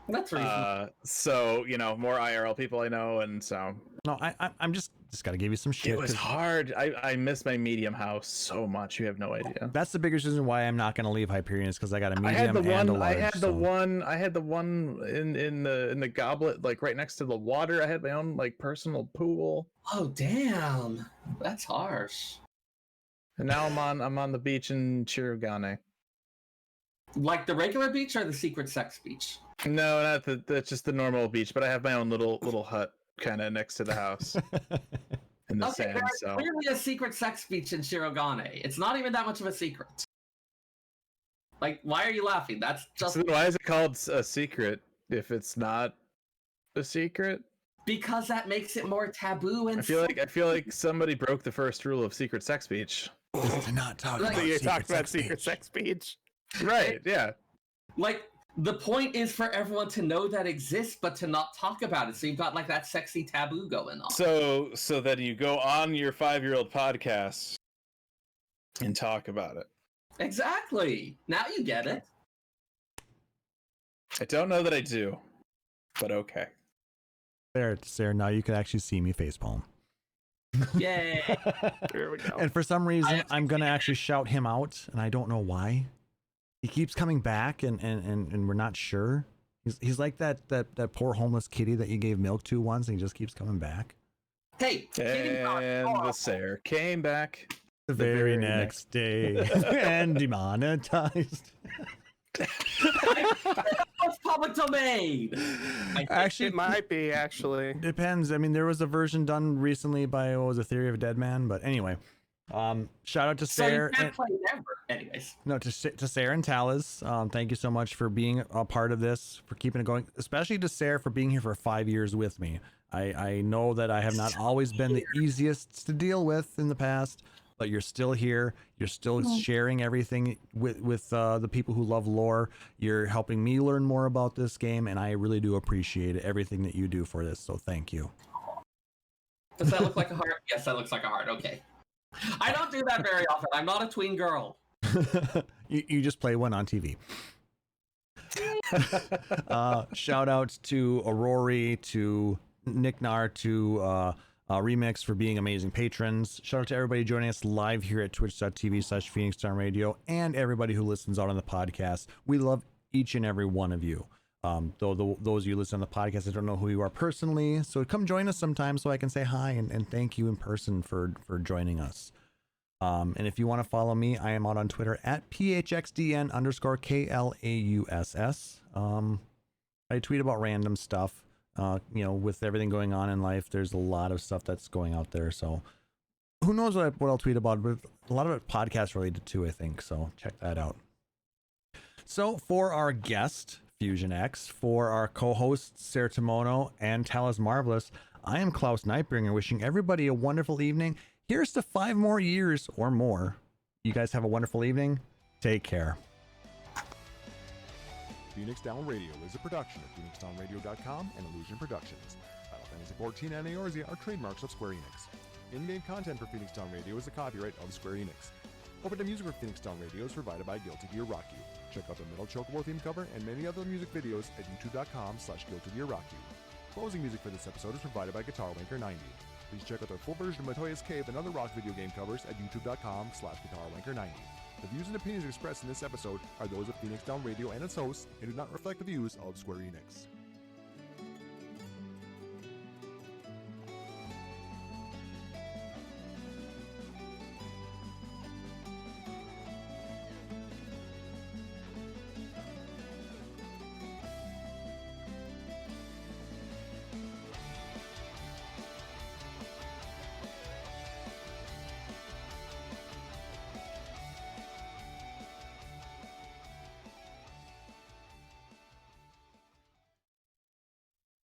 Speaker 4: That's reasonable.
Speaker 5: So more IRL people I know, and so
Speaker 2: No, I'm just gotta give you some shit.
Speaker 5: it was hard. I miss my medium house so much. You have no idea.
Speaker 2: That's the biggest reason why I'm not gonna leave Hyperion, is because I got a medium
Speaker 5: I had
Speaker 2: and a large.
Speaker 5: I had the one in the goblet, like right next to the water. I had my own like personal pool.
Speaker 4: Oh damn, that's harsh.
Speaker 5: And now I'm on the beach in Chirogane.
Speaker 4: Like the regular beach or the secret sex beach?
Speaker 5: No, not that's just the normal beach, but I have my own little hut kind of next to the house in the sand.
Speaker 4: There's
Speaker 5: So
Speaker 4: clearly a secret sex beach in Shirogane. It's not even that much of a secret. Like, why are you laughing? That's just
Speaker 5: why is it called a secret if it's not a secret?
Speaker 4: Because that makes it more taboo and
Speaker 5: I feel like somebody broke the first rule of secret sex beach.
Speaker 2: To not talk
Speaker 4: Like-
Speaker 2: about
Speaker 3: You
Speaker 2: secret
Speaker 3: talked about
Speaker 2: sex
Speaker 3: secret
Speaker 2: beach.
Speaker 3: sex beach.
Speaker 5: Right? Yeah.
Speaker 4: like the point is for everyone to know that exists, but to not talk about it. So you've got like that sexy taboo going on.
Speaker 5: So then you go on your 5-year-old podcast and talk about it.
Speaker 4: Exactly. Now you get it.
Speaker 5: I don't know that I do, but okay.
Speaker 2: There, Sarah. Now you can actually see me facepalm.
Speaker 4: Yay.
Speaker 3: Here we go.
Speaker 2: And for some reason, I'm gonna actually shout him out, and I don't know why. He keeps coming back, and we're not sure. He's like that poor homeless kitty that you gave milk to once, and he just keeps coming back.
Speaker 4: Hey,
Speaker 5: And the Sarah came back
Speaker 2: The very next day, and demonetized.
Speaker 4: It's public domain.
Speaker 2: Actually,
Speaker 3: It might be, actually.
Speaker 2: depends. I mean, there was a version done recently by what was the Theory of a Dead Man, but anyway. Shout out to
Speaker 4: So you
Speaker 2: Sarah.
Speaker 4: can't play never. Anyways.
Speaker 2: No, to Sarah and Talis, thank you so much for being a part of this, for keeping it going, especially to Sarah for being here for 5 years with me. I know that I have not always been the easiest to deal with in the past, but you're still here. You're still sharing everything with the people who love lore. You're helping me learn more about this game, and I really do appreciate everything that you do for this, so thank you.
Speaker 4: Does that look like a heart? Yes, that looks like a heart. Okay. I don't do that very often. I'm not a tween girl.
Speaker 2: you just play one on TV. Shout out to Aurori, to Nick Nar, to Remix for being amazing patrons. Shout out to everybody joining us live here at twitch.tv/PhoenixDown Radio, and everybody who listens out on the podcast. We love each and every one of you. Though those of you listen on the podcast, I don't know who you are personally, so come join us sometime so I can say hi and thank you in person for joining us. And if you want to follow me, I am out on Twitter at PHXDN_KLAUSS. I tweet about random stuff. With everything going on in life, there's a lot of stuff that's going out there. So who knows what I'll tweet about, but a lot of it podcast related too, I think. So check that out. So for our guest, FusionX, for our co-hosts, Sarah Timono and Talis Marvelous, I am Klaus Nightbringer, wishing everybody a wonderful evening. Here's to 5 more years or more. You guys have a wonderful evening. Take care.
Speaker 1: Phoenix Down Radio is a production of PhoenixDownRadio.com and Illusion Productions. Final Fantasy XIV and Eorzea are trademarks of Square Enix. In-game content for Phoenix Down Radio is the copyright of Square Enix. Open to music for Phoenix Down Radio is provided by Guilty Gear Rock You. Check out the Metal Chocobo theme cover and many other music videos at youtube.com/GuiltyGearRockYou. Closing music for this episode is provided by Guitar Wanker 90. Please check out their full version of Matoya's Cave and other rock video game covers at youtube.com/GuitarWanker 90. The views and opinions expressed in this episode are those of Phoenix Down Radio and its hosts and do not reflect the views of Square Enix.